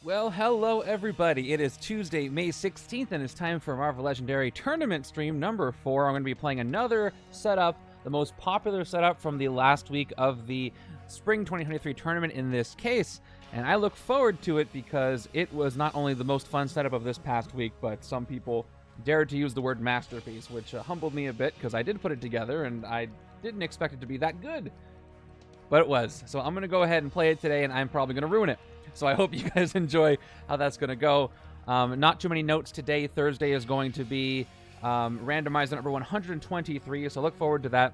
Well, hello everybody. It is Tuesday, May 16th, and it's time for Marvel Legendary Tournament Stream number 4. I'm going to be playing another setup, the most popular setup from the last week of the Spring 2023 tournament in this case. And I look forward to it because it was not only the most fun setup of this past week, but some people dared to use the word masterpiece, which humbled me a bit because I did put it together and I didn't expect it to be that good. But it was. So I'm going to go ahead and play it today, and I'm probably going to ruin it. So I hope you guys enjoy how that's going to go. Not too many notes today. Thursday is going to be randomized number 123, so look forward to that.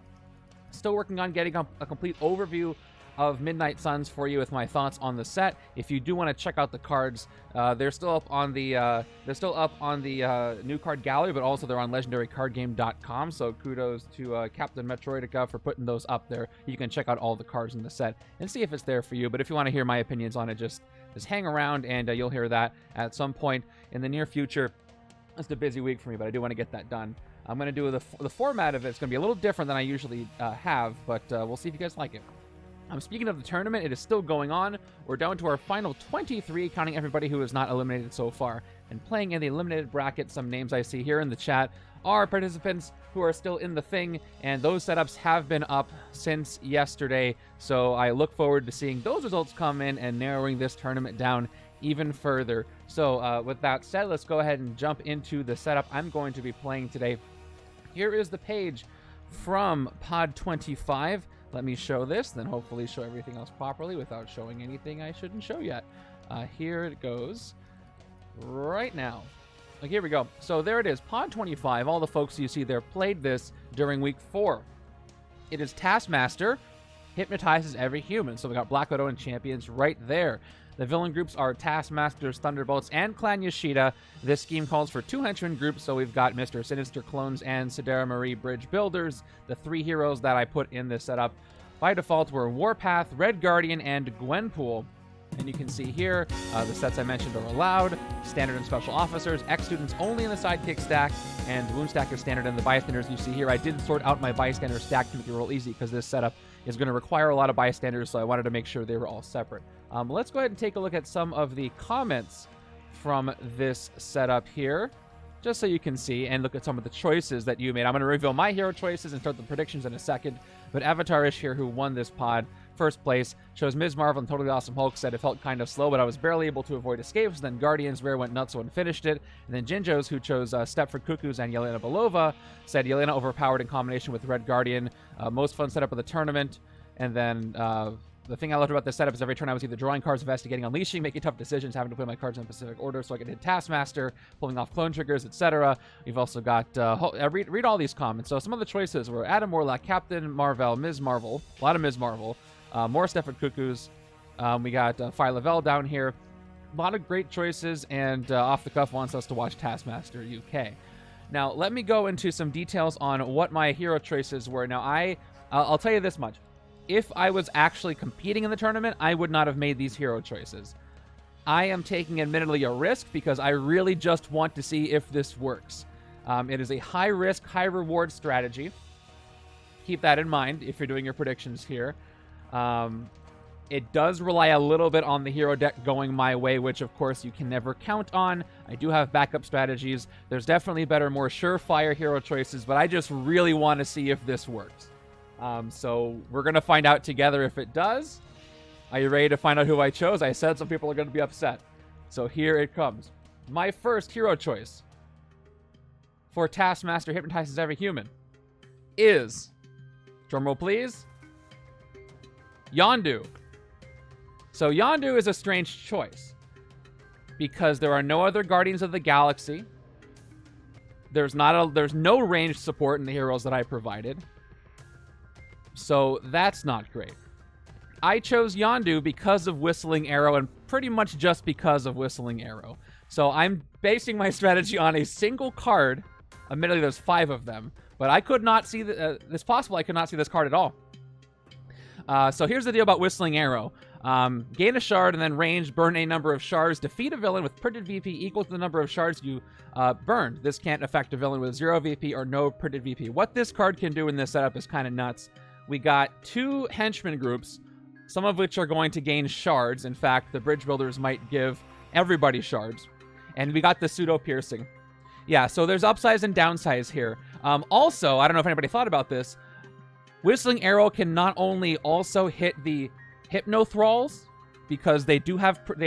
Still working on getting a complete overview of Midnight Suns for you with my thoughts on the set. If you do want to check out the cards, they're still up on the new card gallery, but also they're on legendarycardgame.com. So kudos to Captain Metroidica for putting those up there. You can check out all the cards in the set and see if it's there for you. But if you want to hear my opinions on it, just hang around and you'll hear that at some point in the near future. It's a busy week for me, but I do want to get that done. I'm going to do the format of it. It's going to be a little different than I usually have, but we'll see if you guys like it. Speaking of the tournament, it is still going on. We're down to our final 23, counting everybody who is not eliminated so far. And playing in the eliminated bracket, some names I see here in the chat are participants who are still in the thing, and those setups have been up since yesterday. So I look forward to seeing those results come in and narrowing this tournament down even further. So with that said, let's go ahead and jump into the setup I'm going to be playing today. Here is the page from Pod 25. Let me show this, then hopefully show everything else properly without showing anything I shouldn't show yet. Here it goes right now. Okay, here we go. So there it is, Pod 25. All the folks you see there played this during week 4. It is Taskmaster, Hypnotizes every human. So we got Black Widow and Champions right there. The villain groups are Taskmasters, Thunderbolts, and Clan Yashida. This scheme calls for 2 Henchmen groups, so we've got Mr. Sinister clones and Sidera Marie Bridge Builders, the 3 heroes that I put in this setup. By default were Warpath, Red Guardian, and Gwenpool. And you can see here, the sets I mentioned are allowed, standard and special officers, X-students only in the sidekick stack, and wound stack is standard in the bystanders. You see here, I did sort out my bystander stack to make it real easy because this setup is going to require a lot of bystanders, so I wanted to make sure they were all separate. Let's go ahead and take a look at some of the comments from this setup here, just so you can see and look at some of the choices that you made. I'm going to reveal my hero choices and start the predictions in a second, but Avatarish here, who won this pod, first place, chose Ms. Marvel and Totally Awesome Hulk, said it felt kind of slow, but I was barely able to avoid escapes. Then Guardians Rare went nuts and finished it. And then Jinjos, who chose Stepford Cuckoos and Yelena Belova, said Yelena overpowered in combination with Red Guardian. Most fun setup of the tournament. And then the thing I loved about this setup is every turn I was either drawing cards, investigating, unleashing, making tough decisions, having to play my cards in a specific order so I could hit Taskmaster, pulling off clone triggers, etc. We've also got, read all these comments. So some of the choices were Adam Warlock, Captain Marvel, Ms. Marvel, a lot of Ms. Marvel, more Stepford Cuckoos. We got Phi Lavelle down here. A lot of great choices, and Off the Cuff wants us to watch Taskmaster UK. Now, let me go into some details on what my hero choices were. Now, I'll tell you this much. If I was actually competing in the tournament, I would not have made these hero choices. I am taking, admittedly, a risk because I really just want to see if this works. It is a high-risk, high-reward strategy. Keep that in mind if you're doing your predictions here. It does rely a little bit on the hero deck going my way, which, of course, you can never count on. I do have backup strategies. There's definitely better, more surefire hero choices, but I just really want to see if this works. So we're going to find out together if it does. Are you ready to find out who I chose? I said some people are going to be upset. So here it comes. My first hero choice for Taskmaster Hypnotizes Every Human is, drumroll please, Yondu. So Yondu is a strange choice because there are no other Guardians of the Galaxy. There's no ranged support in the heroes that I provided. So that's not great. I chose Yondu because of Whistling Arrow and pretty much just because of Whistling Arrow. So I'm basing my strategy on a single card. Admittedly, there's 5 of them, but I could not see it's possible I could not see this card at all. So here's the deal about Whistling Arrow. Gain a shard and then range, burn a number of shards, defeat a villain with printed VP equal to the number of shards you burned. This can't affect a villain with 0 VP or no printed VP. What this card can do in this setup is kind of nuts. We got 2 Henchmen groups, some of which are going to gain shards. In fact, the Bridge Builders might give everybody shards. And we got the pseudo-piercing. Yeah, so there's upsides and downsides here. Also, I don't know if anybody thought about this, Whistling Arrow can not only also hit the Hypno Thralls, because they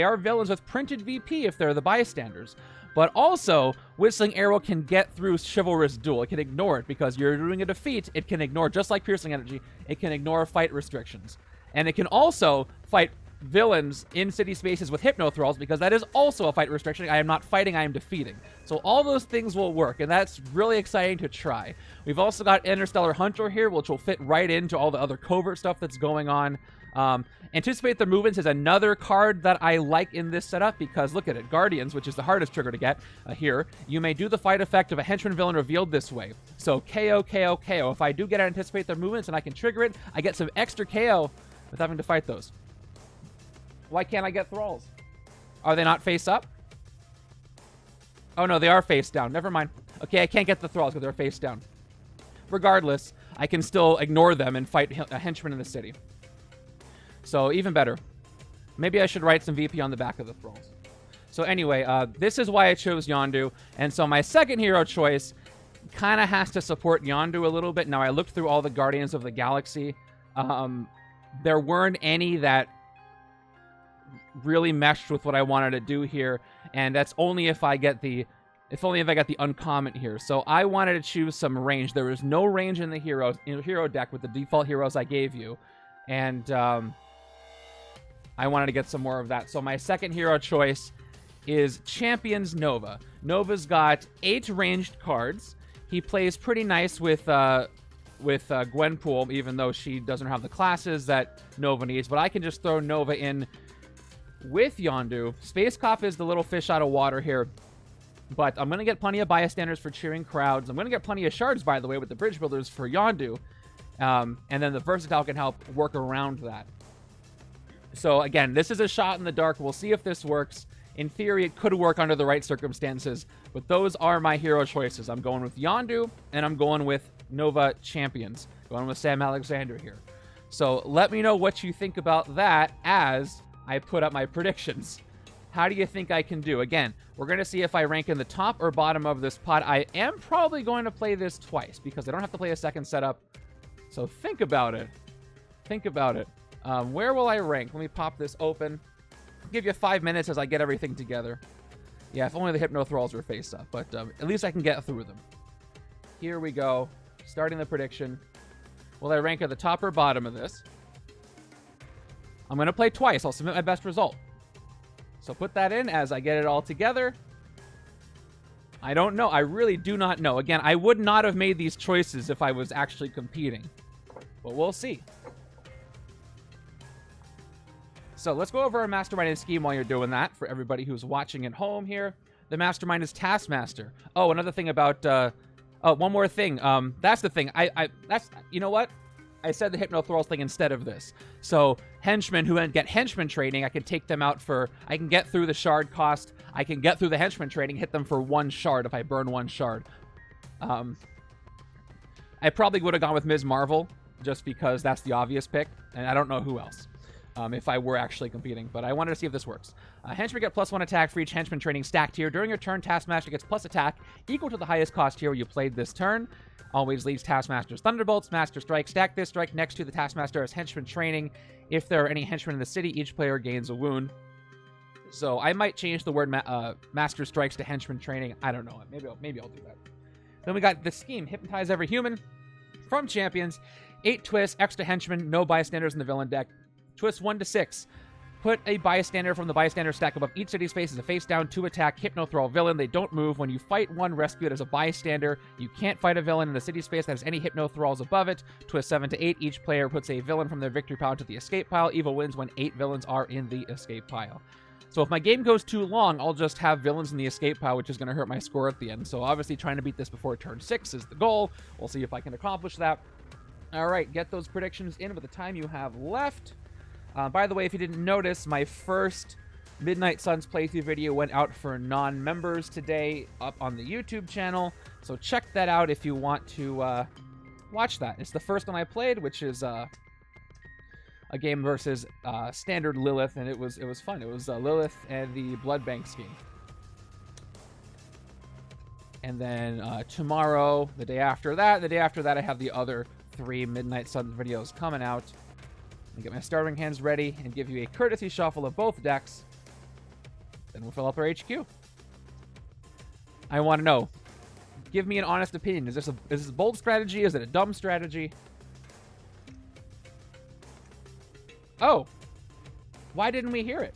are villains with printed VP if they're the bystanders, but also Whistling Arrow can get through Chivalrous Duel. It can ignore it because you're doing a defeat. It can ignore, just like Piercing Energy, it can ignore fight restrictions. And it can also fight villains in city spaces with Hypno Thralls, because that is also a fight restriction. I am not fighting, I am defeating. So all those things will work, and that's really exciting to try. We've also got Interstellar Hunter here, which will fit right into all the other covert stuff that's going on. Anticipate the Movements is another card that I like in this setup, because look at it. Guardians, which is the hardest trigger to get here. You may do the fight effect of a henchman villain revealed this way. So KO, KO, KO. If I do get Anticipate their Movements and I can trigger it, I get some extra KO with having to fight those. Why can't I get Thralls? Are they not face up? Oh no, they are face down. Never mind. Okay, I can't get the Thralls because they're face down. Regardless, I can still ignore them and fight a henchman in the city. So even better. Maybe I should write some VP on the back of the Thralls. So anyway, this is why I chose Yondu. And so my second hero choice kind of has to support Yondu a little bit. Now, I looked through all the Guardians of the Galaxy. There weren't any that really meshed with what I wanted to do here, and that's only if I get the uncommon here. So I wanted to choose some range. There was no range in the hero deck with the default heroes I gave you, and I wanted to get some more of that. So my second hero choice is Champions Nova. Nova's got 8 ranged cards. He plays pretty nice with Gwenpool, even though she doesn't have the classes that Nova needs. But I can just throw Nova in with Yondu. Space Cop is the little fish out of water here. But I'm going to get plenty of bystanders for cheering crowds. I'm going to get plenty of shards, by the way, with the bridge builders for Yondu. And then the versatile can help work around that. So again, this is a shot in the dark. We'll see if this works. In theory, it could work under the right circumstances. But those are my hero choices. I'm going with Yondu, and I'm going with Nova Champions. Going with Sam Alexander here. So let me know what you think about that as I put up my predictions. How do you think I can do? Again, we're going to see if I rank in the top or bottom of this pot. I am probably going to play this twice because I don't have to play a second setup. So think about it. Think about it. Where will I rank? Let me pop this open. I'll give you 5 minutes as I get everything together. Yeah, if only the Hypno Thralls were face up, but at least I can get through them. Here we go. Starting the prediction. Will I rank at the top or bottom of this? I'm going to play twice. I'll submit my best result. So put that in as I get it all together. I don't know. I really do not know. Again, I would not have made these choices if I was actually competing. But we'll see. So let's go over our Mastermind and scheme while you're doing that for everybody who's watching at home here. The Mastermind is Taskmaster. Oh, another thing about... oh, one more thing. That's the thing. You know what? I said the Hypno Thralls thing instead of this. So henchmen who get henchman training, I can take them out for... I can get through the shard cost. I can get through the henchman training, hit them for 1 shard if I burn 1 shard. I probably would have gone with Ms. Marvel, just because that's the obvious pick, and I don't know who else. If I were actually competing, but I wanted to see if this works. Henchmen get +1 attack for each henchman training stacked here. During your turn, Taskmaster gets plus attack equal to the highest cost hero you played this turn. Always leads Taskmaster's Thunderbolts. Master Strike. Stack this strike next to the Taskmaster as henchman training. If there are any henchmen in the city, each player gains a wound. So I might change the word Master Strikes to henchman training. I don't know. Maybe I'll do that. Then we got the scheme. Hypnotize every human. From Champions. 8 twists, extra henchmen, no bystanders in the villain deck. Twist 1 to 6. Put a bystander from the bystander stack above each city space as a face down 2 attack Hypno Thrall villain. They don't move. When you fight one, rescue it as a bystander. You can't fight a villain in the city space that has any Hypno Thralls above it. Twist 7 to 8. Each player puts a villain from their victory pile to the escape pile. Evil wins when 8 villains are in the escape pile. So if my game goes too long, I'll just have villains in the escape pile, which is going to hurt my score at the end. So obviously trying to beat this before turn 6 is the goal. We'll see if I can accomplish that. All right, get those predictions in with the time you have left. By the way, if you didn't notice, my first Midnight Suns playthrough video went out for non-members today up on the YouTube channel. So check that out if you want to watch that. It's the first one I played, which is a game versus standard Lilith, and it was fun. It was Lilith and the Blood Bank scheme. And then tomorrow, the day after that, I have the other 3 Midnight Suns videos coming out. And get my starting hands ready and give you a courtesy shuffle of both decks. Then we'll fill up our HQ. I want to know. Give me an honest opinion. Is this a bold strategy? Is it a dumb strategy? Oh. Why didn't we hear it?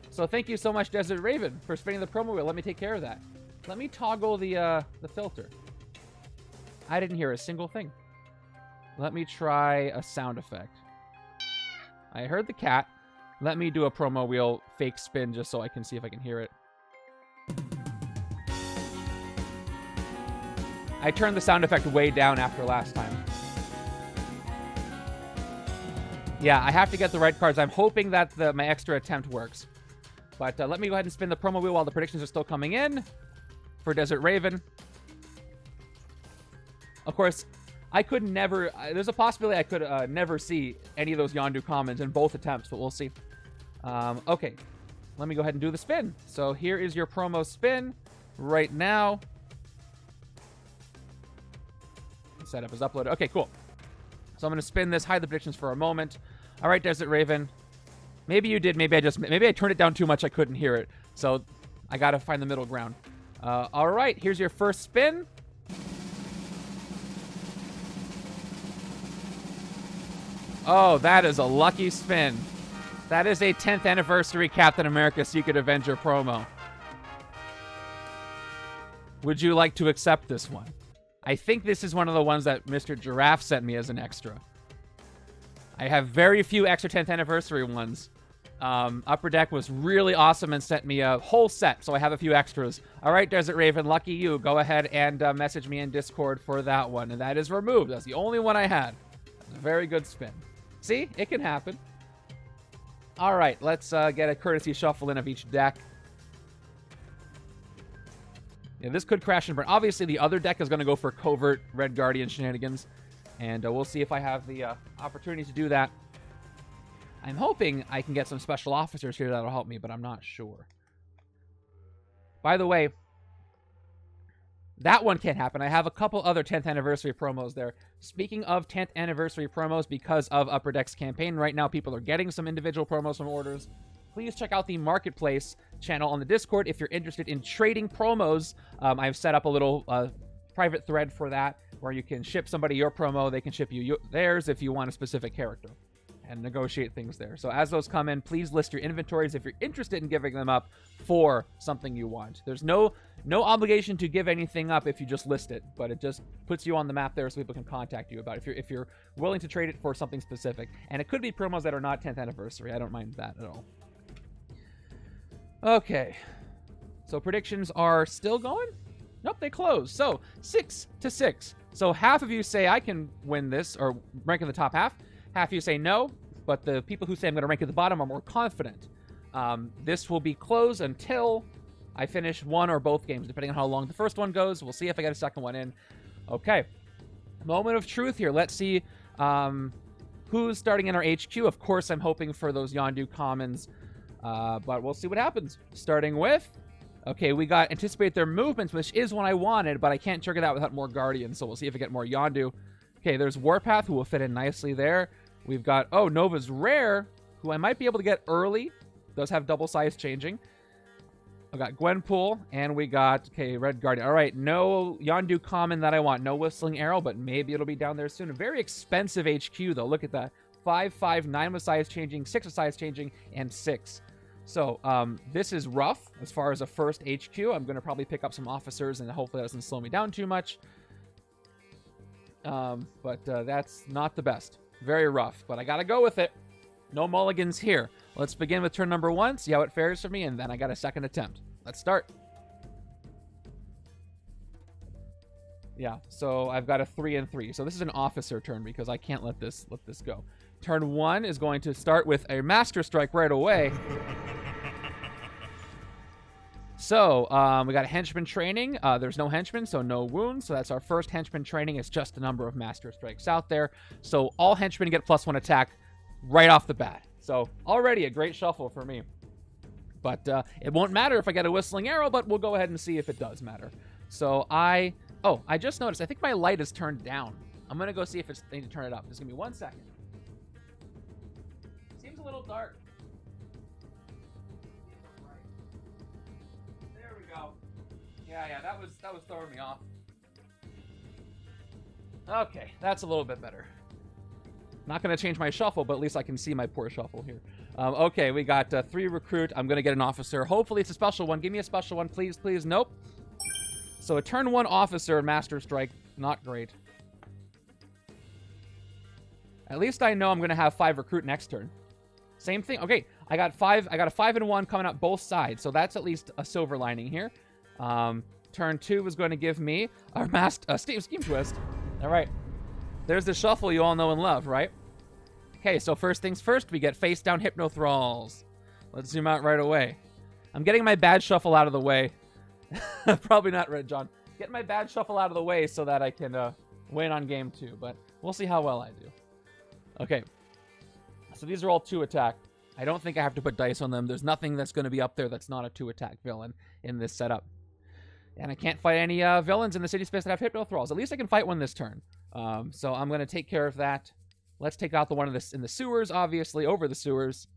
So thank you so much, Desert Raven, for spinning the promo wheel. Let me take care of that. Let me toggle the filter. I didn't hear a single thing. Let me try a sound effect. I heard the cat. Let me do a promo wheel fake spin just so I can see if I can hear it. I turned the sound effect way down after last time. Yeah, I have to get the right cards. I'm hoping that my extra attempt works. But let me go ahead and spin the promo wheel while the predictions are still coming in for Desert Raven. Of course, I could never... there's a possibility I could never see any of those Yondu commons in both attempts, but we'll see. Okay, let me go ahead and do the spin. So here is your promo spin right now. Setup is uploaded. Okay, cool. So I'm going to spin this, hide the predictions for a moment. All right, Desert Raven. Maybe you did. Maybe I turned it down too much. I couldn't hear it. So I got to find the middle ground. All right, here's your first spin. Oh, that is a lucky spin. That is a 10th anniversary Captain America Secret Avenger promo. Would you like to accept this one? I think this is one of the ones that Mr. Giraffe sent me as an extra. I have very few extra 10th anniversary ones. Upper Deck was really awesome and sent me a whole set, so I have a few extras. All right, Desert Raven, lucky you. Go ahead and message me in Discord for that one, and that is removed. That's the only one I had. That's a very good spin. See? It can happen. All right, let's get a courtesy shuffle in of each deck. Yeah, this could crash and burn. Obviously, the other deck is going to go for covert Red Guardian shenanigans, and we'll see if I have the opportunity to do that. I'm hoping I can get some special officers here that'll help me, but I'm not sure. By the way, that one can't happen. I have a couple other 10th anniversary promos there. Speaking of 10th anniversary promos, because of Upper Deck's campaign, right now people are getting some individual promos from orders. Please check out the Marketplace channel on the Discord if you're interested in trading promos. I've set up a little private thread for that where you can ship somebody your promo. They can ship you theirs if you want a specific character and negotiate things there. So as those come in, please list your inventories if you're interested in giving them up for something you want. There's no obligation to give anything up if you just list it, but it just puts you on the map there so people can contact you about it if you're willing to trade it for something specific. And it could be promos that are not 10th anniversary. I don't mind that at all. Okay. So predictions are still going? Nope, they closed. So 6-6. So half of you say I can win this or rank in the top half. Half of you say no, but the people who say I'm going to rank at the bottom are more confident. This will be closed until I finish one or both games, depending on how long the first one goes. We'll see if I get a second one in. Okay. Moment of truth here. Let's see who's starting in our HQ. Of course, I'm hoping for those Yondu commons, but we'll see what happens. Starting with... Okay, we got anticipate their movements, which is what I wanted, but I can't trigger that without more Guardians, so we'll see if I get more Yondu. Okay, there's Warpath, who will fit in nicely there. We've got, oh, Nova's Rare, who I might be able to get early. Does have double size changing. I've got Gwenpool, and we got, okay, Red Guardian. All right, no Yondu common that I want. No Whistling Arrow, but maybe it'll be down there soon. A very expensive HQ, though. Look at that. 5, 5, 9 with size changing, 6 with size changing, and 6. So, this is rough as far as a first HQ. I'm going to probably pick up some officers, and hopefully that doesn't slow me down too much. But that's not the best. Very rough, but I got to go with it. No mulligans here. Let's begin with turn number 1, see how it fares for me, and then I got a second attempt. Let's start. Yeah, so I've got a 3 and 3. So this is an officer turn because I can't let this go. Turn 1 is going to start with a Master Strike right away. So, we got a henchman training. There's no henchman, so no wounds. So that's our first henchman training. It's just the number of master strikes out there. So all henchmen get +1 attack right off the bat. So already a great shuffle for me. But it won't matter if I get a whistling arrow, but we'll go ahead and see if it does matter. So I just noticed, I think my light is turned down. I'm going to go see if it's I need to turn it up. Just give me 1 second. Seems a little dark. There we go. Yeah, that was throwing me off. Okay, that's a little bit better. Not going to change my shuffle, but at least I can see my poor shuffle here. Okay, we got 3 recruit. I'm going to get an officer. Hopefully it's a special one. Give me a special one, please, please. Nope. So a turn 1 officer and master strike. Not great. At least I know I'm going to have 5 recruit next turn. Same thing. Okay, I got a 5 and 1 coming up both sides. So that's at least a silver lining here. Turn 2 is going to give me our scheme twist. All right. There's the shuffle you all know and love, right? Okay, so first things first, we get face down Hypnothralls. Let's zoom out right away. I'm getting my bad shuffle out of the way. Probably not right, John. Getting my bad shuffle out of the way so that I can win on game 2, but we'll see how well I do. Okay, so these are all 2 attack. I don't think I have to put dice on them. There's nothing that's going to be up there that's not a 2 attack villain in this setup. And I can't fight any villains in the city space that have Hypnothralls. At least I can fight one this turn. So I'm going to take care of that. Let's take out the one in the sewers, obviously, over the sewers.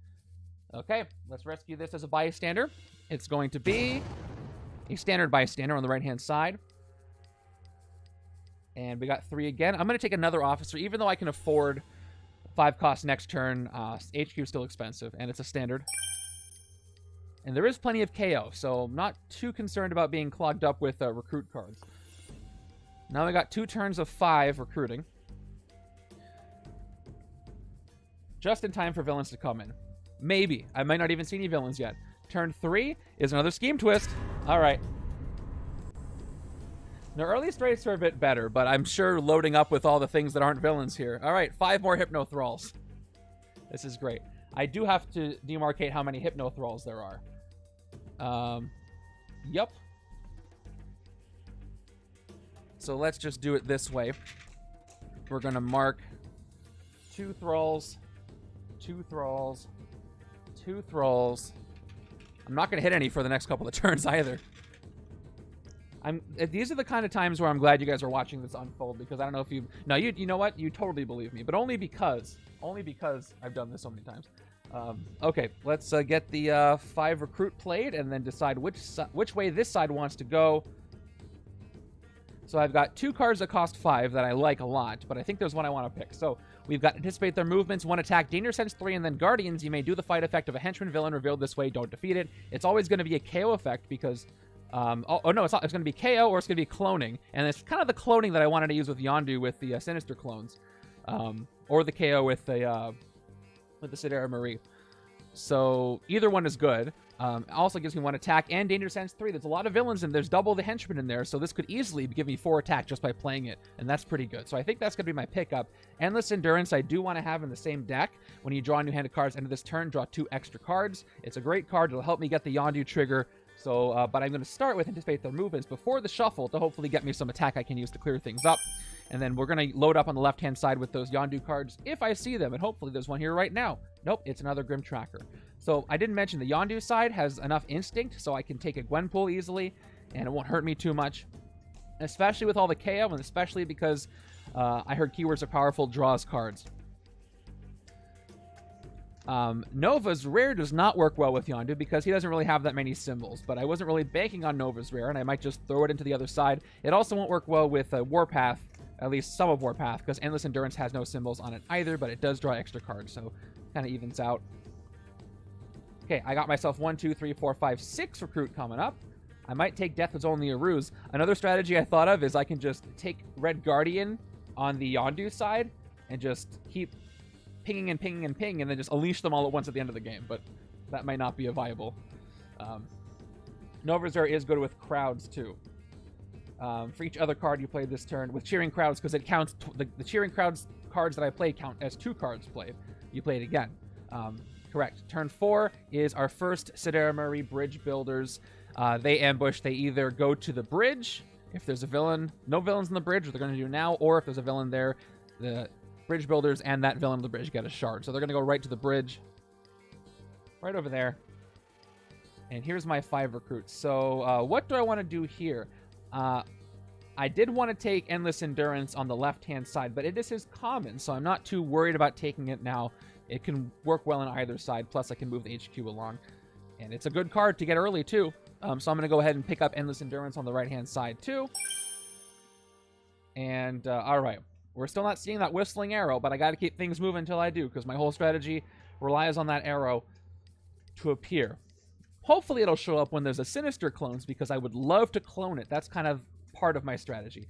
Okay, let's rescue this as a bystander. It's going to be a standard bystander on the right-hand side. And we got 3 again. I'm going to take another officer, even though I can afford 5 costs next turn. HQ is still expensive, and it's a standard. And there is plenty of KO, so I'm not too concerned about being clogged up with recruit cards. Now we got 2 turns of 5 recruiting. Just in time for villains to come in. Maybe. I might not even see any villains yet. Turn 3 is another scheme twist. All right. The early strikes are a bit better, but I'm sure loading up with all the things that aren't villains here. All right, 5 more Hypnothralls. This is great. I do have to demarcate how many Hypnothralls there are. Yep. So let's just do it this way. We're going to mark 2 thralls, 2 thralls, 2 thralls. I'm not going to hit any for the next couple of turns either. These are the kind of times where I'm glad you guys are watching this unfold, because I don't know if you... No, you know what? You totally believe me, but only because I've done this so many times. Okay, let's get the 5 recruit played and then decide which way this side wants to go. So I've got 2 cards that cost 5 that I like a lot, but I think there's one I want to pick. So we've got Anticipate Their Movements, 1 attack, Danger Sense 3, and then Guardians. You may do the fight effect of a henchman villain revealed this way. Don't defeat it. It's always going to be a KO effect because... oh no, it's not. It's going to be KO or it's going to be cloning. And it's kind of the cloning that I wanted to use with Yondu with the Sinister clones. Or the KO with the Sidera Marie. So either one is good. Also gives me 1 attack and Danger Sense 3. There's a lot of villains and there's double the henchmen in there, so this could easily give me 4 attack just by playing it, and that's pretty good. So I think that's going to be my pickup. Endless Endurance I do want to have in the same deck. When you draw a new hand of cards end of this turn, draw 2 extra cards. It's a great card. It'll help me get the Yondu trigger. So, but I'm going to start with Anticipate Their Movements before the shuffle to hopefully get me some attack I can use to clear things up. And then we're going to load up on the left-hand side with those Yondu cards if I see them, and hopefully there's one here right now. Nope, it's another Grim Tracker. So I didn't mention the Yondu side has enough instinct, so I can take a Gwenpool easily, and it won't hurt me too much. Especially with all the KO, and especially because I heard Keywords are powerful, draws cards. Nova's rare does not work well with Yondu because he doesn't really have that many symbols, but I wasn't really banking on Nova's rare, and I might just throw it into the other side. It also won't work well with Warpath, at least some of Warpath, because Endless Endurance has no symbols on it either, but it does draw extra cards, so kind of evens out. Okay, I got myself 1, 2, 3, 4, 5, 6 recruit coming up. I might take Death Was Only a Ruse. Another strategy I thought of is I can just take Red Guardian on the Yondu side and just keep pinging and pinging and pinging, and then just unleash them all at once at the end of the game, but that might not be a viable. Nova's Rare is good with crowds, too. For each other card you play this turn, with Cheering Crowds, because it counts, the Cheering Crowds cards that I play count as 2 cards played. You play it again. Correct. Turn 4 is our first Sidera Marie Bridge Builders. They ambush. They either go to the bridge, if there's a villain, no villains in the bridge, what they're going to do now, or if there's a villain there, the bridge builders and that villain on the bridge get a shard. So they're going to go right to the bridge, right over there. And here's my 5 recruits. So what do I want to do here? I did want to take Endless Endurance on the left-hand side, but this is common, so I'm not too worried about taking it now. It can work well on either side, plus I can move the HQ along. And it's a good card to get early, too. So I'm going to go ahead and pick up Endless Endurance on the right-hand side, too. And, all right. We're still not seeing that whistling arrow, but I got to keep things moving until I do, because my whole strategy relies on that arrow to appear. Hopefully it'll show up when there's a Sinister clones, because I would love to clone it. That's kind of part of my strategy.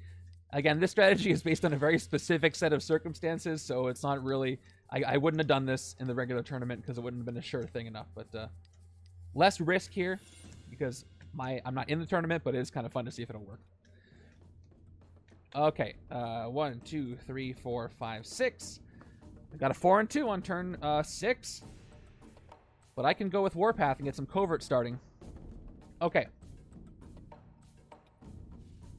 Again, this strategy is based on a very specific set of circumstances, so it's not really... I wouldn't have done this in the regular tournament because it wouldn't have been a sure thing enough, but less risk here because I'm not in the tournament, but it is kind of fun to see if it'll work. Okay, 1, 2, 3, 4, 5, 6. I got a 4 and 2 on turn 6, but I can go with Warpath and get some covert starting. Okay.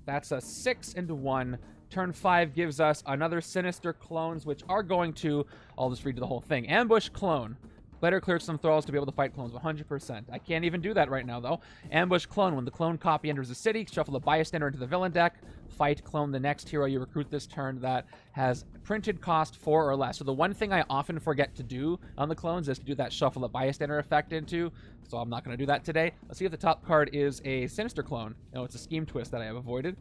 That's a 6 and 1. Turn 5 gives us another Sinister clones, which are going to... I'll just read you the whole thing. Ambush clone. Better clear some thralls to be able to fight clones 100%. I can't even do that right now, though. Ambush clone. When the clone copy enters the city, shuffle the bystander into the villain deck. Fight clone the next hero you recruit this turn that has printed cost 4 or less. So the one thing I often forget to do on the clones is to do that shuffle the bystander effect into. So I'm not going to do that today. Let's see if the top card is a Sinister clone. No, it's a scheme twist that I have avoided.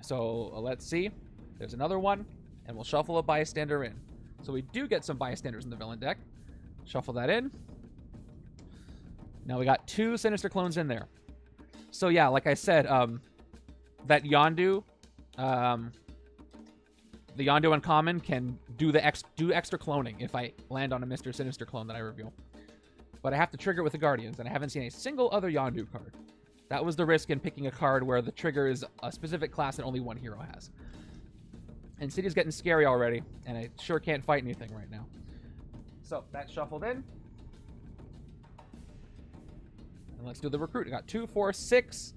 So let's see. There's another one, and we'll shuffle a bystander in. So we do get some bystanders in the villain deck. Shuffle that in. Now we got 2 Sinister clones in there. So yeah, like I said, that Yondu, the Yondu uncommon can do extra cloning if I land on a Mr. Sinister clone that I reveal. But I have to trigger it with the Guardians, and I haven't seen a single other Yondu card. That was the risk in picking a card where the trigger is a specific class that only one hero has. And City's getting scary already, and I sure can't fight anything right now. So, that's shuffled in. And let's do the recruit. I got 2, 4, 6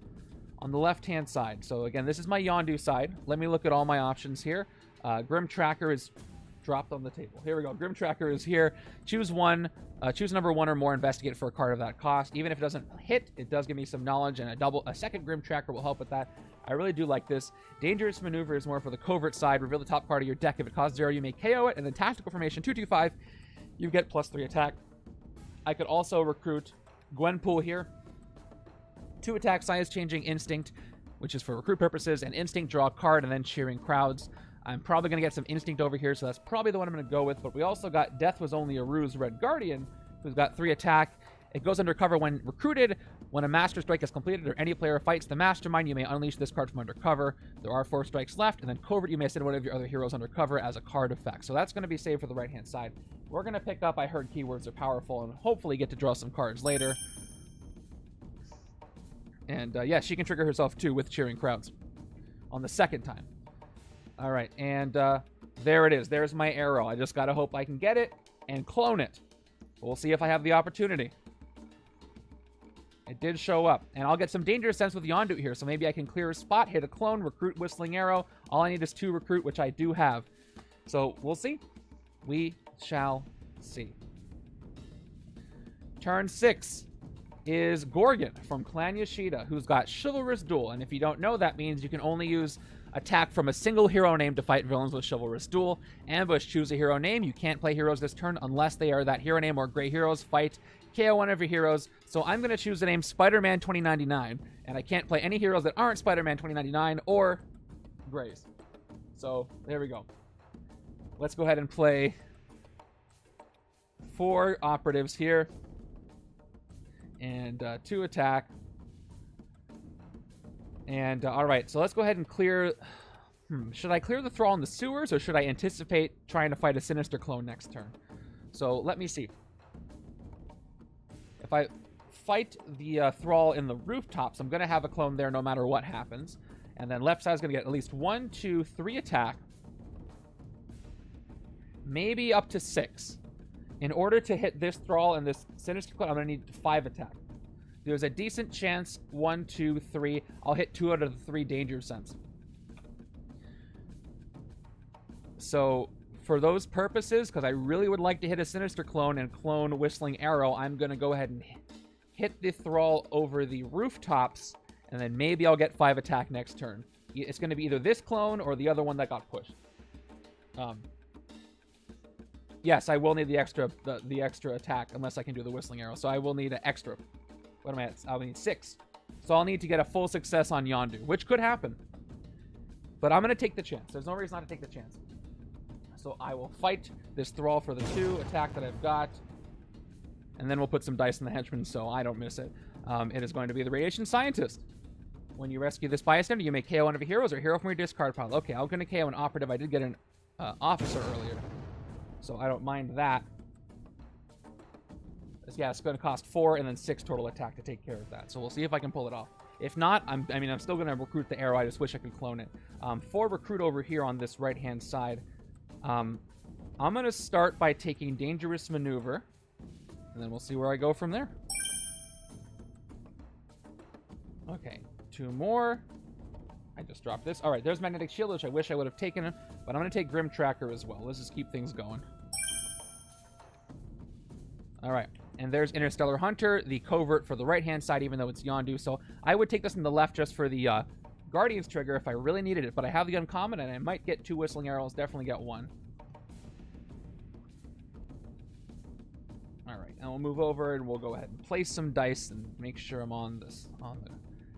on the left-hand side. So, again, this is my Yondu side. Let me look at all my options here. Grim Tracker is dropped on the table. Here we go. Grim Tracker is here. Choose one. Choose number 1 or more. Investigate for a card of that cost. Even if it doesn't hit, it does give me some knowledge, and a second Grim Tracker will help with that. I really do like this. Dangerous Maneuver is more for the covert side. Reveal the top card of your deck. If it costs 0, you may KO it. And then Tactical Formation 2/2/5, you get +3 attack. I could also recruit Gwenpool here. 2 attack, size changing Instinct, which is for recruit purposes, and Instinct, draw a card, and then Cheering Crowds. I'm probably going to get some Instinct over here, so that's probably the one I'm going to go with. But we also got Death Was Only a Ruse Red Guardian, who's got 3 attack. It goes undercover when recruited. When a Master Strike is completed or any player fights the Mastermind, you may unleash this card from undercover. There are 4 strikes left, and then covert, you may send one of your other heroes undercover as a card effect. So that's going to be saved for the right-hand side. We're going to pick up I Heard Keywords Are Powerful and hopefully get to draw some cards later. And yeah, she can trigger herself too with Cheering Crowds on the second time. All right, and there it is. There's my arrow. I just got to hope I can get it and clone it. We'll see if I have the opportunity. It did show up. And I'll get some Dangerous Sense with Yondu here, so maybe I can clear a spot, hit a clone, recruit Whistling Arrow. All I need is 2 recruit, which I do have. So we'll see. We shall see. Turn 6 is Gorgon from Clan Yashida, who's got Chivalrous Duel. And if you don't know, that means you can only use attack from a single hero name to fight villains with Chivalrous Duel. Ambush, choose a hero name. You can't play heroes this turn unless they are that hero name or gray heroes. Fight, KO one of your heroes. So I'm going to choose the name Spider-Man 2099, and I can't play any heroes that aren't Spider-Man 2099 or grays. So there we go. Let's go ahead and play 4 operatives here. And 2 attack. And all right, so let's go ahead and clear. Should I clear the Thrall in the sewers, or should I anticipate trying to fight a Sinister clone next turn? So let me see. If I fight the Thrall in the rooftops, I'm going to have a clone there no matter what happens. And then left side is going to get at least 1, 2, 3 attack. Maybe up to 6. In order to hit this Thrall and this Sinister clone, I'm going to need 5 attack. There's a decent chance, 1, 2, 3, I'll hit 2 out of the 3 danger sense. So, for those purposes, because I really would like to hit a Sinister clone and clone Whistling Arrow, I'm going to go ahead and hit the Thrall over the rooftops, and then maybe I'll get 5 attack next turn. It's going to be either this clone or the other one that got pushed. Yes, I will need the extra attack unless I can do the Whistling Arrow. So I will need an extra. What am I at? I'll need 6. So I'll need to get a full success on Yondu, which could happen. But I'm going to take the chance. There's no reason not to take the chance. So I will fight this Thrall for the 2 attack that I've got. And then we'll put some dice in the Henchman so I don't miss it. It is going to be the Radiation Scientist. When you rescue this bystander, you may KO one of your heroes or hero from your discard pile. Okay, I'm going to KO an operative. I did get an officer earlier, so I don't mind that. Yeah, it's going to cost 4 and then 6 total attack to take care of that. So we'll see if I can pull it off. If not, I'm still going to recruit the arrow. I just wish I could clone it. For recruit over here on this right-hand side, I'm going to start by taking Dangerous Maneuver, and then we'll see where I go from there. Okay, 2 more. I just dropped this. All right, there's Magnetic Shield, which I wish I would have taken, but I'm going to take Grim Tracker as well. Let's just keep things going. All right, and there's Interstellar Hunter, the covert for the right-hand side, even though it's Yondu. So I would take this on the left just for the Guardian's trigger if I really needed it, but I have the uncommon, and I might get 2 Whistling Arrows, definitely get 1. All right, and we'll move over, and we'll go ahead and place some dice and make sure I'm on the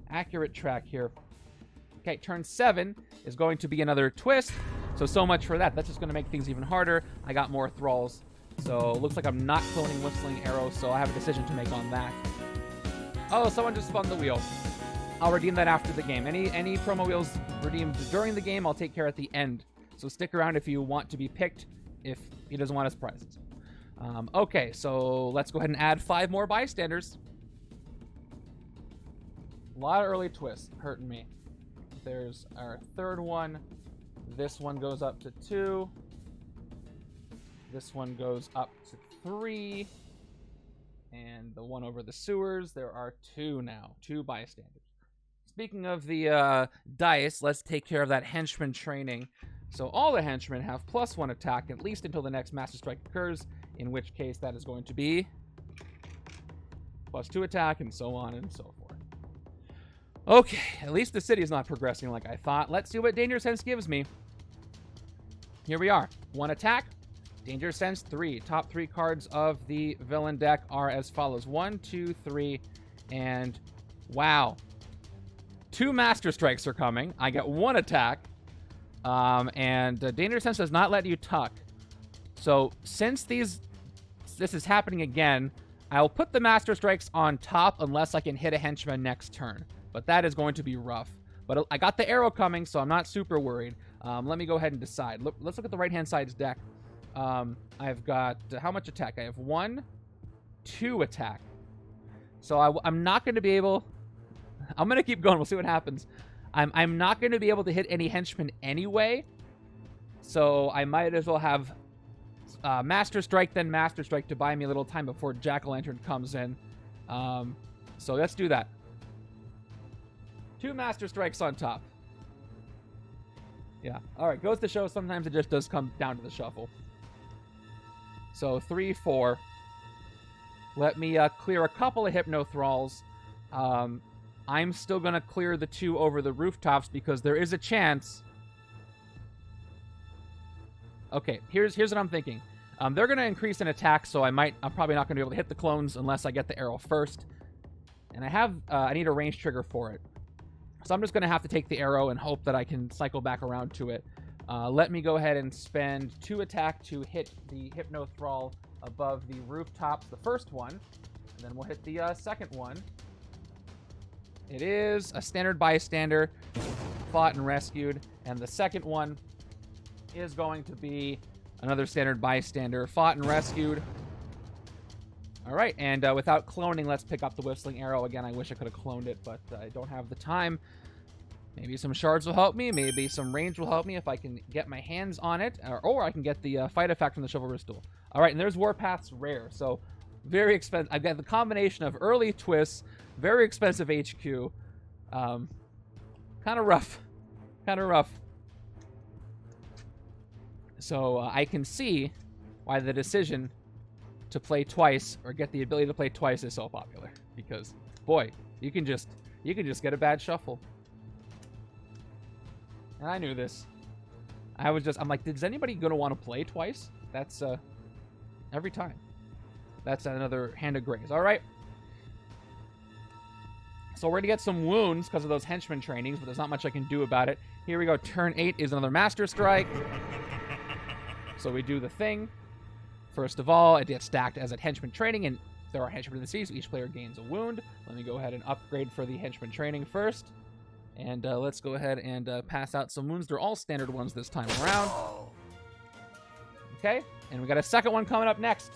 accurate track here. Okay, turn 7 is going to be another twist, so much for that. That's just going to make things even harder. I got more Thralls, so it looks like I'm not cloning Whistling Arrow, so I have a decision to make on that. Oh, someone just spun the wheel. I'll redeem that after the game. Any promo wheels redeemed during the game, I'll take care at the end. So stick around if you want to be picked, if he doesn't want his prizes. Okay, so let's go ahead and add 5 more bystanders. A lot of early twists hurting me. There's our 3rd one. This one goes up to 2. This one goes up to 3. And the one over the sewers, there are 2 now. 2 bystanders. Speaking of the dice, let's take care of that henchman training. So all the henchmen have +1 attack, at least until the next Master Strike occurs, in which case that is going to be +2 attack, and so on and so forth. Okay, at least the city is not progressing like I thought. Let's see what Danger Sense gives me. Here we are. 1 attack, Danger Sense 3. Top 3 cards of the villain deck are as follows. 1, 2, 3, and wow. 2 Master Strikes are coming. I get 1 attack. And Danger Sense does not let you tuck. So since this is happening again, I'll put the Master Strikes on top unless I can hit a henchman next turn. But that is going to be rough. But I got the arrow coming, so I'm not super worried. Let me go ahead and decide. Let's look at the right-hand side's deck. I've got how much attack? I have 1, 2 attack. So I'm not going to be able... I'm going to keep going. We'll see what happens. I'm not going to be able to hit any henchmen anyway. So I might as well have Master Strike, then Master Strike to buy me a little time before Jack-o'-lantern comes in. So let's do that. 2 Master Strikes on top. Yeah. All right. Goes to show sometimes it just does come down to the shuffle. So 3, 4. Let me clear a couple of Hypno Thralls. I'm still going to clear the 2 over the rooftops because there is a chance. Okay, here's what I'm thinking. They're going to increase in attack, so I'm probably not going to be able to hit the clones unless I get the arrow first. And I need a range trigger for it. So I'm just going to have to take the arrow and hope that I can cycle back around to it. Let me go ahead and spend 2 attack to hit the Hypno Thrall above the rooftops, the first one. And then we'll hit the second one. It is a standard bystander, fought and rescued. And the second one is going to be another standard bystander, fought and rescued. All right, and without cloning, let's pick up the Whistling Arrow. Again, I wish I could have cloned it, but I don't have the time. Maybe some shards will help me. Maybe some range will help me if I can get my hands on it. Or I can get the fight effect from the Chivalrous Duel. All right, and there's Warpath's Rare. So Very expensive. I've got the combination of early twists, very expensive HQ. Kind of rough. Kind of rough. So I can see why the decision to play twice or get the ability to play twice is so popular. Because, boy, you can just get a bad shuffle. And I knew this. I'm like, is anybody gonna want to play twice? That's every time. That's another hand of grays. All right. So we're gonna get some wounds because of those henchman trainings, but there's not much I can do about it. Here we go. Turn 8 is another Master Strike. So we do the thing. First of all, it gets stacked as a henchman training, and there are henchmen in the sea, so each player gains a wound. Let me go ahead and upgrade for the henchman training first. And let's go ahead and pass out some wounds. They're all standard ones this time around. Okay, and we got a second one coming up next.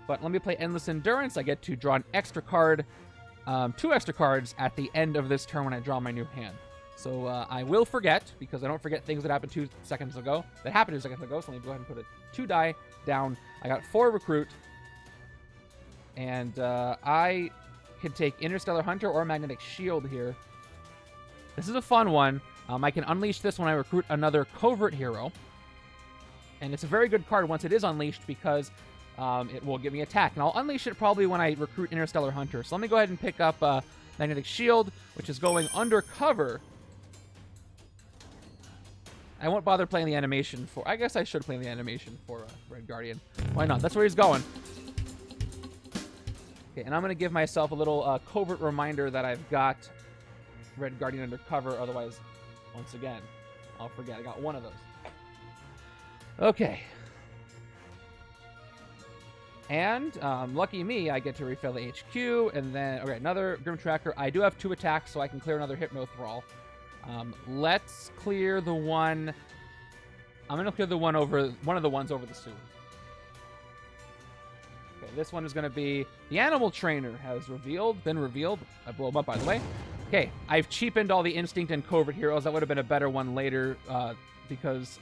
But let me play Endless Endurance. I get to draw an extra card, 2 extra cards at the end of this turn when I draw my new hand. So I will forget, because I don't forget things that happened 2 seconds ago. That happened 2 seconds ago, so let me go ahead and put a 2 die down. I got 4 recruit. And I can take Interstellar Hunter or Magnetic Shield here. This is a fun one. I can unleash this when I recruit another covert hero. And it's a very good card once it is unleashed because it will give me attack. And I'll unleash it probably when I recruit Interstellar Hunter. So let me go ahead and pick up Magnetic Shield, which is going undercover. I won't bother playing the animation for... I guess I should play the animation for Red Guardian. Why not? That's where he's going. Okay, and I'm going to give myself a little covert reminder that I've got Red Guardian undercover. Otherwise, once again, I'll forget. I got one of those. Okay. And lucky me, I get to refill the HQ, and then okay, another Grim Tracker. I do have 2 attacks, so I can clear another Hypno Thrall. Let's clear the one. I'm gonna clear the one over one of the ones over the sewer. Okay, this one is gonna be the Animal Trainer has been revealed. I blow him up, by the way. Okay, I've cheapened all the Instinct and Covert heroes. That would have been a better one later because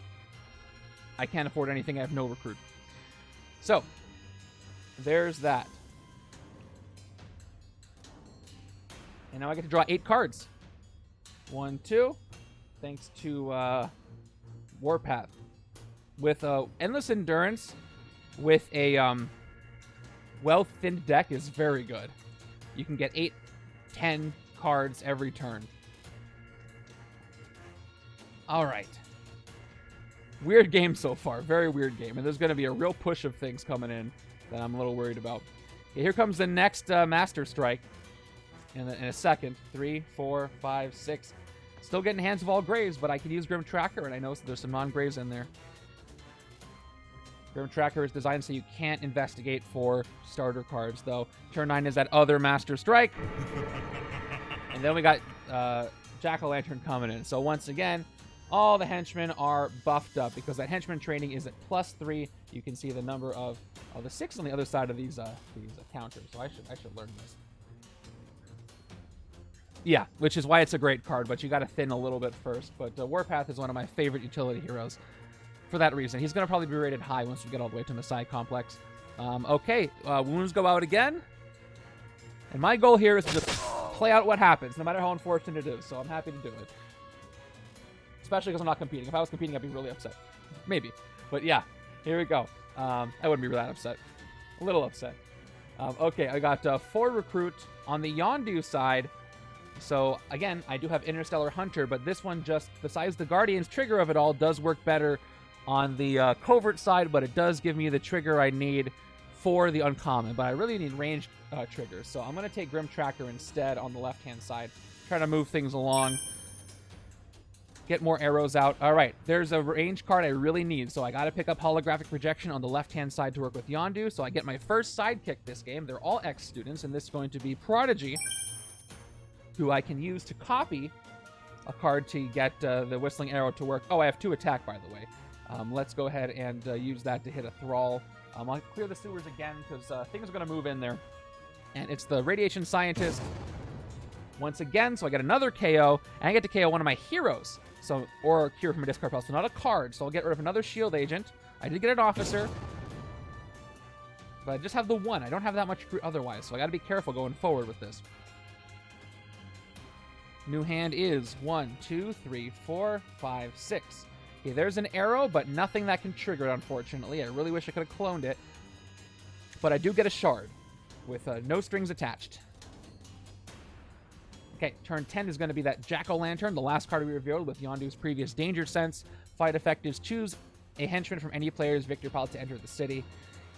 I can't afford anything. I have no recruit. So. There's that. And now I get to draw 8 cards. 1, 2. Thanks to Warpath. With Endless Endurance, with a well-thinned deck is very good. You can get 8, 10 cards every turn. All right. Weird game so far. Very weird game. And there's going to be a real push of things coming in that I'm a little worried about. Okay, here comes the next Master Strike in a second. 3, 4, 5, 6. Still getting Hands of All Graves, but I can use Grim Tracker, and I know there's some non-graves in there. Grim Tracker is designed so you can't investigate for starter cards, though. Turn 9 is that other Master Strike. And then we got Jack-O-Lantern coming in. So once again, all the henchmen are buffed up because that henchman training is at +3. You can see the number of the 6 on the other side of these counters. So I should learn this. Yeah, which is why it's a great card, but you got to thin a little bit first. But Warpath is one of my favorite utility heroes for that reason. He's going to probably be rated high once we get all the way to Messiah Complex. Okay, wounds go out again. And my goal here is to just play out what happens, no matter how unfortunate it is. So I'm happy to do it. Especially because I'm not competing. If I was competing, I'd be really upset. Maybe. But yeah, here we go. I wouldn't be that upset. A little upset. Okay, I got 4 recruit on the Yondu side. So, again, I do have Interstellar Hunter, but this one just, besides the Guardian's trigger of it all, does work better on the covert side, but it does give me the trigger I need for the uncommon. But I really need ranged triggers. So I'm going to take Grim Tracker instead on the left-hand side. Try to move things along. Get more arrows out. All right, there's a range card I really need, so I got to pick up Holographic Projection on the left-hand side to work with Yondu. So I get my first sidekick this game. They're all ex-students, and this is going to be Prodigy, who I can use to copy a card to get the Whistling Arrow to work. Oh, I have 2 attack, by the way. Let's go ahead and use that to hit a Thrall. I'll clear the sewers again, because things are going to move in there. And it's the Radiation Scientist once again, so I get another KO, and I get to KO one of my heroes. So, or a cure from a discard pile, so not a card. So I'll get rid of another shield agent. I did get an officer. But I just have the 1. I don't have that much recruit otherwise, so I got to be careful going forward with this. New hand is 1, 2, 3, 4, 5, 6. Okay, there's an arrow, but nothing that can trigger it, unfortunately. I really wish I could have cloned it. But I do get a shard with no strings attached. Okay, turn 10 is going to be that Jack-O-Lantern, the last card we revealed with Yondu's previous Danger Sense. Fight effect is choose a henchman from any player's victory pile to enter the city.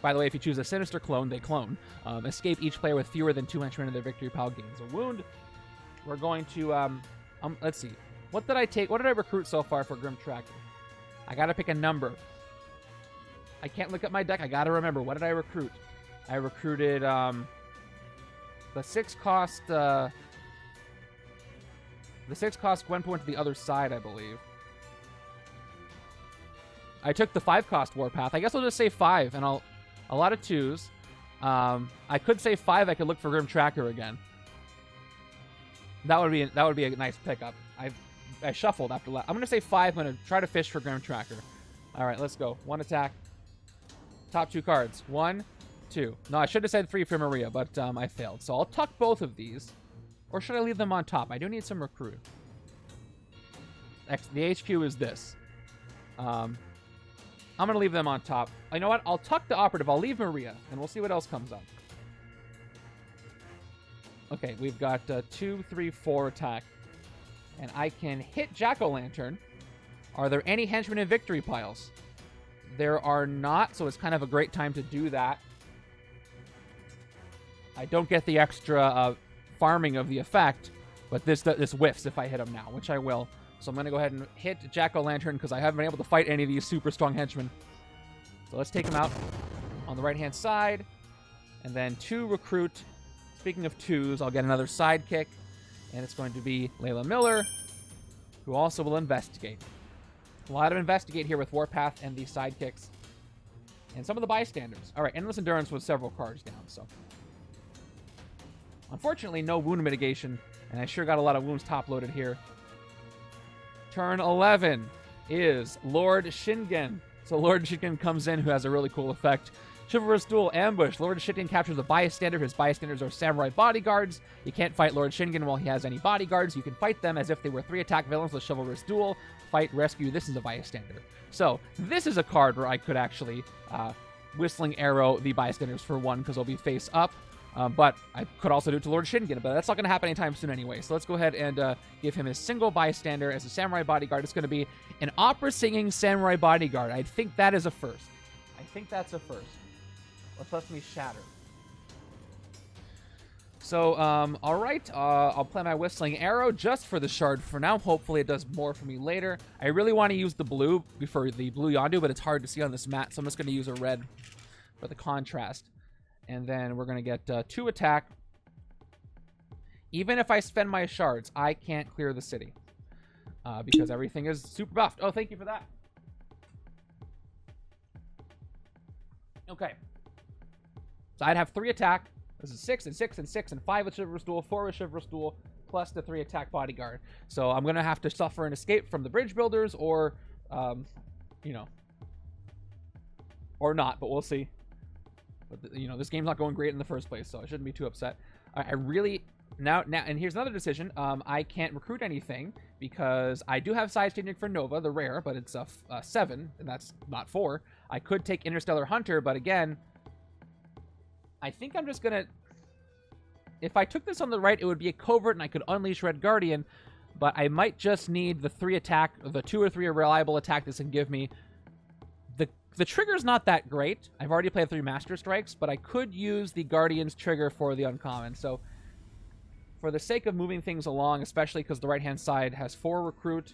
By the way, if you choose a Sinister clone, they clone. Escape each player with fewer than 2 henchmen in their victory pile gains a wound. We're going to, let's see. What did I take? What did I recruit so far for Grim Tracker? I got to pick a number. I can't look at my deck. I got to remember. What did I recruit? I recruited, the 6 cost, the 6 cost Gwenpool to the other side, I believe. I took the 5 cost Warpath. I guess I'll just say 5, and a lot of 2s. I could say 5. I could look for Grim Tracker again. That would be a nice pickup. I shuffled after last. I'm gonna say 5. I'm gonna try to fish for Grim Tracker. All right, let's go. 1 attack. Top 2 cards. 1, 2. No, I should have said 3 for Maria, but I failed. So I'll tuck both of these, or should I leave them on top? I do need some recruit. The HQ is this. I'm gonna leave them on top. You know what? I'll tuck the operative. I'll leave Maria, and we'll see what else comes up. Okay, we've got 2, 3, 4 attack. And I can hit Jack-O-Lantern. Are there any henchmen in victory piles? There are not, so it's kind of a great time to do that. I don't get the extra farming of the effect, but this whiffs if I hit him now, which I will. So I'm going to go ahead and hit Jack-O-Lantern because I haven't been able to fight any of these super strong henchmen. So let's take him out on the right-hand side. And then 2 recruit. Speaking of 2s, I'll get another sidekick. And it's going to be Layla Miller, who also will investigate. A lot of investigate here with Warpath and the sidekicks. And some of the bystanders. All right, Endless Endurance was several cards down, so. Unfortunately, no wound mitigation. And I sure got a lot of wounds top-loaded here. Turn 11 is Lord Shingen. So Lord Shingen comes in, who has a really cool effect. Chivalrous Duel Ambush. Lord Shingen captures a bystander. His bystanders are samurai bodyguards. You can't fight Lord Shingen while he has any bodyguards. You can fight them as if they were 3 attack villains with Chivalrous Duel. Fight, rescue. This is a bystander. So this is a card where I could actually Whistling Arrow the bystanders for 1 because they'll be face up. But I could also do it to Lord Shingen, but that's not going to happen anytime soon anyway. So let's go ahead and give him a single bystander as a samurai bodyguard. It's going to be an opera-singing samurai bodyguard. I think that is a first. I think that's a first. Let's let me shatter. So, all right. I'll play my Whistling Arrow just for the shard for now. Hopefully it does more for me later. I really want to use the blue for the blue Yondu, but it's hard to see on this mat, so I'm just going to use a red for the contrast. And then we're going to get 2 attack. Even if I spend my shards, I can't clear the city. Because everything is super buffed. Oh, thank you for that. Okay. So I'd have 3 attack. This is 6 and 6 and 6 and 5 with Chivalrous Duel, 4 with Chivalrous Duel, plus the 3 attack bodyguard. So I'm going to have to suffer an escape from the bridge builders or, you know, or not, but we'll see. But, you know, this game's not going great in the first place, so I shouldn't be too upset. I really... Now, and here's another decision. I can't recruit anything because I do have size changing for Nova, the rare, but it's a 7, and that's not 4. I could take Interstellar Hunter, but again... I think I'm just going to... If I took this on the right, it would be a covert and I could unleash Red Guardian, but I might just need the 3 attack, the 2 or 3 reliable attack this can give me. The trigger's not that great. I've already played 3 Master Strikes, but I could use the Guardian's trigger for the uncommon. So, for the sake of moving things along, especially because the right-hand side has 4 recruit,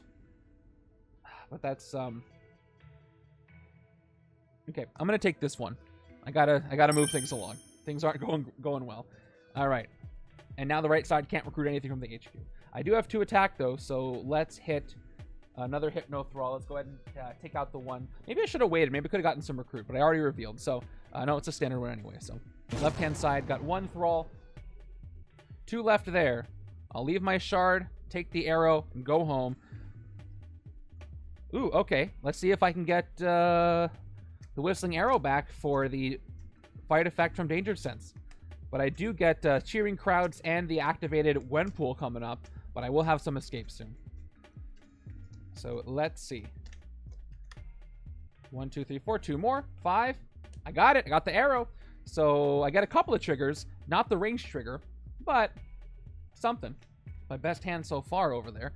but that's... Okay, I'm going to take this one. I gotta move things along. Things aren't going well. All right. And now the right side can't recruit anything from the HQ. I do have 2 attack, though, so let's hit another Hypno Thrall. Let's go ahead and take out the 1. Maybe I should have waited. Maybe I could have gotten some recruit, but I already revealed. So, no, it's a standard one anyway. So, left-hand side, got 1 Thrall. 2 left there. I'll leave my shard, take the arrow, and go home. Ooh, okay. Let's see if I can get... the Whistling Arrow back for the fight effect from Danger Sense. But I do get cheering crowds and the activated Gwenpool coming up, but I will have some escapes soon. So let's see. 1, 2, 3, 4, 2 more, 5. I got it. I got the arrow. So I get a couple of triggers, not the range trigger, but something. My best hand so far over there.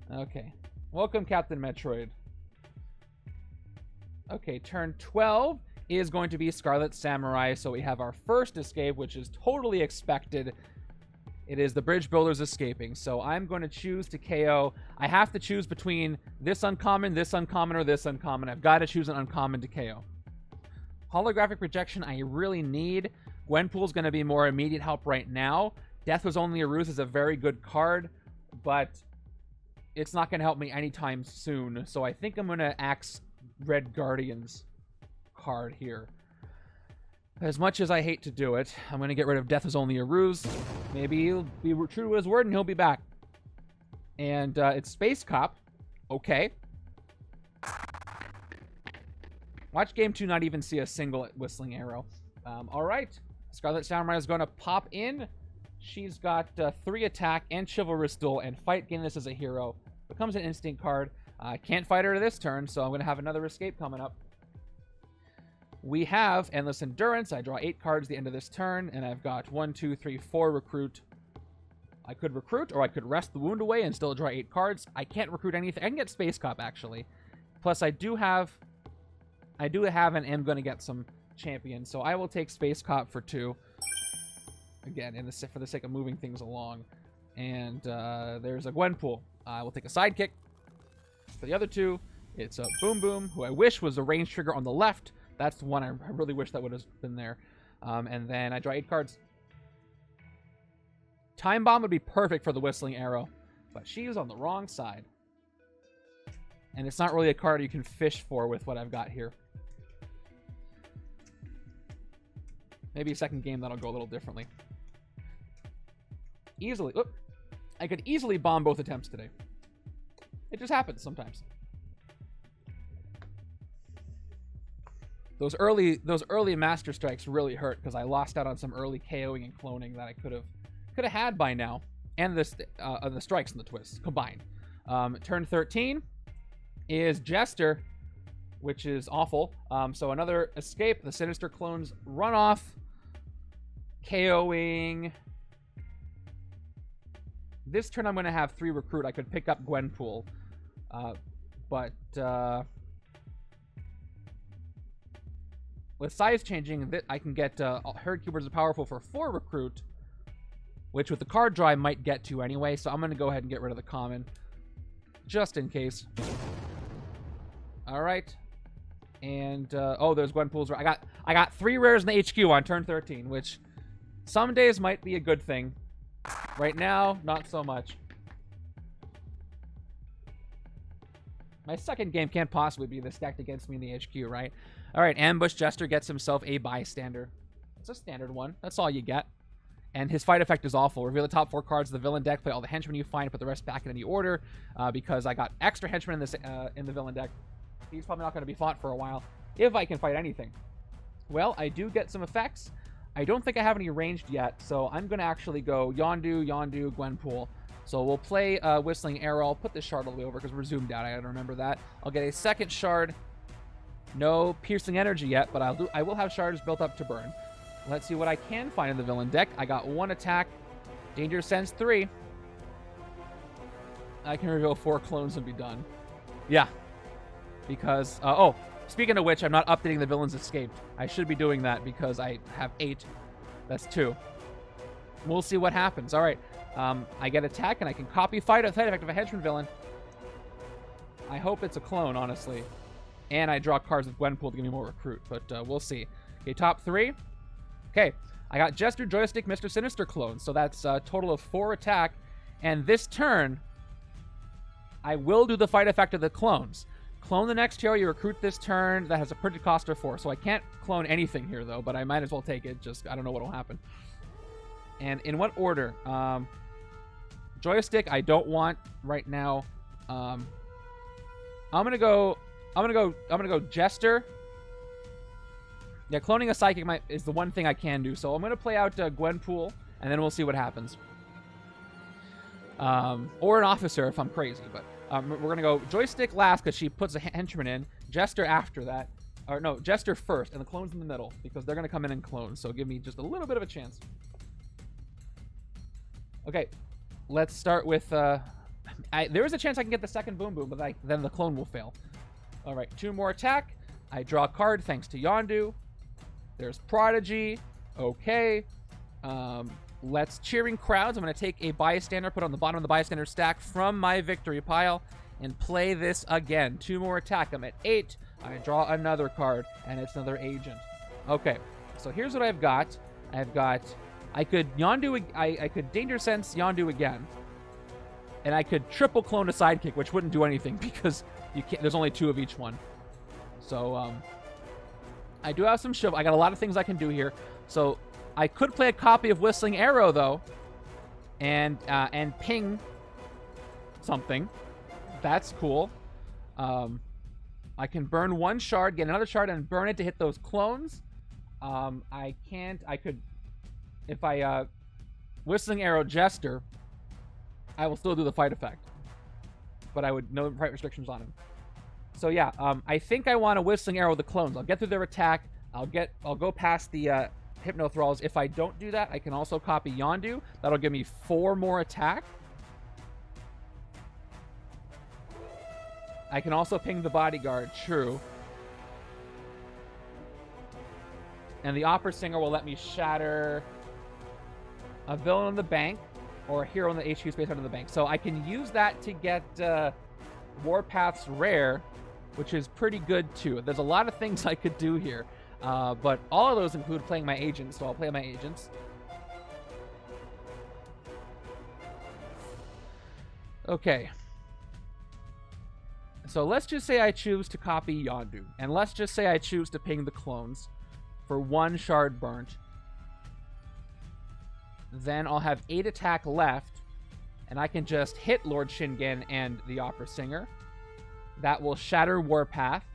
Okay. Welcome, Captain Metroid. Okay, turn 12 is going to be Scarlet Samurai, so we have our first escape, which is totally expected. It is the Bridge Builders escaping, so I'm going to choose to KO. I have to choose between this uncommon, or this uncommon. I've got to choose an uncommon to KO. Holographic Projection I really need. Gwenpool's going to be more immediate help right now. Death Was Only a Ruse is a very good card, but it's not going to help me anytime soon, so I think I'm going to axe Red Guardian's card here. As much as I hate to do it, I'm going to get rid of Death Was Only a Ruse. Maybe he'll be true to his word and he'll be back. And it's Space Cop. Okay. Watch Game 2 not even see a single Whistling Arrow. Alright. Scarlet Samurai is going to pop in. She's got 3 attack and Chivalrous Duel, and Fight gain this as a hero. Becomes an instant card. I can't fight her this turn, so I'm going to have another escape coming up. We have Endless Endurance. I draw 8 cards at the end of this turn, and I've got 1, 2, 3, 4 recruit. I could recruit, or I could rest the wound away and still draw 8 cards. I can't recruit anything. I can get Space Cop, actually. Plus, I do have and am going to get some champions, so I will take Space Cop for 2. Again, for the sake of moving things along. And there's a Gwenpool. I will take a Sidekick. For the other 2, it's a Boom Boom, who I wish was a range trigger on the left. That's the one I really wish that would have been there. And then I draw 8 cards. Time Bomb would be perfect for the Whistling Arrow, but she's on the wrong side. And it's not really a card you can fish for with what I've got here. Maybe a second game that'll go a little differently. Easily. Oop, I could easily bomb both attempts today. It just happens sometimes. Those early Master Strikes really hurt because I lost out on some early KOing and cloning that I could have had by now, and the strikes and the twists combined. Turn 13 is Jester, which is awful. So another escape. The Sinister clones run off, KOing. This turn I'm going to have 3 recruit. I could pick up Gwenpool, but with size changing, I can get Herd Cubers are powerful for 4 recruit, which with the card draw I might get to anyway, so I'm going to go ahead and get rid of the common, just in case. Alright. And, oh, there's Gwenpool's. I got 3 rares in the HQ on turn 13, which some days might be a good thing. Right now, not so much. My second game can't possibly be this stacked against me in the HQ, right? Alright, Ambush Jester gets himself a Bystander. It's a standard one. That's all you get. And his fight effect is awful. Reveal the top 4 cards of the villain deck, play all the henchmen you find, put the rest back in any order, because I got extra henchmen in this in the villain deck. He's probably not going to be fought for a while, if I can fight anything. Well, I do get some effects. I don't think I have any ranged yet, so I'm going to actually go Yondu, Gwenpool. So we'll play Whistling Arrow. I'll put this shard all the way over because we're zoomed out. I gotta remember that. I'll get a second shard. No Piercing Energy yet, but I will have shards built up to burn. Let's see what I can find in the villain deck. I got 1 attack. Danger Sense 3. I can reveal 4 clones and be done. Yeah. Because, oh, speaking of which, I'm not updating the villains escaped. I should be doing that because I have 8. That's 2. We'll see what happens. All right. I get attack, and I can copy fight effect of a henchman villain. I hope it's a clone, honestly. And I draw cards with Gwenpool to give me more recruit, but we'll see. Okay, top 3. Okay, I got Jester, Joystick, Mr. Sinister clones, so that's a total of 4 attack. And this turn, I will do the fight effect of the clones. Clone the next hero you recruit this turn that has a printed cost of 4. So I can't clone anything here, though, but I might as well take it. Just, I don't know what will happen. And in what order? Joystick, I don't want right now. I'm gonna go Jester, Yeah, cloning a psychic is the one thing I can do. So I'm going to play out Gwenpool, and then we'll see what happens. Or an officer if I'm crazy. But we're going to go joystick last because she puts a henchman in. Jester after that. Or no, Jester first, and the clones in the middle because they're going to come in and clone. So give me just a little bit of a chance. Okay, let's start with... there is a chance I can get the second boom boom, but then the clone will fail. All right, 2 more attack. I draw a card thanks to Yondu. There's Prodigy. Okay. Let's Cheering Crowds. I'm going to take a bystander, put on the bottom of the bystander stack from my victory pile, and play this again. 2 more attack. I'm at 8. I draw another card, and it's another agent. Okay, so here's what I've got. I could Yondu. I could Danger Sense Yondu again, and I could triple clone a sidekick, which wouldn't do anything because you can't. There's only 2 of each one. So I do have some shiv. I got a lot of things I can do here. So I could play a copy of Whistling Arrow though, and ping something. That's cool. I can burn 1 shard, get another shard, and burn it to hit those clones. I could, if I Whistling Arrow Jester, I will still do the fight effect, but I would no fight restrictions on him. So yeah, I think I want to Whistling Arrow the clones. I'll get through their attack. I'll go past the Hypno Thralls. If I don't do that, I can also copy Yondu. That'll give me 4 more attack. I can also ping the bodyguard, true. And the opera singer will let me shatter a villain on the bank or a hero in the HQ space under the bank. So I can use that to get Warpath's rare, which is pretty good too. There's a lot of things I could do here. But all of those include playing my agents, so I'll play my agents. Okay. So let's just say I choose to copy Yondu. And let's just say I choose to ping the clones for 1 shard burnt. Then I'll have 8 attack left. And I can just hit Lord Shingen and the Opera Singer. That will shatter Warpath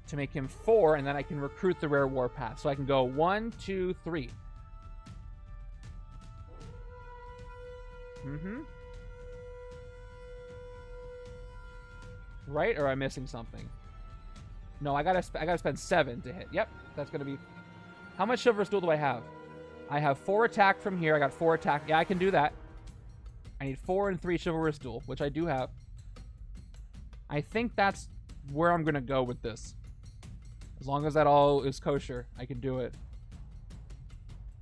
to make him 4. And then I can recruit the rare Warpath. So I can go 1, 2, 3. Right? Or am I missing something? No, I gotta spend 7 to hit. Yep, that's gonna be... How much Chivalrous Duel do I have? I have 4 attack from here. I got 4 attack. Yeah, I can do that. I need 4 and 3 Chivalrous Duel, which I do have. I think that's where I'm gonna go with this. As long as that all is kosher, I can do it.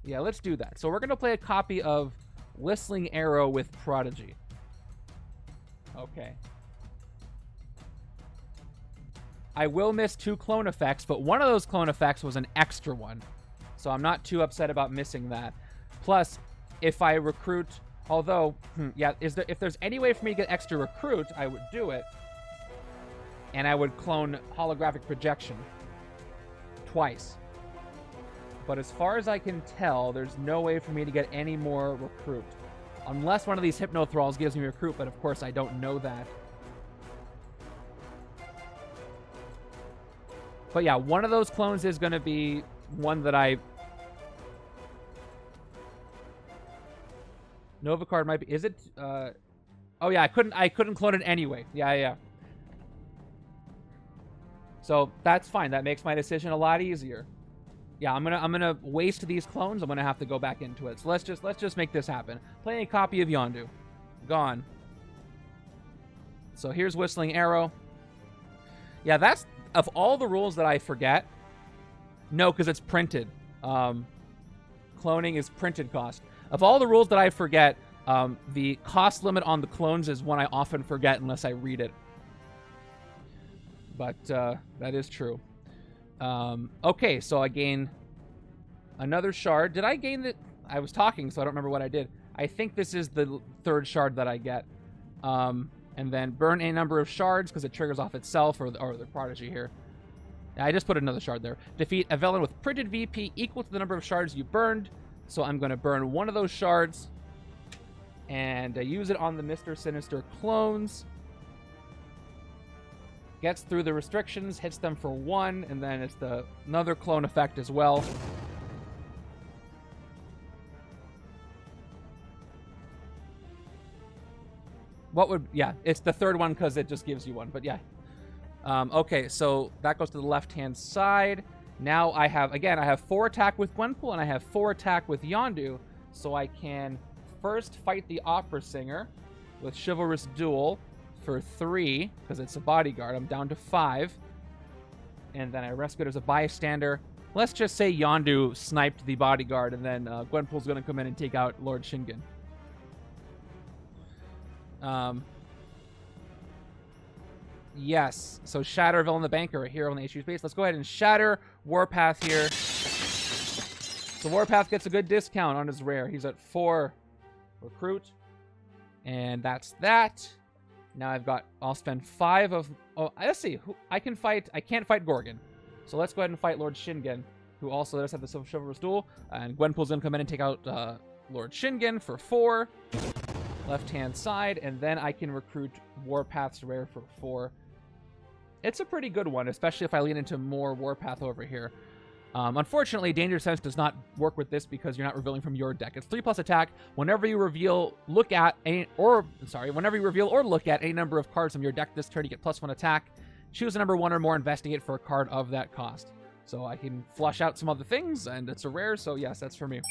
Yeah, let's do that. So we're gonna play a copy of Whistling Arrow with Prodigy. Okay. I will miss 2 clone effects, but one of those clone effects was an extra one. So I'm not too upset about missing that. Plus, if I recruit... Although, yeah, if there's any way for me to get extra recruit, I would do it. And I would clone Holographic Projection. Twice. But as far as I can tell, there's no way for me to get any more recruit. Unless one of these Hypno Thralls gives me recruit, but of course I don't know that. But yeah, one of those clones is going to be one that I... Nova card might be... Is it... Oh yeah, I couldn't clone it anyway. Yeah. So that's fine. That makes my decision a lot easier. Yeah, I'm gonna waste these clones. I'm gonna have to go back into it. So let's just make this happen. Play a copy of Yondu. Gone. So here's Whistling Arrow. Yeah, that's... Of all the rules that I forget, no, because it's printed. Cloning is printed cost. Of all the rules that I forget, the cost limit on the clones is one I often forget unless I read it. But that is true. Okay, so I gain another shard. Did I gain the... I was talking, so I don't remember what I did. I think this is the 3rd shard that I get. And then burn a number of shards because it triggers off itself or the Prodigy here. I just put another shard there. Defeat a villain with printed VP equal to the number of shards you burned. So I'm going to burn one of those shards and use it on the Mr. Sinister clones. gets through the restrictions, hits them for 1, and then it's another clone effect as well. Yeah, it's the third one because it just gives you 1, but yeah. Okay, so that goes to the left-hand side. Now I have 4 attack with Gwenpool, and I have 4 attack with Yondu, so I can first fight the opera singer with Chivalrous Duel for 3, because it's a bodyguard. I'm down to 5. And then I rescue it as a bystander. Let's just say Yondu sniped the bodyguard, and then Gwenpool's going to come in and take out Lord Shingen. Yes, so Shatter, Villain the Banker, a hero in the HQ space. Let's go ahead and Shatter Warpath here. So Warpath gets a good discount on his rare. He's at 4 recruit. And that's that. Now I'll spend 5 of... Oh, let's see. I can't fight Gorgon. So let's go ahead and fight Lord Shingen, who also does have the Chivalrous Duel. And Gwenpool's going to come in and take out Lord Shingen for 4. Left-hand side. And then I can recruit Warpath's rare for 4. It's a pretty good one, especially if I lean into more Warpath over here. Unfortunately, Danger Sense does not work with this because you're not revealing from your deck. It's 3+ attack. Whenever you reveal, look at or look at any number of cards from your deck this turn, you get +1 attack. Choose a number 1 or more, investigate for a card of that cost. So I can flush out some other things, and it's a rare, so yes, that's for me.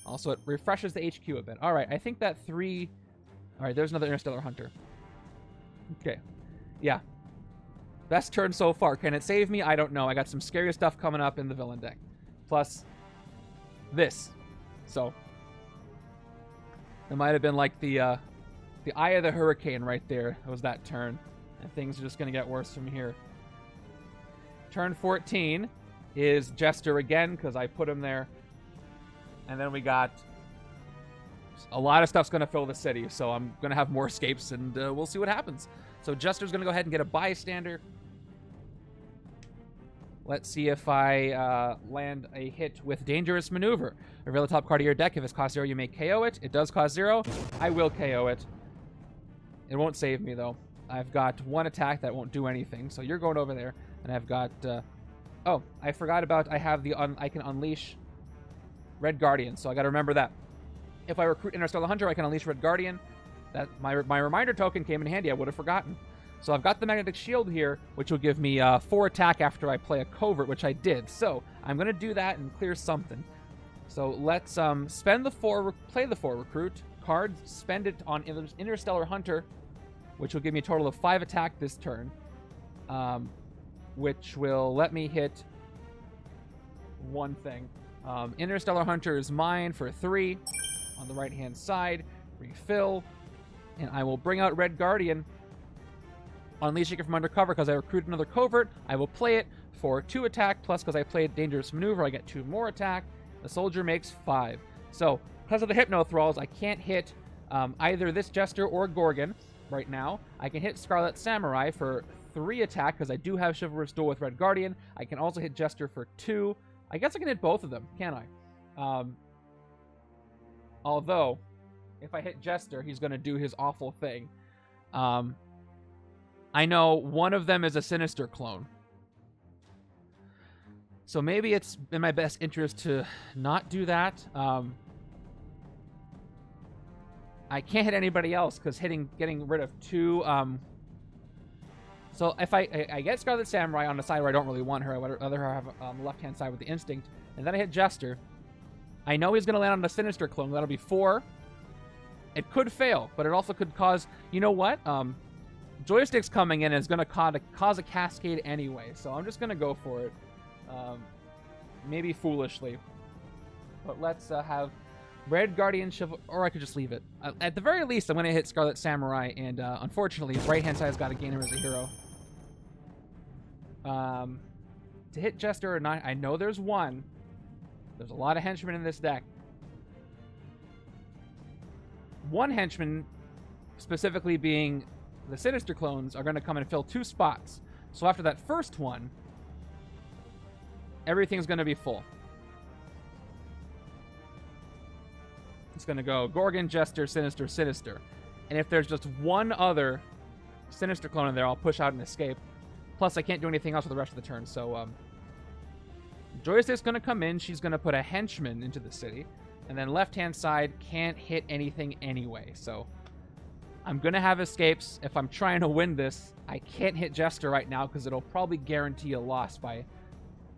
Also, it refreshes the HQ a bit. All right, I think that 3... All right, there's another Interstellar Hunter. Okay. Yeah. Best turn so far. Can it save me? I don't know. I got some scary stuff coming up in the villain deck. Plus, this. So, it might have been like the Eye of the Hurricane right there. It was that turn. And things are just going to get worse from here. Turn 14 is Jester again, because I put him there. And then we got... A lot of stuff's going to fill the city, so I'm going to have more escapes, and we'll see what happens. So Jester's going to go ahead and get a bystander. Let's see if I land a hit with Dangerous Maneuver. Reveal the top card of your deck. If it's cost 0, you may KO it. It does cost 0. I will KO it. It won't save me, though. I've got 1 attack that won't do anything, so you're going over there. And I've got... oh, I forgot about... I can unleash Red Guardian, so I got to remember that. If I recruit Interstellar Hunter, I can unleash Red Guardian. That my reminder token came in handy. I would have forgotten. So I've got the Magnetic Shield here, which will give me 4 attack after I play a Covert, which I did. So I'm going to do that and clear something. So let's spend the 4, play the 4 recruit card, spend it on Interstellar Hunter, which will give me a total of 5 attack this turn, which will let me hit 1 thing. Interstellar Hunter is mine for 3 on the right-hand side. Refill. And I will bring out Red Guardian. Unleashing it from undercover because I recruited another Covert. I will play it for 2 attack, plus because I played Dangerous Maneuver, I get 2 more attack. The soldier makes 5. So, because of the Hypno Thralls, I can't hit either this Jester or Gorgon right now. I can hit Scarlet Samurai for 3 attack because I do have Chivalrous Duel with Red Guardian. I can also hit Jester for 2. I guess I can hit both of them, can I? Although, if I hit Jester, he's going to do his awful thing. I know one of them is a Sinister clone. So maybe it's in my best interest to not do that. I can't hit anybody else because getting rid of 2... So if I get Scarlet Samurai on the side where I don't really want her, I would rather have the left-hand side with the Instinct, and then I hit Jester. I know he's going to land on the Sinister clone. That'll be 4. It could fail, but it also could cause... You know what? Joystick's coming in and is going to cause a cascade anyway, so I'm just going to go for it. Maybe foolishly. But let's have Red Guardian or I could just leave it. At the very least, I'm going to hit Scarlet Samurai, and unfortunately, right-hand side has got to gain her as a hero. To hit Jester or not, I know there's 1. There's a lot of henchmen in this deck. 1 henchman, specifically being the Sinister clones, are going to come and fill 2 spots. So after that first one, everything's going to be full. It's going to go Gorgon, Jester, Sinister, Sinister. And if there's just 1 other Sinister clone in there, I'll push out an escape. Plus, I can't do anything else for the rest of the turn. So, Joystick's going to come in. She's going to put a henchman into the city. And then left-hand side can't hit anything anyway. So, I'm going to have escapes. If I'm trying to win this, I can't hit Jester right now because it'll probably guarantee a loss by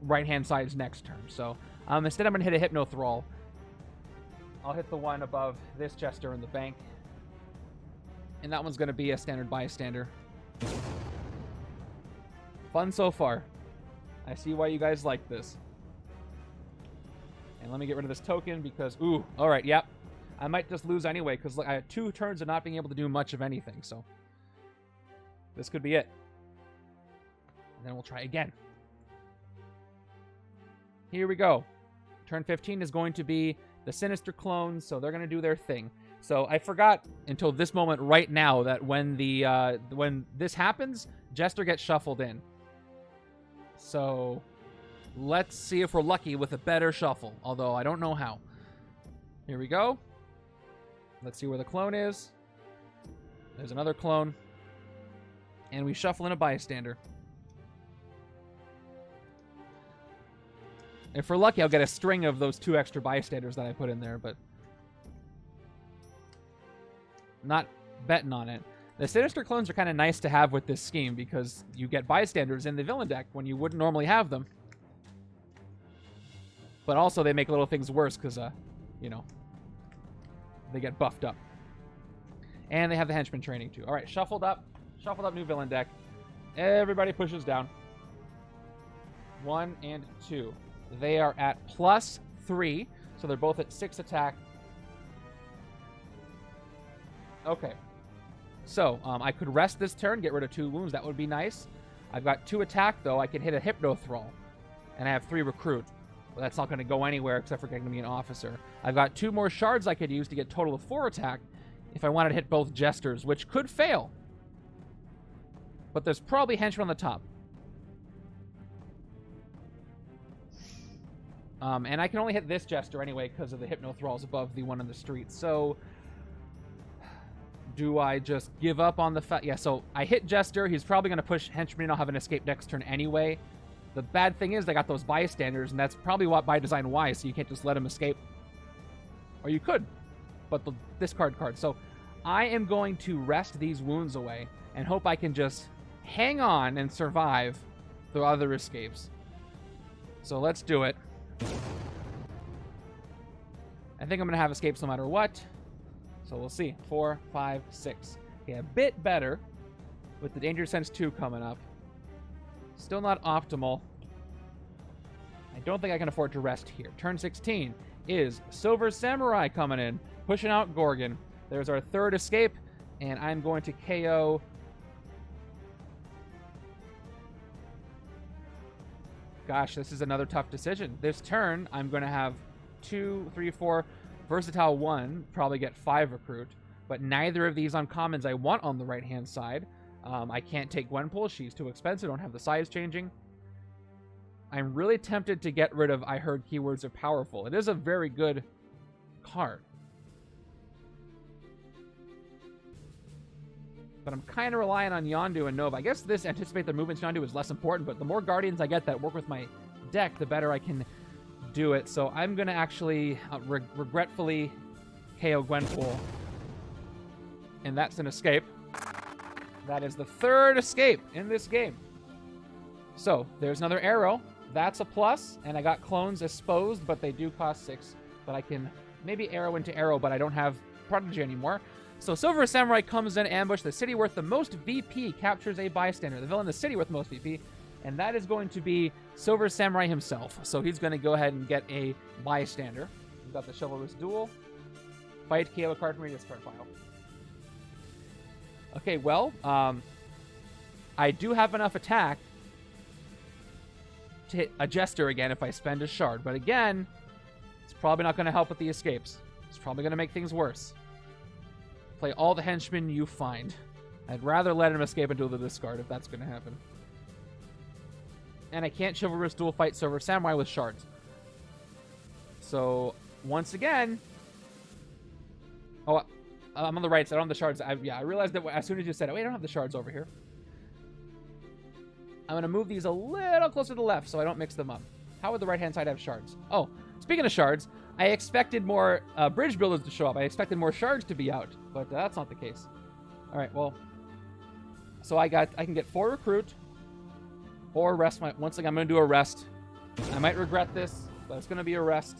right-hand side's next turn. So, instead I'm going to hit a Hypno Thrall. I'll hit the one above this Jester in the bank. And that one's going to be a standard bystander. Fun so far. I see why you guys like this. And let me get rid of this token because, ooh, all right, yep. I might just lose anyway because I had 2 turns of not being able to do much of anything. So this could be it. And then we'll try again. Here we go. Turn 15 is going to be the Sinister clones, so they're going to do their thing. So I forgot until this moment right now that when this happens, Jester gets shuffled in. So let's see if we're lucky with a better shuffle, although I don't know how. Here we go. Let's see where the clone is. There's another clone. And we shuffle in a bystander. If we're lucky, I'll get a string of those 2 extra bystanders that I put in there, but not betting on it. The Sinister clones are kind of nice to have with this scheme because you get bystanders in the villain deck when you wouldn't normally have them. But also they make little things worse because, you know, they get buffed up. And they have the henchman training too. All right, shuffled up new villain deck. Everybody pushes down. 1 and 2. They are at +3, so they're both at 6 attack. Okay. So, I could rest this turn, get rid of 2 wounds. That would be nice. I've got 2 attack, though. I can hit a Hypno Thrall. And I have 3 recruit. Well, that's not going to go anywhere except for getting me an officer. I've got 2 more shards I could use to get total of 4 attack if I wanted to hit both Jesters, which could fail. But there's probably henchmen on the top. And I can only hit this Jester anyway because of the Hypno Thralls above the one on the street. So, do I just give up on the fact? Yeah, so I hit Jester. He's probably going to push Henchman. I'll have an escape next turn anyway. The bad thing is I got those bystanders, and that's probably what by design why, so you can't just let him escape. Or you could, but the discard card. So I am going to rest these wounds away and hope I can just hang on and survive the other escapes. So let's do it. I think I'm going to have escapes no matter what. So we'll see. 4, 5, 6. Okay, a bit better with the Danger Sense 2 coming up. Still not optimal. I don't think I can afford to rest here. Turn 16 is Silver Samurai coming in, pushing out Gorgon. There's our 3rd escape, and I'm going to KO... Gosh, this is another tough decision. This turn, I'm going to have 2, 3, 4, Versatile 1, probably get 5 recruit, but neither of these uncommons I want on the right-hand side. I can't take Gwenpool. She's too expensive. Don't have the size changing. I'm really tempted to get rid of I Heard Keywords Are Powerful. It is a very good card. But I'm kind of relying on Yondu and Nova. I guess this Anticipate the Movements Yondu is less important, but the more Guardians I get that work with my deck, the better I can do it. So I'm going to actually regretfully KO Gwenpool. And that's an escape. That is the 3rd escape in this game. So there's another arrow. That's a plus. And I got clones exposed, but they do cost 6. But I can maybe arrow into arrow, but I don't have Prodigy anymore. So Silver Samurai comes in ambush. The city worth the most VP captures a bystander. The villain in the city worth the most VP. And that is going to be Silver Samurai himself. So he's going to go ahead and get a bystander. We've got the Chivalrous Duel. Fight, KO a card from your discard pile. Okay, well, I do have enough attack to hit a Jester again if I spend a shard. But again, it's probably not going to help with the escapes. It's probably going to make things worse. Play all the henchmen you find. I'd rather let him escape and do the discard if that's going to happen. And I can't Chivalrous Duel fight Silver Samurai with shards. So, once again... Oh, I'm on the right side. I don't have the shards. I realized that as soon as you said it, wait, I don't have the shards over here. I'm going to move these a little closer to the left so I don't mix them up. How would the right-hand side have shards? Oh, speaking of shards, I expected more bridge builders to show up. I expected more shards to be out, but that's not the case. All right, well, so I can get 4 recruit or rest. Once again, I'm going to do a rest. I might regret this, but it's going to be a rest.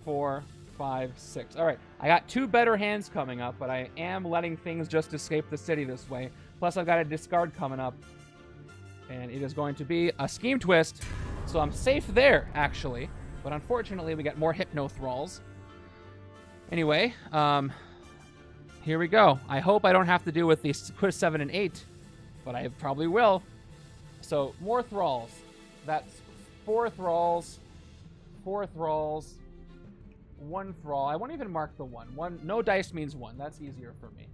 4, 5, 6. All right, I got 2 better hands coming up, but I am letting things just escape the city this way. Plus, I've got a discard coming up, and it is going to be a scheme twist, so I'm safe there, actually. But unfortunately, we get more Hypno Thralls. Anyway, here we go. I hope I don't have to deal with these quiz 7 and 8, but I probably will. So, more Thralls. That's 4 Thralls, 4 Thralls, 1 Thrall. I won't even mark the 1. No dice means 1. That's easier for me.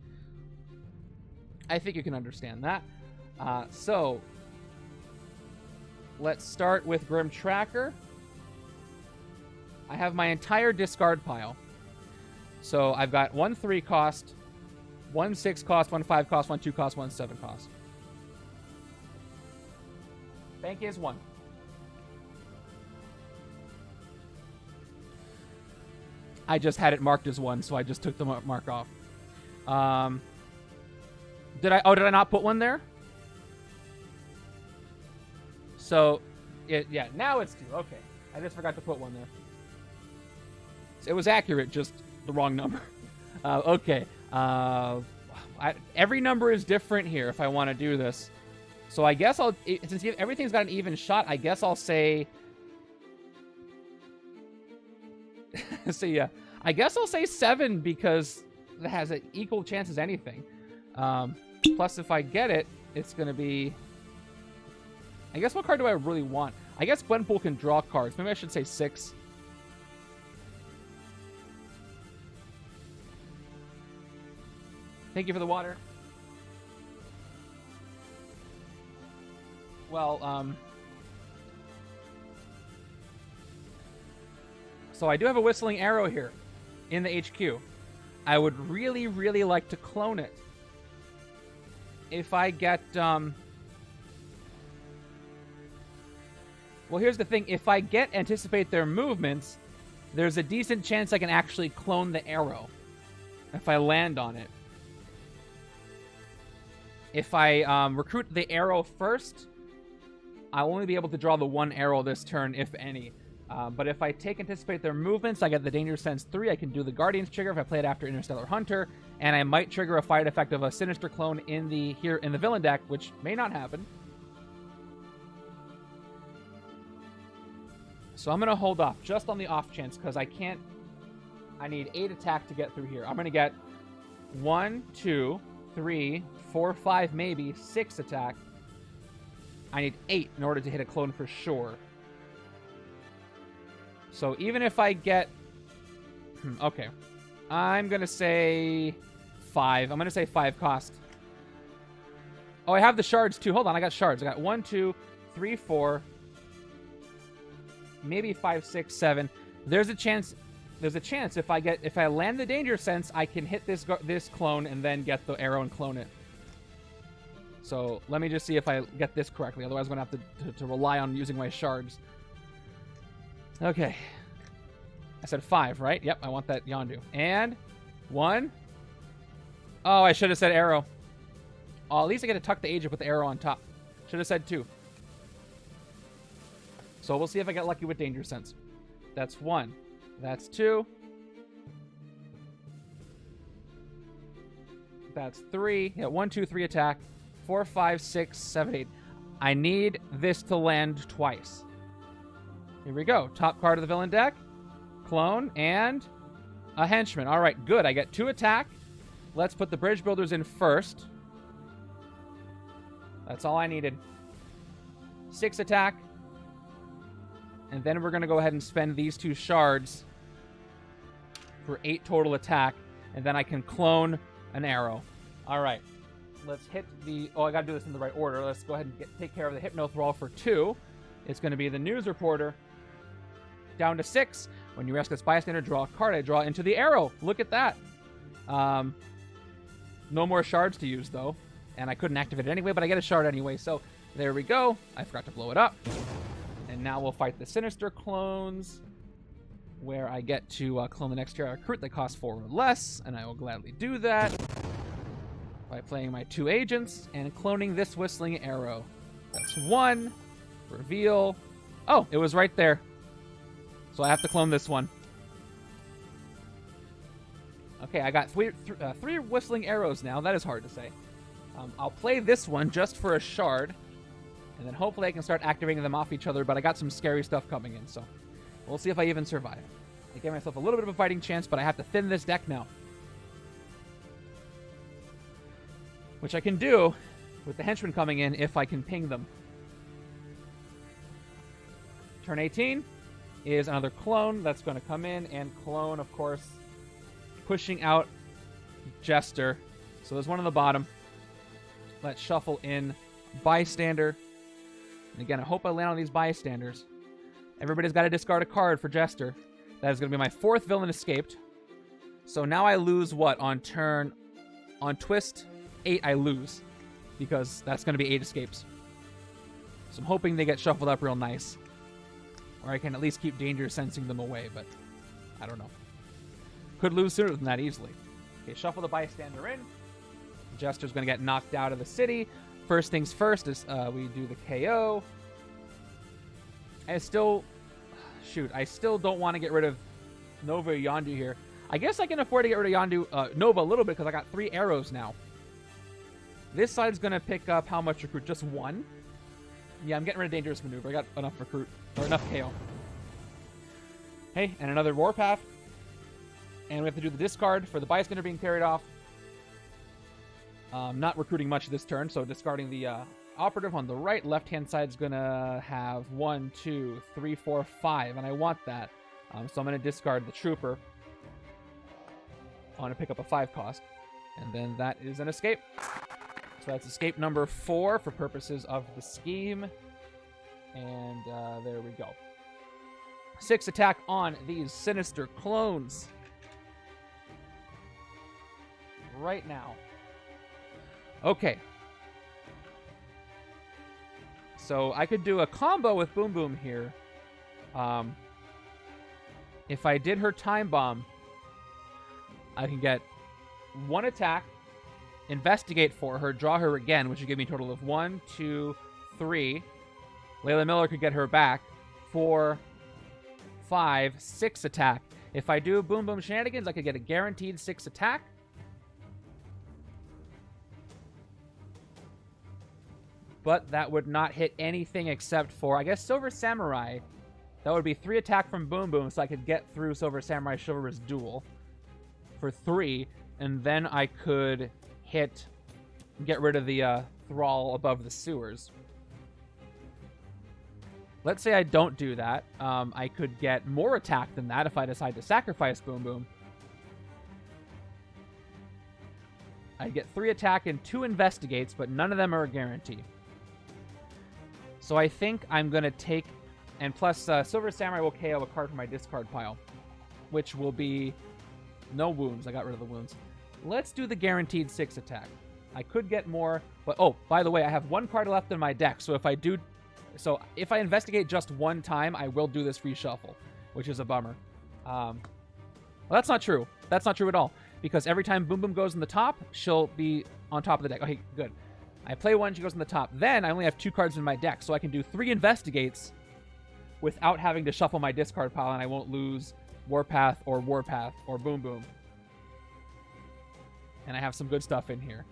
I think you can understand that. So, let's start with Grim Tracker. I have my entire discard pile. So I've got 1 3 cost, 1 6 cost, 1 5 cost, 1 2 cost, 1 7 cost. Bank is 1. I just had it marked as 1, so I just took the mark off. Did I not put 1 there? So, yeah, now it's 2. Okay. I just forgot to put 1 there. It was accurate, just the wrong number. Okay. Every number is different here if I want to do this. So I guess since everything's got an even shot, I guess I'll say... so yeah, I guess I'll say 7 because it has an equal chance as anything. Plus, if I get it, it's going to be... I guess what card do I really want? I guess Gwenpool can draw cards. Maybe I should say 6. Thank you for the water. Well, so I do have a Whistling Arrow here in the HQ. I would really, really like to clone it. If I get, well, here's the thing. If I get Anticipate their movements, there's a decent chance I can actually clone the arrow if I land on it. If I recruit the arrow first, I'll only be able to draw the 1 arrow this turn, if any. But if I take Anticipate their movements, I get the Danger Sense 3. I can do the Guardian's trigger if I play it after Interstellar Hunter, and I might trigger a fight effect of a Sinister clone in the villain deck, which may not happen. So I'm going to hold off, just on the off chance, because I can't... I need 8 attack to get through here. I'm going to get 1, 2, 3, 4, 5, maybe 6 attack. I need 8 in order to hit a clone for sure. So even if I get... okay. I'm going to say 5. I'm going to say 5 cost. Oh, I have the shards too. Hold on, I got shards. I got 1, 2, 3, 4... maybe 5, 6, 7. There's a chance if I land the Danger Sense, I can hit this clone and then get the arrow and clone it. So let me just see if I get this correctly. Otherwise, I'm going to have to rely on using my shards. Okay. I said 5, right? Yep, I want that Yondu. And 1. Oh, I should have said arrow. Oh, at least I get to tuck the agent with the arrow on top. Should have said 2. So we'll see if I get lucky with Danger Sense. That's 1. That's 2. That's 3. Yeah, 1, 2, 3 attack. 4, 5, 6, 7, 8. I need this to land twice. Here we go. Top card of the villain deck. Clone and a henchman. All right, good. I get 2 attack. Let's put the bridge builders in first. That's all I needed. 6 attack. And then we're going to go ahead and spend these 2 shards for 8 total attack. And then I can clone an arrow. All right. Let's hit the... oh, I got to do this in the right order. Let's go ahead and take care of the Hypno Thrall for 2. It's going to be the News Reporter. Down to 6. When you rescue a bystander, draw a card. I draw into the arrow. Look at that. No more shards to use, though. And I couldn't activate it anyway, but I get a shard anyway. So there we go. I forgot to blow it up. And now we'll fight the Sinister clones, where I get to clone the next tier recruit that costs 4 or less, and I will gladly do that by playing my 2 agents and cloning this Whistling Arrow. That's 1. Reveal. Oh, it was right there. So I have to clone this one. Okay, I got 3 Whistling Arrows now. That is hard to say. I'll play this one just for a shard, and then hopefully I can start activating them off each other, but I got some scary stuff coming in, so we'll see if I even survive. I gave myself a little bit of a fighting chance, but I have to thin this deck now. Which I can do with the Henchmen coming in if I can ping them. Turn 18 is another clone that's going to come in and clone, of course, pushing out Jester. So there's one on the bottom. Let's shuffle in Bystander. And again, I hope I land on these Bystanders. Everybody's got to discard a card for Jester. That is going to be my 4th villain escaped. So now I lose what? On twist 8, I lose. Because that's going to be 8 escapes. So I'm hoping they get shuffled up real nice. Or I can at least keep danger sensing them away, but I don't know. Could lose sooner than that easily. Okay, shuffle the Bystander in. Jester's going to get knocked out of the city. First things first is we do the KO. I still don't want to get rid of Nova or Yondu here. I guess I can afford to get rid of Yondu, Nova a little bit because I got 3 arrows now. This side's going to pick up how much recruit? Just 1? Yeah, I'm getting rid of Dangerous Maneuver. I got enough recruit, or enough KO. Hey, and another Warpath. And we have to do the discard for the Bystander being carried off. Not recruiting much this turn, so discarding the operative on the right. Left-hand side's going to have 1, 2, 3, 4, 5, and I want that. So I'm going to discard the Trooper. I want to pick up a 5 cost. And then that is an escape. So that's escape number 4 for purposes of the scheme. And there we go. 6 attack on these Sinister clones. Right now. Okay. So I could do a combo with Boom Boom here. If I did her Time Bomb, I can get 1 attack, investigate for her, draw her again, which would give me a total of 1, 2, 3. Layla Miller could get her back. 4, 5, 6 attack. If I do Boom Boom Shenanigans, I could get a guaranteed 6 attack. But that would not hit anything except for, I guess, Silver Samurai. That would be 3 attack from Boom Boom, so I could get through Silver Samurai Chivalrous Duel for 3, and then I could get rid of the Thrall above the sewers. Let's say I don't do that. I could get more attack than that if I decide to sacrifice Boom Boom. I'd get 3 attack and 2 investigates, but none of them are a guarantee. So I think I'm going to take... And plus, Silver Samurai will KO a card from my discard pile, which will be no wounds. I got rid of the wounds. Let's do the guaranteed 6 attack. I could get more, but oh, by the way, I have 1 card left in my deck, so if I investigate just 1 time, I will do this reshuffle, which is a bummer. Well, that's not true. That's not true at all, because every time Boom Boom goes in the top, she'll be on top of the deck. Okay, good. I play 1, she goes in the top. Then I only have 2 cards in my deck, so I can do 3 investigates without having to shuffle my discard pile, and I won't lose Warpath or Boom Boom. And I have some good stuff in here.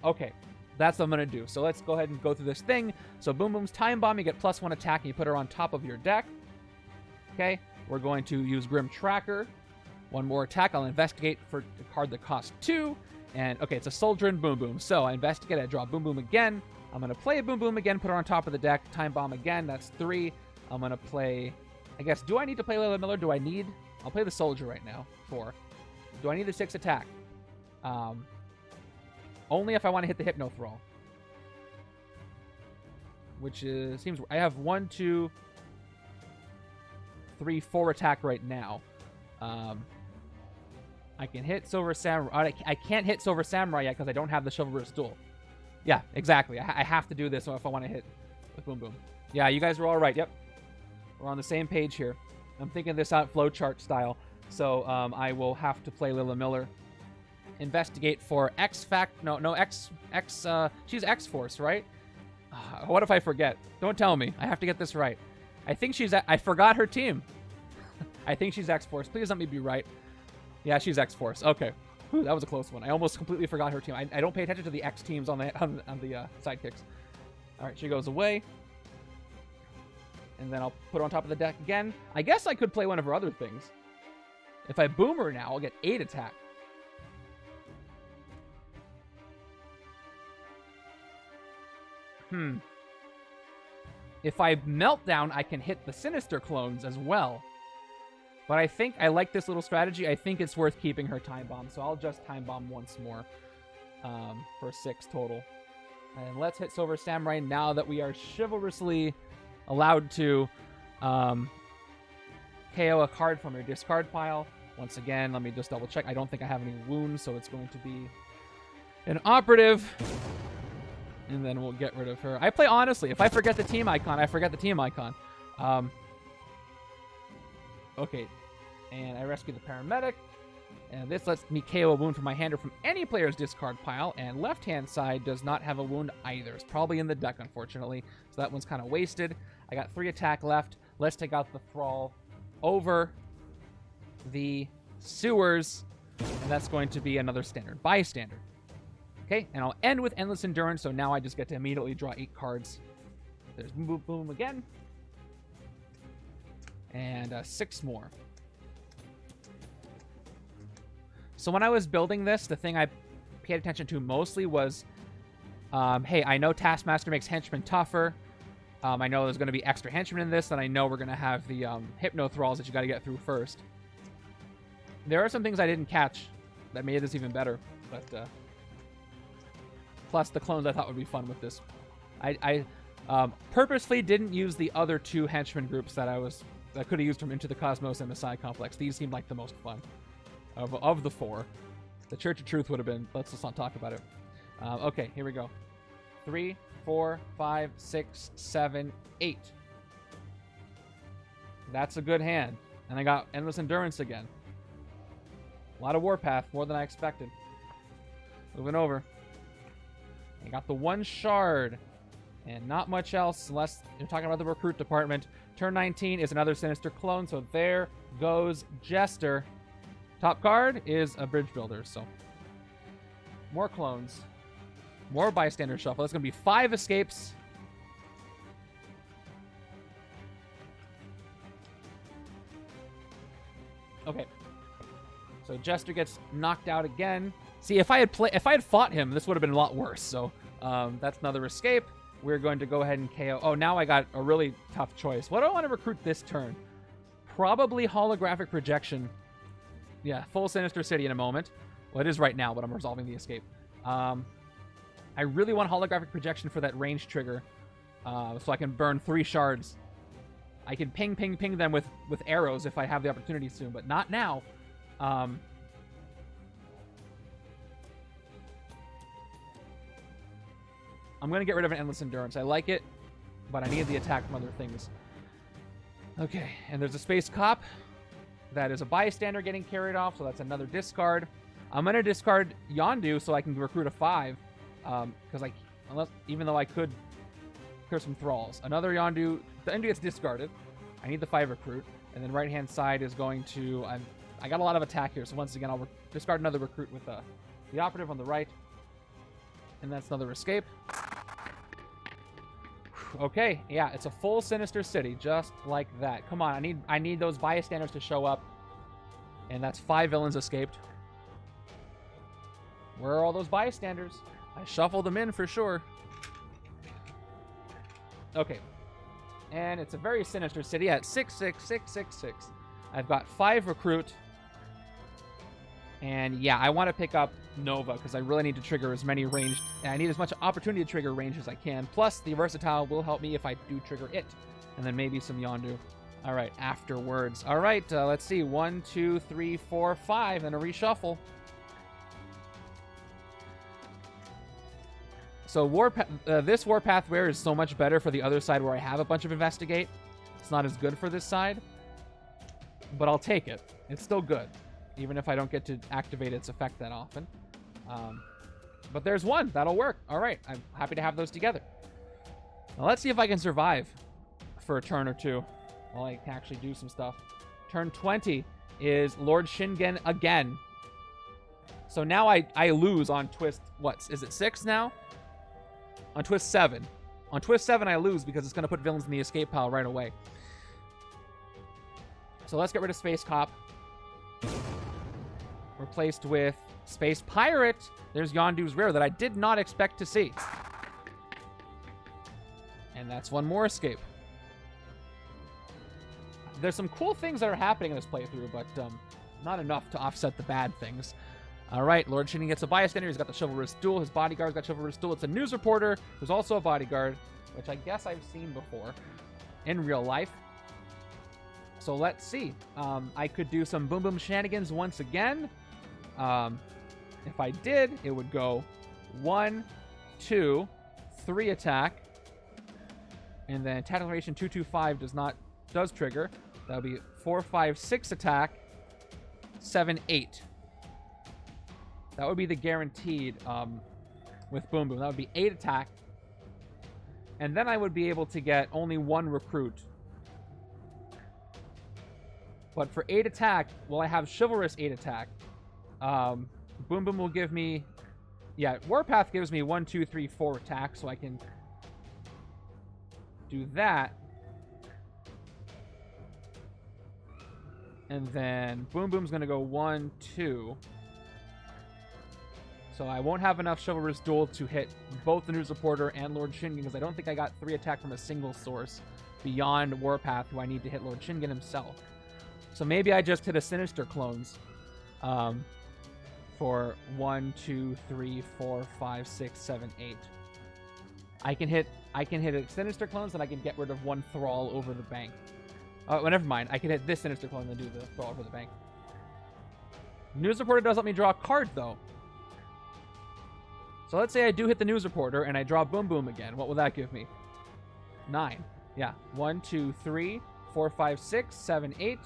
Okay, that's what I'm going to do. So let's go ahead and go through this thing. So Boom Boom's Time Bomb, you get +1 attack, and you put her on top of your deck. Okay, we're going to use Grim Tracker. 1 more attack, I'll investigate for a card that costs 2. And, okay, it's a Soldier and Boom Boom. So I investigate, I draw Boom Boom again. I'm going to play Boom Boom again, put her on top of the deck. Time Bomb again, that's 3. I'm going to play... I guess, do I need to play Layla Miller? I'll play the Soldier right now, 4. Do I need the 6 attack? Only if I want to hit the Hypno Thrall. Which is... seems... I have 1, 2, 3, 4 attack right now. I can hit Silver Samurai. I can't hit Silver Samurai yet because I don't have the Chivalrous Duel. Yeah, exactly. I have to do this if I want to hit with Boom Boom. Yeah, you guys are all right. Yep. We're on the same page here. I'm thinking this out flowchart style. So I will have to play Lila Miller. Investigate for she's X-Force, right? What if I forget? Don't tell me. I have to get this right. I think I forgot her team. I think she's X-Force. Please let me be right. Yeah, she's X-Force. Okay. Whew, that was a close one. I almost completely forgot her team. I don't pay attention to the X teams on the sidekicks. All right, she goes away. And then I'll put her on top of the deck again. I guess I could play one of her other things. If I boom her now, I'll get 8 attack. If I Meltdown, I can hit the Sinister clones as well. But I think I like this little strategy. I think it's worth keeping her Time Bomb. So I'll just Time Bomb once more for 6 total. And let's hit Silver Samurai now that we are chivalrously allowed to KO a card from your discard pile. Once again, let me just double check. I don't think I have any wounds, so it's going to be an operative. And then we'll get rid of her. I play honestly. If I forget the team icon, I forget the team icon. Okay. And I rescue the paramedic. And this lets me KO a wound from my hand or from any player's discard pile. And left-hand side does not have a wound either. It's probably in the deck, unfortunately. So that one's kind of wasted. I got 3 attack left. Let's take out the Thrall over the sewers. And that's going to be another standard bystander. Okay, and I'll end with Endless Endurance, so now I just get to immediately draw 8 cards. There's Boom Boom Boom again. And 6 more. So when I was building this, the thing I paid attention to mostly was, hey, I know Taskmaster makes Henchmen tougher. I know there's going to be extra Henchmen in this, and I know we're going to have the Hypno Thralls that you got to get through first. There are some things I didn't catch that made this even better, but... plus the clones I thought would be fun with this. I purposely didn't use the other 2 henchman groups that I could have used from Into the Cosmos and Messiah Complex. These seemed like the most fun of the 4. The Church of Truth would have been. Let's just not talk about it. Okay, here we go. 3, 4, 5, 6, 7, 8. That's a good hand. And I got Endless Endurance again. A lot of Warpath, more than I expected. Moving over. I got the 1 shard. And not much else unless you're talking about the recruit department. Turn 19 is another Sinister clone, so there goes Jester. Top card is a bridge builder, so more clones. More bystander shuffle. That's going to be 5 escapes. Okay. So Jester gets knocked out again. See, if I had fought him, this would have been a lot worse. So that's another escape. We're going to go ahead and KO. Oh, now I got a really tough choice. What do I want to recruit this turn? Probably holographic projection. Yeah, full Sinister City in a moment. Well, it is right now, but I'm resolving the escape. I really want holographic projection for that range trigger, so I can burn 3 shards. I can ping them with arrows if I have the opportunity soon, but not now. I'm going to get rid of an Endless Endurance. I like it, but I need the attack from other things. Okay, and there's a Space Cop. That is a bystander getting carried off, so that's another discard. I'm going to discard Yondu so I can recruit a 5. Because even though I could clear some Thralls. Another Yondu. The Yondu gets discarded. I need the 5 recruit. And then right-hand side is going to... I got a lot of attack here, so once again, I'll discard another recruit with the operative on the right. And that's another escape. Okay, yeah, it's a full Sinister City, just like that. Come on, I need those bystanders to show up. And that's 5 villains escaped. Where are all those bystanders? I shuffled them in for sure. Okay. And it's a very Sinister City at 66666. I've got 5 recruit. And yeah, I want to pick up Nova because I really need to trigger as many ranged. I need as much opportunity to trigger range as I can. Plus, the Versatile will help me if I do trigger it. And then maybe some Yondu. All right, afterwards. All right, let's see. 1, 2, 3, 4, 5, and a reshuffle. So this Warpath wear is so much better for the other side where I have a bunch of Investigate. It's not as good for this side, but I'll take it. It's still good, even if I don't get to activate its effect that often. But there's one. That'll work. All right. I'm happy to have those together. Now let's see if I can survive for a turn or two while I can actually do some stuff. Turn 20 is Lord Shingen again. So now I lose on twist, what, is it 6 now? On twist 7. On twist 7 I lose because it's going to put villains in the escape pile right away. So let's get rid of Space Cop. Replaced with Space Pirate. There's Yondu's rare that I did not expect to see. And that's one more escape. There's some cool things that are happening in this playthrough, but not enough to offset the bad things. All right, Lord Shingen gets a bystander. He's got the Chivalrous Duel. His bodyguard's got Chivalrous Duel. It's a news reporter who's also a bodyguard, which I guess I've seen before in real life. So let's see. I could do some Boom Boom shenanigans once again. If I did, it would go 1, 2, 3 attack. And then attack declaration 225 does trigger. That would be 4, 5, 6 attack, 7, 8. That would be the guaranteed with Boom Boom. That would be 8 attack. And then I would be able to get only 1 recruit. But for 8 attack, well, I have Chivalrous 8 attack. Boom Boom will give me... Yeah, Warpath gives me 1, 2, 3, 4 attack, so I can do that. And then Boom Boom's going to go 1, 2. So I won't have enough Chivalrous Duel to hit both the News Reporter and Lord Shingen, because I don't think I got 3 attack from a single source beyond Warpath, who I need to hit Lord Shingen himself. So maybe I just hit a Sinister clones for 1, 2, 3, 4, 5, 6, 7, 8. I can hit a Sinister clones, and I can get rid of 1 Thrall over the bank. Oh, well, never mind. I can hit this Sinister clone and do the Thrall over the bank. News Reporter does let me draw a card, though. So let's say I do hit the News Reporter and I draw Boom Boom again. What will that give me? 9. Yeah. 1, 2, 3, 4, 5, 6, 7, 8.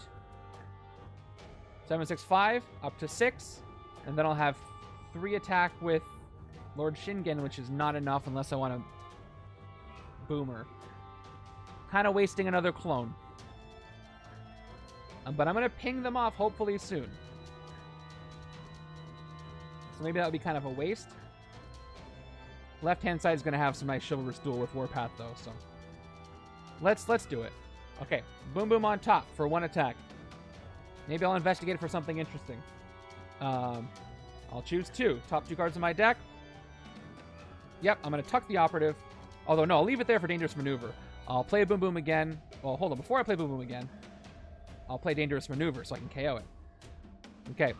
7, 6, 5. Up to 6. And then I'll have 3 attack with Lord Shingen, which is not enough unless I want to Boomer. Kind of wasting another clone. But I'm going to ping them off hopefully soon. So maybe that would be kind of a waste. Left-hand side is going to have some nice Chivalrous Duel with Warpath, though, so... Let's do it. Okay, Boom Boom on top for 1 attack. Maybe I'll investigate for something interesting. I'll choose 2. Top 2 cards in my deck. Yep, I'm going to tuck the Operative. Although, no, I'll leave it there for Dangerous Maneuver. I'll play Boom Boom again. Well, hold on. Before I play Boom Boom again, I'll play Dangerous Maneuver so I can KO it. Okay,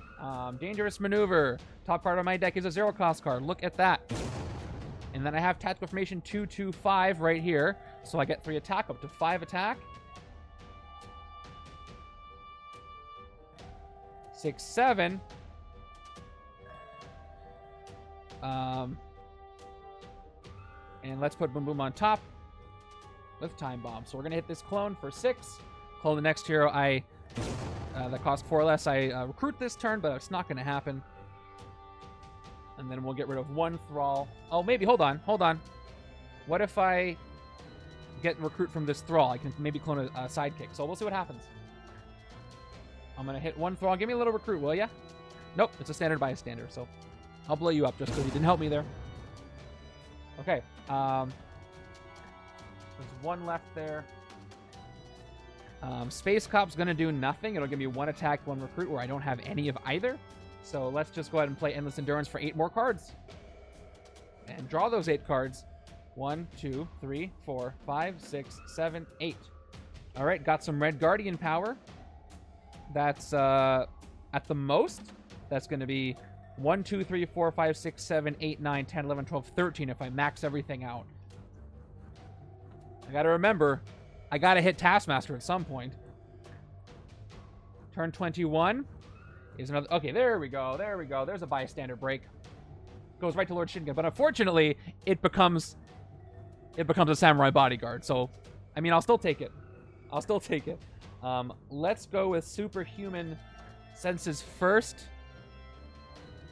Dangerous Maneuver. Top card on my deck is a 0-cost card. Look at that. And then I have Tactical Formation 2, 2, 5 right here. So I get 3 attack, up to 5 attack. 6, 7. And let's put Boom Boom on top with Time Bomb. So we're going to hit this clone for 6. Clone the next hero that costs 4 less. I recruit this turn, but it's not going to happen. And then we'll get rid of 1 Thrall. Oh, maybe. Hold on. What if I get recruit from this Thrall? I can maybe clone a sidekick. So we'll see what happens. I'm going to hit 1 Thrall. Give me a little recruit, will ya? Nope. It's a standard bystander, so I'll blow you up just because you didn't help me there. Okay. There's 1 left there. Space Cop's going to do nothing. It'll give me 1 attack, 1 recruit, where I don't have any of either. So let's just go ahead and play Endless Endurance for 8 more cards. And draw those 8 cards. 1, 2, 3, 4, 5, 6, 7, 8. All right, got some Red Guardian power. That's, at the most, that's going to be 1, 2, 3, 4, 5, 6, 7, 8, 9, 10, 11, 12, 13 if I max everything out. I got to remember, I got to hit Taskmaster at some point. Turn 21 is another... Okay, there we go. There's a bystander break. goes right to Lord Shingen. But unfortunately, it becomes a samurai bodyguard. So, I mean, I'll still take it. I'll still take it. Let's go with superhuman senses first.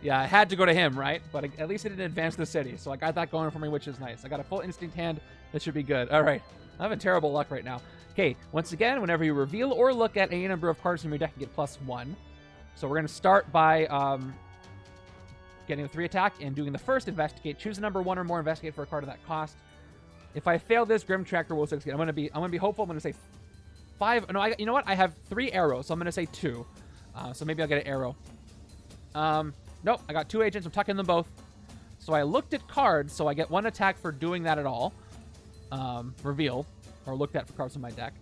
Yeah, I had to go to him, right? But at least it didn't advance the city. So I got that going for me, which is nice. I got a full instinct hand. That should be good. All right. I'm having terrible luck right now. Okay, once again, whenever you reveal or look at any number of cards from your deck, you get +1. So we're going to start by getting the 3 attack and doing the first investigate. Choose a number 1 or more, investigate for a card of that cost. If I fail this, Grim Tracker will succeed. I'm gonna be hopeful. I'm gonna say 5. No, you know what? I have 3 arrows, so I'm gonna say 2. So maybe I'll get an arrow. Nope, I got 2 agents. I'm tucking them both. So I looked at cards, so I get 1 attack for doing that at all. Reveal, or looked at for cards in my deck.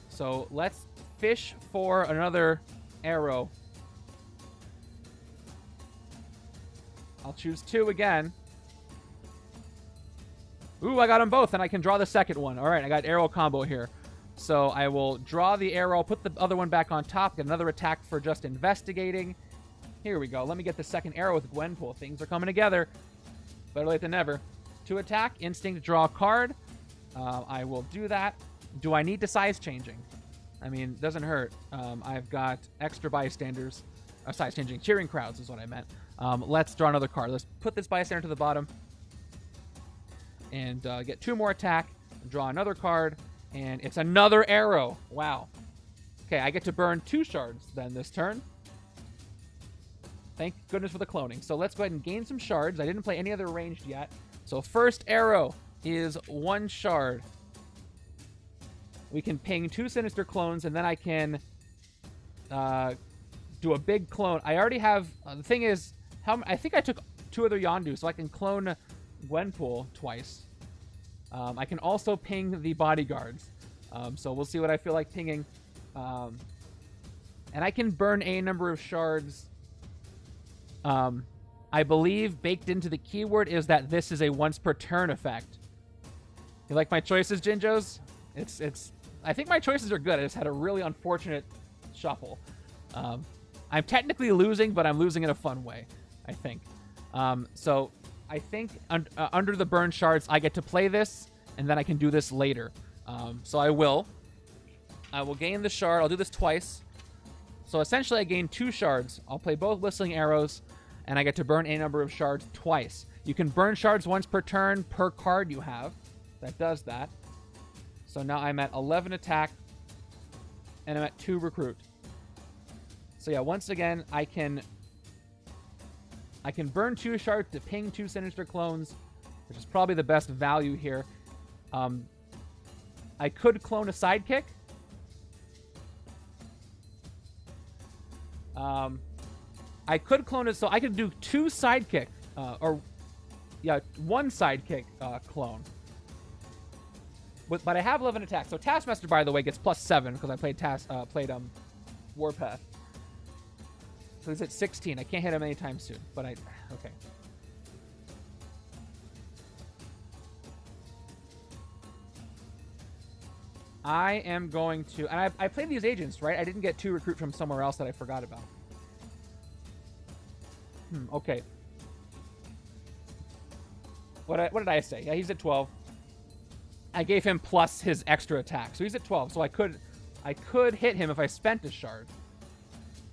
So let's fish for another arrow. I'll choose 2 again. Ooh, I got them both, and I can draw the second one. All right, I got arrow combo here. So I will draw the arrow, put the other one back on top, get another attack for just investigating. Here we go. Let me get the second arrow with Gwenpool. Things are coming together. Better late than never. 2 attack, instinct, draw a card. I will do that. Do I need to size changing? I mean, doesn't hurt. I've got extra bystanders. Size changing. Cheering crowds is what I meant. Let's draw another card. Let's put this bystander to the bottom. And get 2 more attack. Draw another card. And it's another arrow. Wow. Okay, I get to burn 2 shards then this turn. Thank goodness for the cloning. So let's go ahead and gain some shards. I didn't play any other ranged yet. So first arrow is 1 shard. We can ping 2 Sinister clones, and then I can do a big clone. I already have... the thing is, I think I took 2 other Yondu, so I can clone Gwenpool twice. I can also ping the bodyguards. So we'll see what I feel like pinging. And I can burn a number of shards. I believe baked into the keyword is that this is a once per turn effect. You like my choices, Jinjos? I think my choices are good. I just had a really unfortunate shuffle. I'm technically losing, but I'm losing in a fun way, I think. So I think under the burn shards, I get to play this, and then I can do this later. So I will gain the shard. I'll do this twice. So essentially, I gain 2 shards. I'll play both Whistling Arrows, and I get to burn a number of shards twice. You can burn shards once per turn per card you have. That does that. So now I'm at 11 attack, and I'm at 2 recruit. So yeah, once again, I can burn 2 shards to ping 2 Sinister clones, which is probably the best value here. I could clone a sidekick. I could clone it, so I could do 2 sidekick, 1 sidekick clone. But I have 11 attacks. So Taskmaster, by the way, gets +7 because I played Warpath. So he's at 16. I can't hit him anytime soon. But okay. I am going to, and I played these agents, right? I didn't get 2 recruit from somewhere else that I forgot about. Okay. What did I say? Yeah, he's at 12. I gave him plus his extra attack, so he's at 12. So I could hit him if I spent a shard.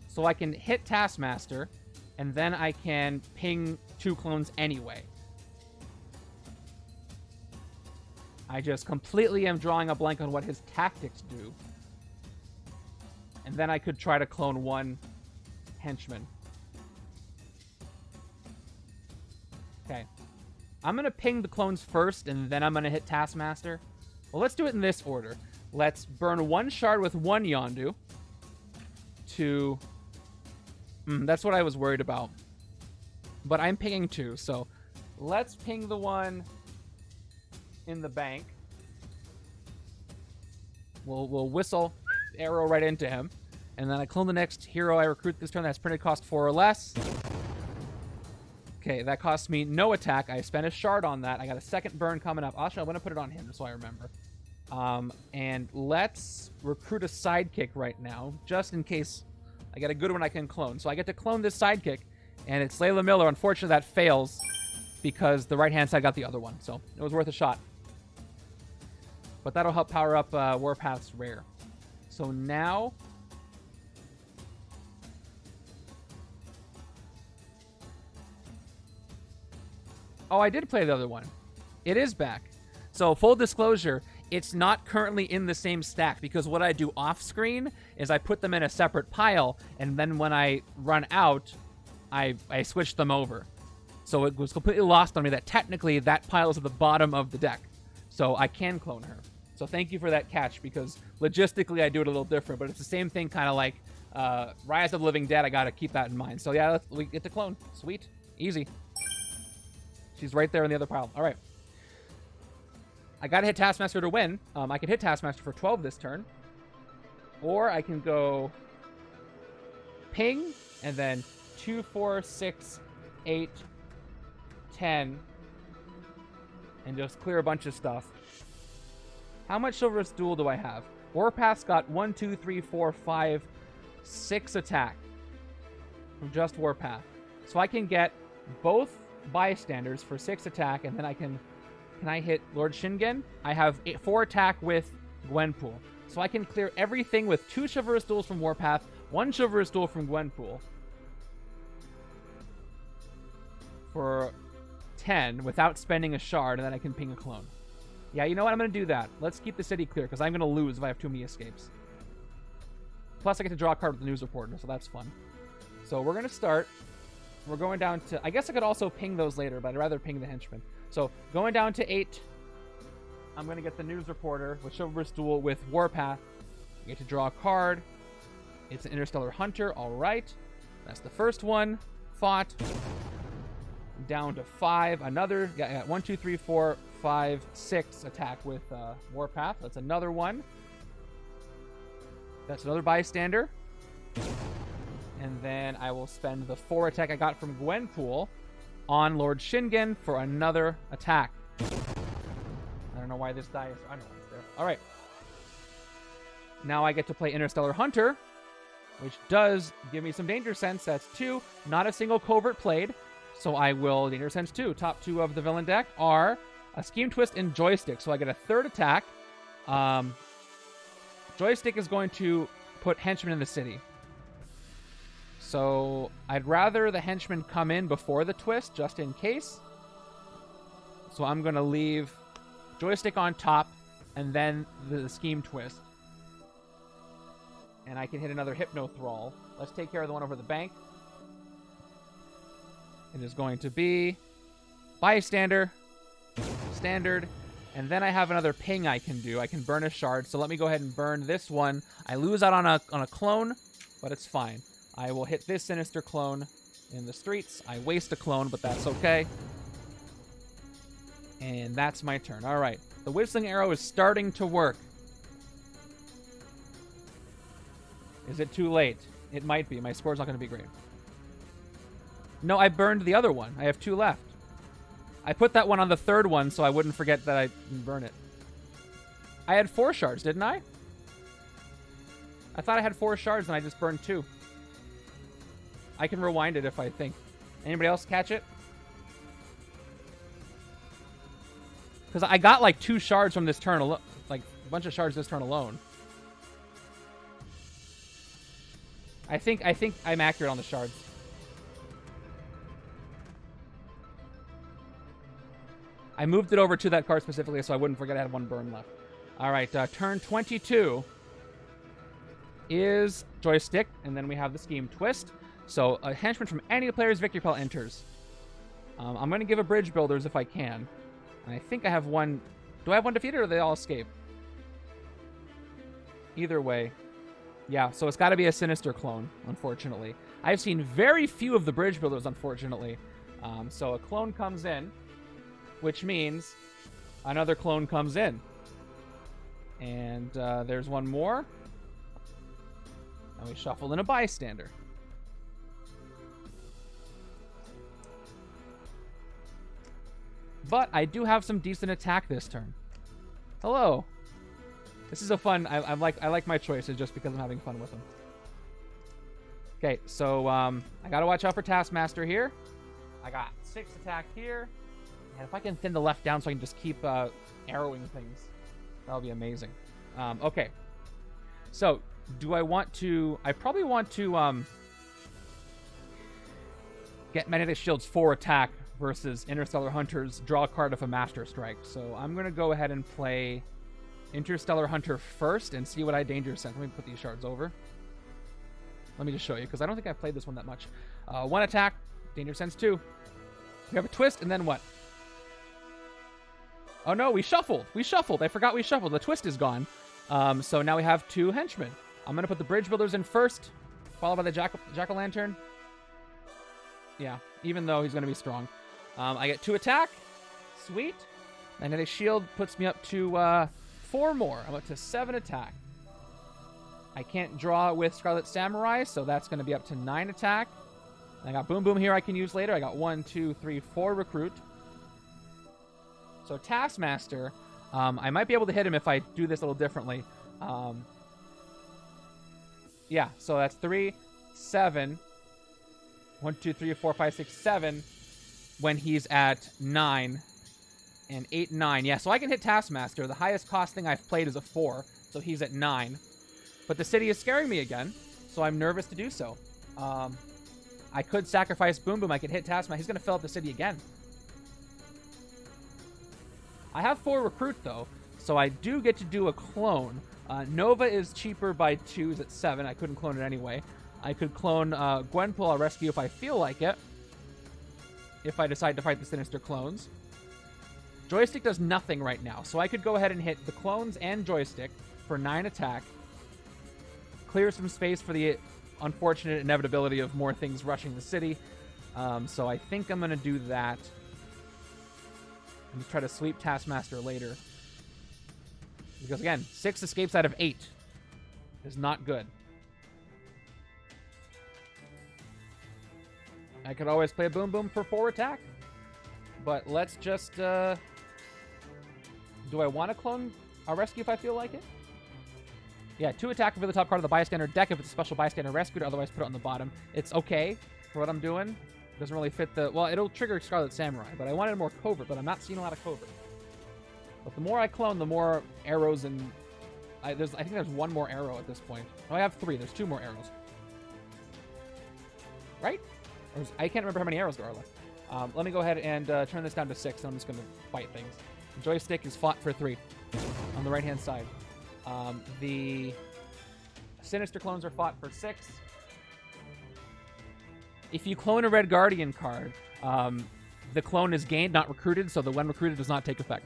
So I can hit Taskmaster, and then I can ping 2 clones anyway. I just completely am drawing a blank on what his tactics do. And then I could try to clone 1 henchman. Okay. I'm going to ping the clones first, and then I'm going to hit Taskmaster. Well, let's do it in this order. Let's burn 1 shard with 1 Yondu. To... that's what I was worried about. But I'm pinging 2, so let's ping the one in the bank. We'll whistle arrow right into him. And then I clone the next hero I recruit this turn. That's printed cost 4 or less. Okay, that costs me no attack. I spent a shard on that. I got a second burn coming up. Actually, I'm going to put it on him so I remember. And let's recruit a sidekick right now, just in case I get a good one I can clone. So I get to clone this sidekick, And it's Layla Miller. Unfortunately, that fails because the right-hand side got the other one. So it was worth a shot. But that'll help power up Warpath's rare. So now... Oh, I did play the other one. It is back. So full disclosure, it's not currently in the same stack because what I do off screen is I put them in a separate pile, and then when I run out, I switch them over. So it was completely lost on me that technically that pile is at the bottom of the deck. So I can clone her. So thank you for that catch, because logistically I do it a little different, but it's the same thing, kind of like Rise of the Living Dead. I got to keep that in mind. So yeah, we get to clone. Sweet. Easy. She's right there in the other pile. All right. I got to hit Taskmaster to win. I can hit Taskmaster for 12 this turn. Or I can go ping, and then 2, 4, 6, 8, 10, and just clear a bunch of stuff. How much Chivalrous Duel do I have? Warpath's got 1, 2, 3, 4, 5, 6 attack from just Warpath. So I can get both bystanders for 6 attack, and then I can I hit Lord Shingen? I have 4 attack with Gwenpool. So I can clear everything with 2 Chivalrous Duels from Warpath, 1 Chivalrous Duel from Gwenpool for 10 without spending a shard, and then I can ping a clone. Yeah, you know what? I'm going to do that. Let's keep the city clear, because I'm going to lose if I have too many escapes. Plus, I get to draw a card with the news reporter, so that's fun. So we're going to start. We're going down to... I guess I could also ping those later, but I'd rather ping the Henchmen. So going down to 8, I'm going to get the news reporter with Chivalrous Duel with Warpath. You get to draw a card. It's an Interstellar Hunter. All right. That's the first one. Fought. Down to 5. Another... Yeah, 1, 2, 3, 4, 5, 6 attack with Warpath. That's another one. That's another bystander. And then I will spend the 4 attack I got from Gwenpool on Lord Shingen for another attack. I don't know why this die is... I don't know why it's there. All right. Now I get to play Interstellar Hunter, which does give me some Danger Sense. That's 2. Not a single covert played. So I will Danger Sense 2. Top 2 of the villain deck are a Scheme Twist and Joystick. So I get a 3rd attack. Joystick is going to put Henchmen in the city. So I'd rather the Henchmen come in before the twist, just in case. So I'm going to leave Joystick on top, and then the Scheme Twist. And I can hit another Hypno Thrall. Let's take care of the one over the bank. It is going to be Bystander, Standard, and then I have another ping I can do. I can burn a shard, so let me go ahead and burn this one. I lose out on a clone, but it's fine. I will hit this Sinister clone in the streets. I waste a clone, but that's okay. And that's my turn. All right. The Whistling Arrow is starting to work. Is it too late? It might be. My score's not going to be great. No, I burned the other one. I have 2 left. I put that one on the 3rd one so I wouldn't forget that I didn't burn it. I had 4 shards, didn't I? I thought I had 4 shards and I just burned 2. I can rewind it if I think. Anybody else catch it? Because I got like 2 shards from this turn alone. Like a bunch of shards this turn alone. I think I'm accurate on the shards. I moved it over to that card specifically so I wouldn't forget I had 1 burn left. All right, turn 22 is Joystick, and then we have the Scheme Twist. So a henchman from any player's victory pile enters. I'm going to give a Bridge Builders if I can. And I think I have 1... Do I have 1 defeated or do they all escape? Either way. Yeah, so it's got to be a Sinister clone, unfortunately. I've seen very few of the Bridge Builders, unfortunately. So a clone comes in, which means another clone comes in. And there's 1 more. And we shuffle in a Bystander. But I do have some decent attack this turn. Hello. This is a fun... I like my choices just because I'm having fun with them. Okay, so I gotta watch out for Taskmaster here. I got 6 attack here. And if I can thin the left down so I can just keep arrowing things, that'll be amazing. Okay. So, do I want to... I probably want to get Magnetic Shield's 4 attack versus Interstellar Hunter's draw a card of a Master Strike. So, I'm going to go ahead and play Interstellar Hunter first and see what I Danger Sense. Let me put these shards over. Let me just show you, because I don't think I've played this one that much. 1 attack, Danger Sense 2. We have a twist, and then what? Oh no, we shuffled. We shuffled. I forgot we shuffled. The twist is gone. So now we have 2 henchmen. I'm going to put the Bridge Builders in first, followed by the Jack-o'-lantern. Yeah, even though he's going to be strong. I get 2 attack. Sweet. Magnetic Shield puts me up to 4 more. I'm up to 7 attack. I can't draw with Scarlet Samurai, so that's going to be up to 9 attack. I got Boom Boom here I can use later. I got 1, 2, 3, 4 recruit. So Taskmaster, I might be able to hit him if I do this a little differently. Yeah, so that's 3, 7. 1, 2, 3, 4, 5, 6, 7 when he's at 9. And 8, 9. Yeah, so I can hit Taskmaster. The highest cost thing I've played is a 4, so he's at 9. But the city is scaring me again, so I'm nervous to do so. I could sacrifice Boom Boom. I could hit Taskmaster. He's going to fill up the city again. I have 4 recruit, though, so I do get to do a clone. Nova is cheaper by 2. Is at 7. I couldn't clone it anyway. I could clone Gwenpool. I'll rescue if I feel like it. If I decide to fight the Sinister clones. Joystick does nothing right now, so I could go ahead and hit the clones and Joystick for 9 attack. Clear some space for the unfortunate inevitability of more things rushing the city. So I think I'm going to do that. And just try to sweep Taskmaster later. Because again, 6 escapes out of 8 is not good. I could always play a Boom Boom for 4 attack. But let's just... do I want to clone a rescue if I feel like it? Yeah, 2 attack for the top card of the bystander deck if it's a special bystander rescued, otherwise put it on the bottom. It's okay for what I'm doing. Doesn't really fit the... Well, it'll trigger Scarlet Samurai, but I wanted more covert, but I'm not seeing a lot of covert. But the more I clone, the more arrows and... I think there's 1 more arrow at this point. Oh, I have 3. There's 2 more arrows. Right? I can't remember how many arrows there are left. Let me go ahead and turn this down to 6, and I'm just going to fight things. The joystick is fought for 3 on the right-hand side. The Sinister clones are fought for 6. If you clone a Red Guardian card, the clone is gained, not recruited, so the when recruited does not take effect.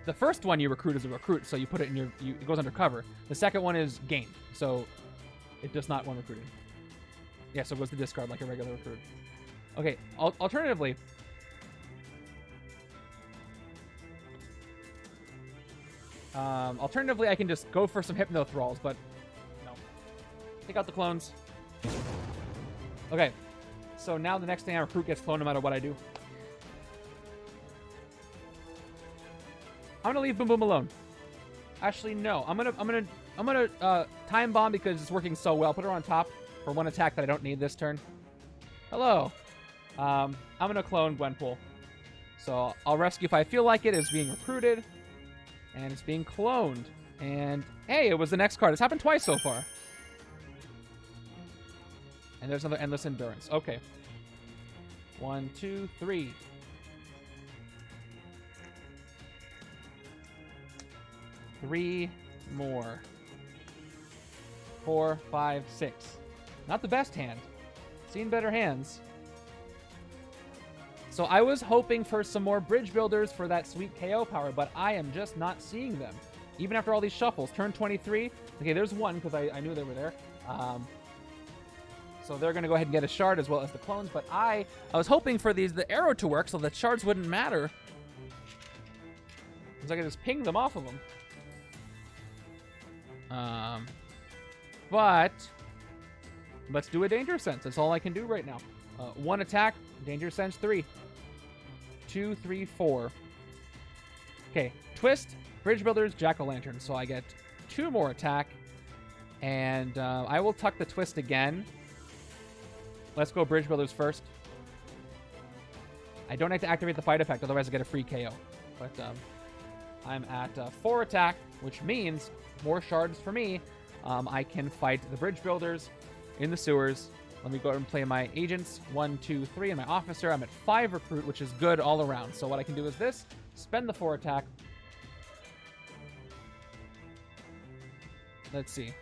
The first one you recruit is a recruit, so you put it in your... it goes under cover. The second one is gained, so it does not when recruited. Yeah, so it goes to discard like a regular recruit. Okay, alternatively... alternatively, I can just go for some Hypno Thralls, but no. Take out the clones. Okay, so now the next thing I recruit gets cloned no matter what I do. I'm gonna leave Boom Boom alone. Actually, no. I'm gonna time bomb because it's working so well. Put her on top for 1 attack that I don't need this turn. Hello. I'm gonna clone Gwenpool. So I'll rescue if I feel like it. Is being recruited. And it's being cloned. And, hey, it was the next card. It's happened twice so far. And there's another Endless Endurance. Okay. 1, 2, 3. Three more. 4, 5, 6. Not the best hand. Seen better hands. So I was hoping for some more bridge builders for that sweet KO power, but I am just not seeing them. Even after all these shuffles. Turn 23. Okay, there's 1 because I knew they were there. So they're going to go ahead and get a shard as well as the clones, but I was hoping for the arrow to work so that shards wouldn't matter. Because I could just ping them off of them. But let's do a Danger Sense. That's all I can do right now. 1 attack, Danger Sense 3. 2, 3, 4. Okay, twist, Bridge Builders, Jack-o'-lantern. So I get 2 more attack. And I will tuck the twist again. Let's go Bridge Builders first. I don't have to activate the fight effect, otherwise I get a free KO. But I'm at 4 attack, which means more shards for me. I can fight the Bridge Builders in the sewers. Let me go and play my agents. 1, 2, 3, and my officer. I'm at 5 recruit, which is good all around. So what I can do is this. Spend the 4 attack. Let's see.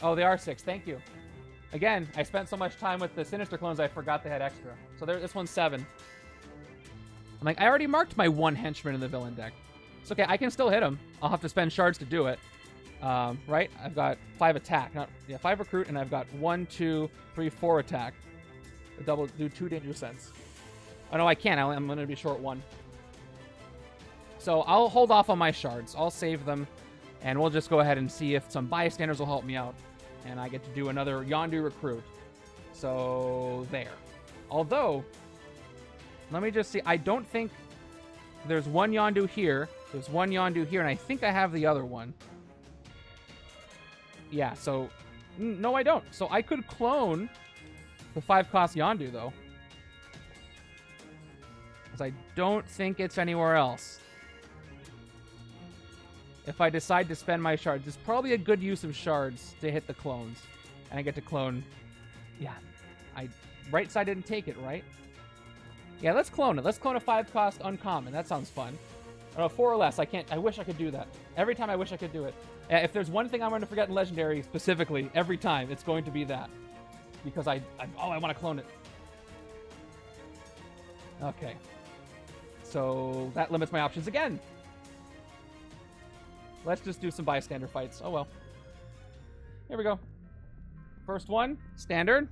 Oh, they are 6. Thank you. Again, I spent so much time with the Sinister clones, I forgot they had extra. So there, this one's 7. I'm like, I already marked my 1 henchman in the villain deck. It's okay. I can still hit him. I'll have to spend shards to do it. Right? I've got 5 attack. 5 recruit, and I've got 1, 2, 3, 4 attack. Do 2 danger sense. Oh, no, I can't. I'm going to be short 1. So I'll hold off on my shards. I'll save them, and we'll just go ahead and see if some bystanders will help me out. And I get to do another Yondu recruit. So there. Although, let me just see. I don't think there's 1 Yondu here. There's 1 Yondu here, and I think I have the other one. Yeah, so... No, I don't. So I could clone the 5-cost Yondu, though. Because I don't think it's anywhere else. If I decide to spend my shards, it's probably a good use of shards to hit the clones. And I get to clone... Yeah. Right side didn't take it, right? Yeah, let's clone it. Let's clone a 5-cost uncommon. That sounds fun. Oh, 4 or less. I wish I could do that. Every time I wish I could do it. If there's one thing I'm going to forget in Legendary, specifically, every time, it's going to be that. Because I want to clone it. Okay. So, that limits my options again. Let's just do some bystander fights. Oh, well. Here we go. First one, standard.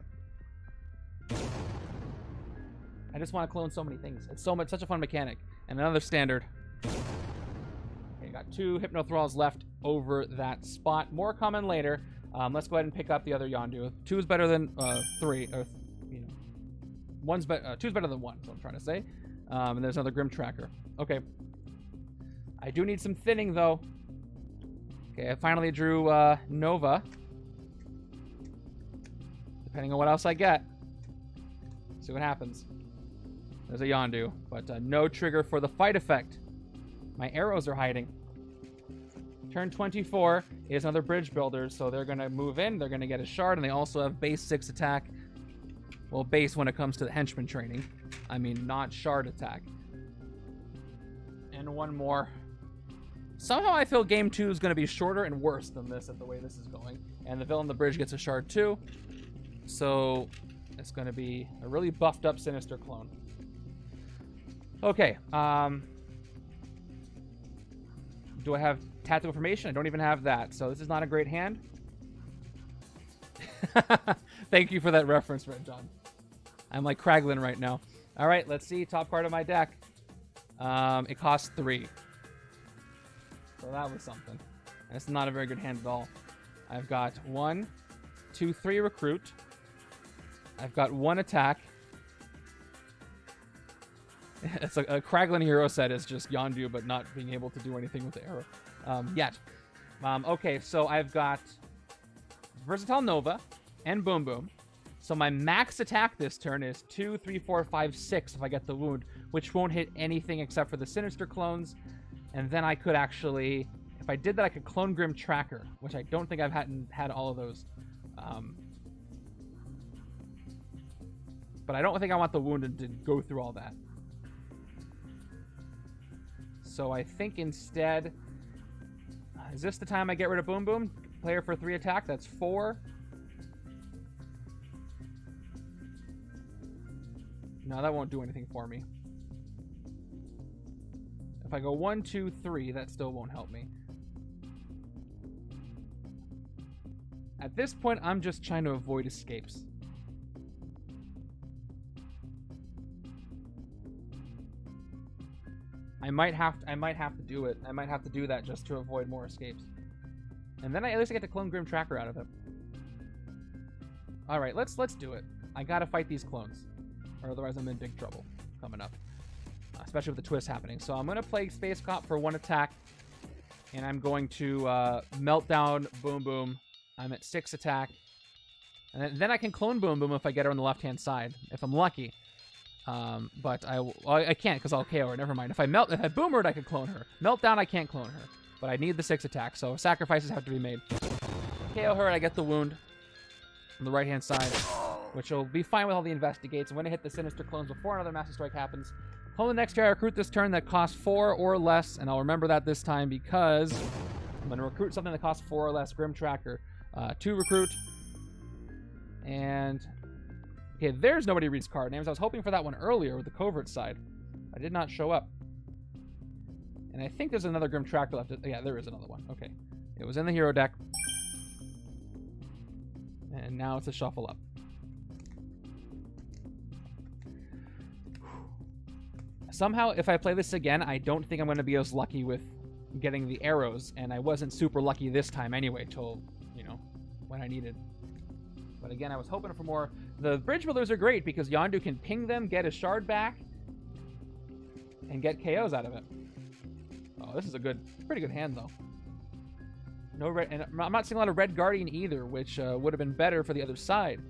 I just want to clone so many things. It's such a fun mechanic. And another standard. Okay, got 2 Hypno Thralls left over that spot. More coming later. Let's go ahead and pick up the other Yondu. 2 is better than 3. Or, you know, 2 is better than 1. Is what I'm trying to say. And there's another Grim Tracker. Okay. I do need some thinning though. Okay, I finally drew Nova. Depending on what else I get. See what happens. There's a Yondu, but no trigger for the fight effect. My arrows are hiding. Turn 24 is another Bridge Builder, so they're going to move in. They're going to get a shard, and they also have base 6 attack. Well, base when it comes to the Henchman training. I mean, not shard attack. And 1 more. Somehow I feel game 2 is going to be shorter and worse than this at the way this is going. And the villain, the Bridge, gets a shard too. So it's going to be a really buffed up Sinister clone. Okay. Do I have tactical formation? I don't even have that. So this is not a great hand. Thank you for that reference, Red John. I'm like Kraglin right now. All right, let's see. Top card of my deck. It costs 3. So that was something. And it's not a very good hand at all. I've got 1, 2, 3 recruit. I've got 1 attack. It's a Kraglin hero set is just Yondu, but not being able to do anything with the arrow yet. Okay, so I've got Versatile Nova and Boom Boom. So my max attack this turn is 2, 3, 4, 5, 6 if I get the wound, which won't hit anything except for the Sinister clones. And then I could actually, if I did that, I could clone Grim Tracker, which I don't think I've had all of those. But I don't think I want the wounded to go through all that. So I think instead, is this the time I get rid of Boom Boom? Player for 3 attack, that's 4. No, that won't do anything for me. If I go 1, 2, 3, that still won't help me. At this point, I'm just trying to avoid escapes. I might have to do it. I might have to do that just to avoid more escapes. And then at least I get to clone Grim Tracker out of it. All right, let's do it. I gotta fight these clones, or otherwise I'm in big trouble coming up, especially with the twist happening. So I'm gonna play Space Cop for 1 attack, and I'm going to melt down Boom Boom. I'm at 6 attack, And then I can clone Boom Boom if I get her on the left-hand side, if I'm lucky. But I can't because I'll KO her. Never mind. If I Boom her, I could clone her. Meltdown, I can't clone her. But I need the 6 attack, so sacrifices have to be made. KO her, and I get the wound on the right-hand side, which will be fine with all the investigates. I'm going to hit the Sinister clones before another Master Strike happens. Clone the next tier I recruit this turn that costs 4 or less, and I'll remember that this time because I'm going to recruit something that costs 4 or less. Grim Tracker. 2 recruit. And okay, there's nobody reads card names. I was hoping for that one earlier with the covert side. I did not show up. And I think there's another Grim Tracker left. Yeah, there is another one. Okay. It was in the hero deck. And now it's a shuffle up. Somehow, if I play this again, I don't think I'm going to be as lucky with getting the arrows. And I wasn't super lucky this time anyway, till, you know, when I needed. But again, I was hoping for more. The bridge builders are great because Yondu can ping them, get his shard back, and get KOs out of it. Oh, this is a pretty good hand though. No red, and I'm not seeing a lot of Red Guardian either, which would have been better for the other side.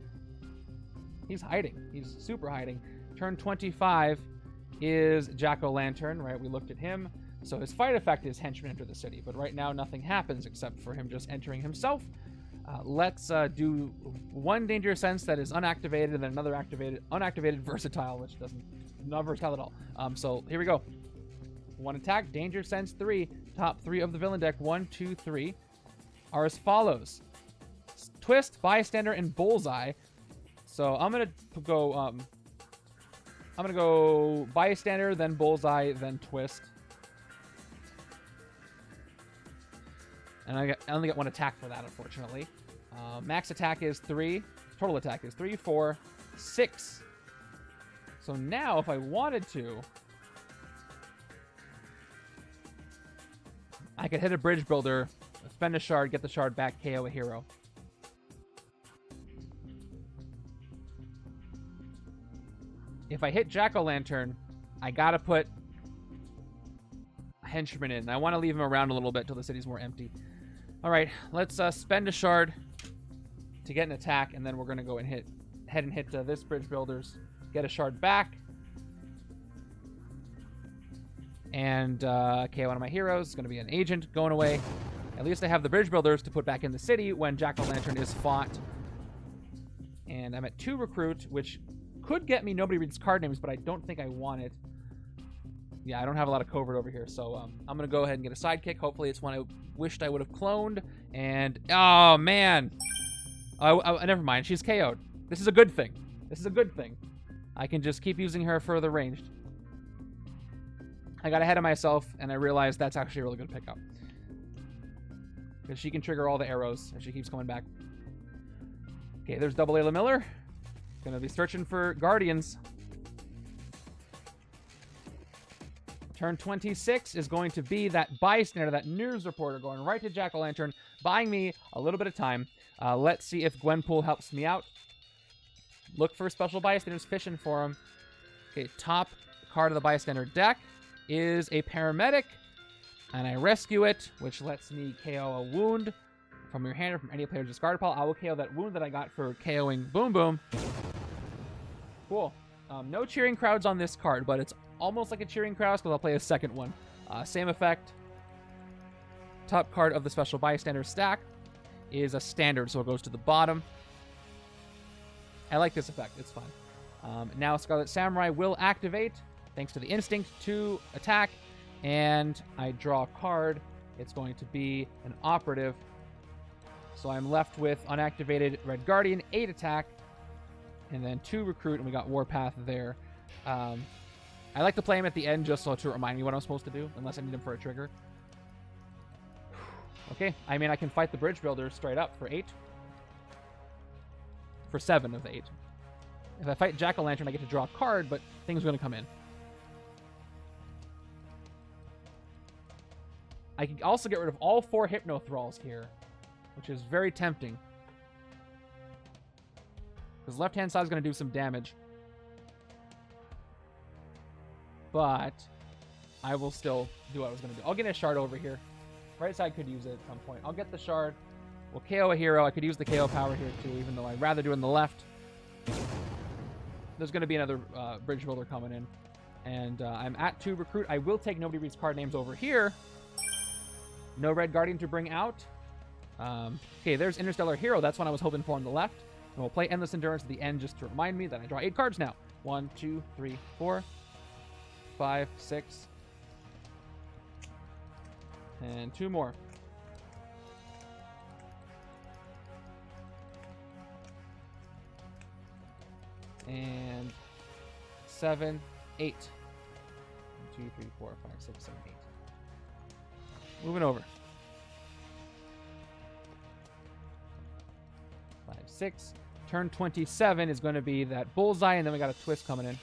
He's hiding. He's super hiding. Turn 25 is Jack-O-Lantern, right? We looked at him. So his fight effect is Henchmen enter the city, but right now nothing happens except for him just entering himself. Let's do one Danger Sense that is unactivated and then another unactivated Versatile, which not versatile at all. So here we go. One attack, Danger Sense 3. Top 3 of the villain deck, 1, 2, 3, are as follows. Twist, Bystander, and Bullseye. So I'm gonna go Bystander, then Bullseye, then Twist. And I only get 1 attack for that, unfortunately. Max attack is 3. Total attack is 3, 4, 6. So now, if I wanted to, I could hit a bridge builder, spend a shard, get the shard back, KO a hero. If I hit Jack-O-Lantern, I gotta put Henchmen in. I want to leave him around a little bit till the city's more empty. All right, let's spend a shard to get an attack, and then we're gonna go and hit this bridge builders, get a shard back, and KO one of my heroes. It's gonna be an agent going away. At least I have the bridge builders to put back in the city when Jack-O-Lantern is fought. And I'm at 2 recruit, which could get me nobody reads card names, but I don't think I want it. Yeah, I don't have a lot of covert over here, so I'm going to go ahead and get a sidekick. Hopefully it's one I wished I would have cloned. And, oh, man. Never mind. She's KO'd. This is a good thing. This is a good thing. I can just keep using her further ranged. I got ahead of myself, and I realized that's actually a really good pickup. Because she can trigger all the arrows, and she keeps coming back. Okay, there's Double Ayla Miller. Gonna be searching for Guardians. Turn 26 is going to be that Bystander, that news reporter, going right to Jack-O-Lantern, buying me a little bit of time. Let's see if Gwenpool helps me out. Look for special Bystanders, fishing for him. Okay, top card of the Bystander deck is a Paramedic, and I rescue it, which lets me KO a wound from your hand or from any player's discard pile. I will KO that wound that I got for KOing Boom Boom. Cool. No cheering crowds on this card, but it's almost like a cheering crowd because I'll play a second one. Same effect. Top card of the special Bystander stack is a standard, so it goes to the bottom. I like this effect. It's fun. Now Scarlet Samurai will activate thanks to the instinct to attack, and I draw a card. It's going to be an operative. So I'm left with unactivated Red Guardian, 8 attack, and then 2 recruit, and we got Warpath there. I like to play him at the end just so to remind me what I'm supposed to do, unless I need him for a trigger. Okay, I mean, I can fight the bridge builder straight up for 8. For 7 of the 8. If I fight Jack-O-Lantern, I get to draw a card, but things are going to come in. I can also get rid of all 4 Hypno Thralls here, which is very tempting. Because left-hand side is going to do some damage. But I will still do what I was going to do. I'll get a shard over here. Right side could use it at some point. I'll get the shard. We'll KO a hero. I could use the KO power here too, even though I'd rather do it on the left. There's going to be another bridge builder coming in. And I'm at 2 recruit. I will take Nobody Reads Card Names over here. No Red Guardian to bring out. Okay, there's Interstellar Hero. That's what I was hoping for on the left. And we'll play Endless Endurance at the end just to remind me that I draw 8 cards now. 1, 2, 3, 4, 5, 6. And 2 more. And 7, 8. 1, 2, 3, 4, 5, 6, 7, 8. Moving over. 5, 6. Turn 27 is going to be that bullseye, and then we got a twist coming in.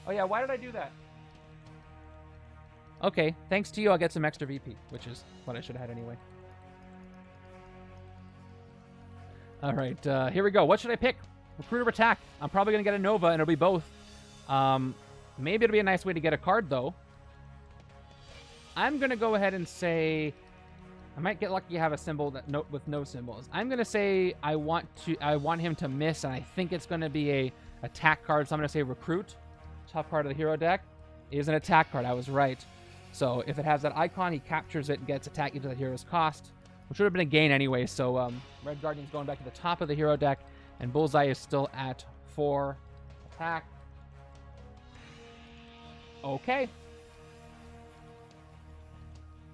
Oh yeah, why did I do that? Okay, thanks to you, I'll get some extra VP, which is what I should have had anyway. All right, here we go. What should I pick? Recruiter attack. I'm probably going to get a Nova, and it'll be both. Maybe it'll be a nice way to get a card, though. I'm going to go ahead and say... I might get lucky to have a symbol that with no symbols. I'm going to say I want him to miss, and I think it's going to be a attack card, so I'm going to say Recruit. Top card of the hero deck is an attack card. I was right. So if it has that icon, he captures it and gets attack into the hero's cost, which would have been a gain anyway. So Red Guardian's going back to the top of the hero deck, and Bullseye is still at 4 attack. Okay.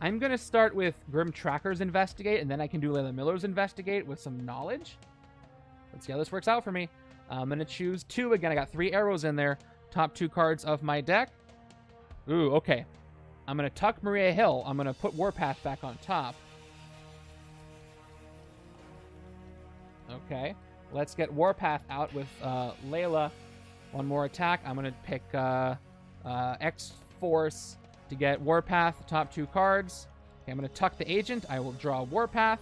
I'm going to start with Grim Tracker's Investigate, and then I can do Layla Miller's Investigate with some knowledge. Let's see how this works out for me. I'm going to choose 2. Again, I got 3 arrows in there. Top 2 cards of my deck. Ooh, okay. I'm going to tuck Maria Hill. I'm going to put Warpath back on top. Okay. Let's get Warpath out with Layla. One more attack. I'm going to pick X-Force to get Warpath, top 2 cards. Okay, I'm going to tuck the Agent. I will draw Warpath.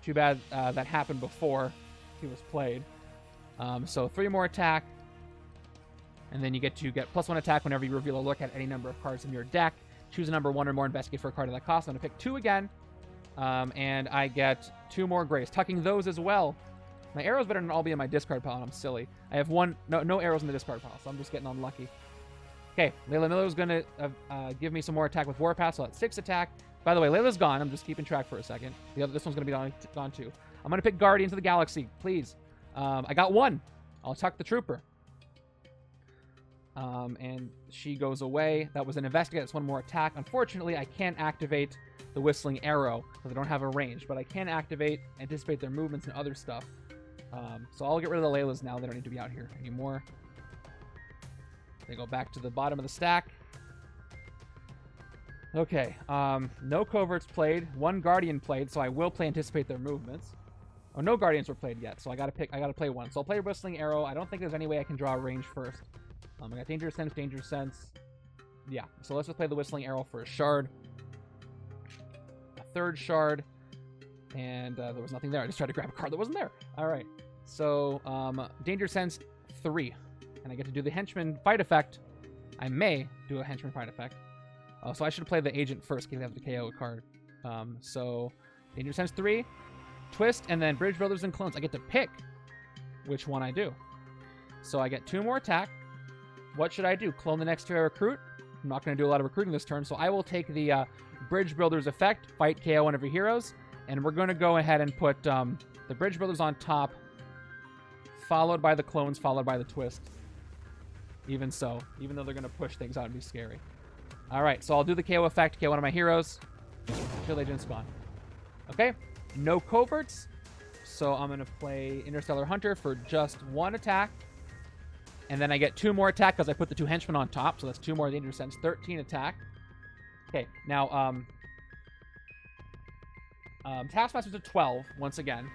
Too bad that happened before he was played. So 3 more attack. And then you get to get +1 attack whenever you reveal a look at any number of cards in your deck. Choose a number 1 or more, investigate for a card of that cost. I'm going to pick 2 again. And I get 2 more grays. Tucking those as well. My arrows better than all be in my discard pile, and I'm silly. I have no arrows in the discard pile, so I'm just getting unlucky. Okay, Layla Miller's going to give me some more attack with Warpath, so that's 6 attack. By the way, Layla's gone. I'm just keeping track for a second. This one's going to be gone too. I'm going to pick Guardians of the Galaxy, please. I got 1. I'll tuck the Trooper. And she goes away. That was an Investigate. That's 1 more attack. Unfortunately, I can't activate the Whistling Arrow because I don't have a range, but I can activate, anticipate their movements and other stuff. So I'll get rid of the Laylas now. They don't need to be out here anymore. They go back to the bottom of the stack. Okay, no Coverts played. 1 Guardian played, so I will play anticipate their movements. Oh, no Guardians were played yet, so I gotta play 1. So I'll play Whistling Arrow. I don't think there's any way I can draw a range first. I got Dangerous Sense. Yeah, so let's just play the Whistling Arrow for a shard. A 3rd shard. And there was nothing there. I just tried to grab a card that wasn't there. All right. So, Dangerous Sense 3. And I get to do the Henchman fight effect. I may do a Henchman fight effect. So I should play the Agent first because I have to KO a card. So, Dangerous Sense 3. Twist, and then Bridge Builders and Clones. I get to pick which one I do. So I get 2 more attack. What should I do? Clone the next hero recruit? I'm not going to do a lot of recruiting this turn, so I will take the Bridge Builders effect, fight KO one of your heroes, and we're going to go ahead and put the Bridge Builders on top, followed by the clones, followed by the twist. Even so, even though they're going to push things out and be scary. All right, so I'll do the KO effect, KO one of my heroes. Shield Agent's gone. Okay, no coverts, so I'm going to play Interstellar Hunter for just 1 attack. And then I get 2 more attack because I put the 2 henchmen on top. So that's 2 more Dangerous Sense. 13 attack. Okay, now Taskmaster's at 12 once again.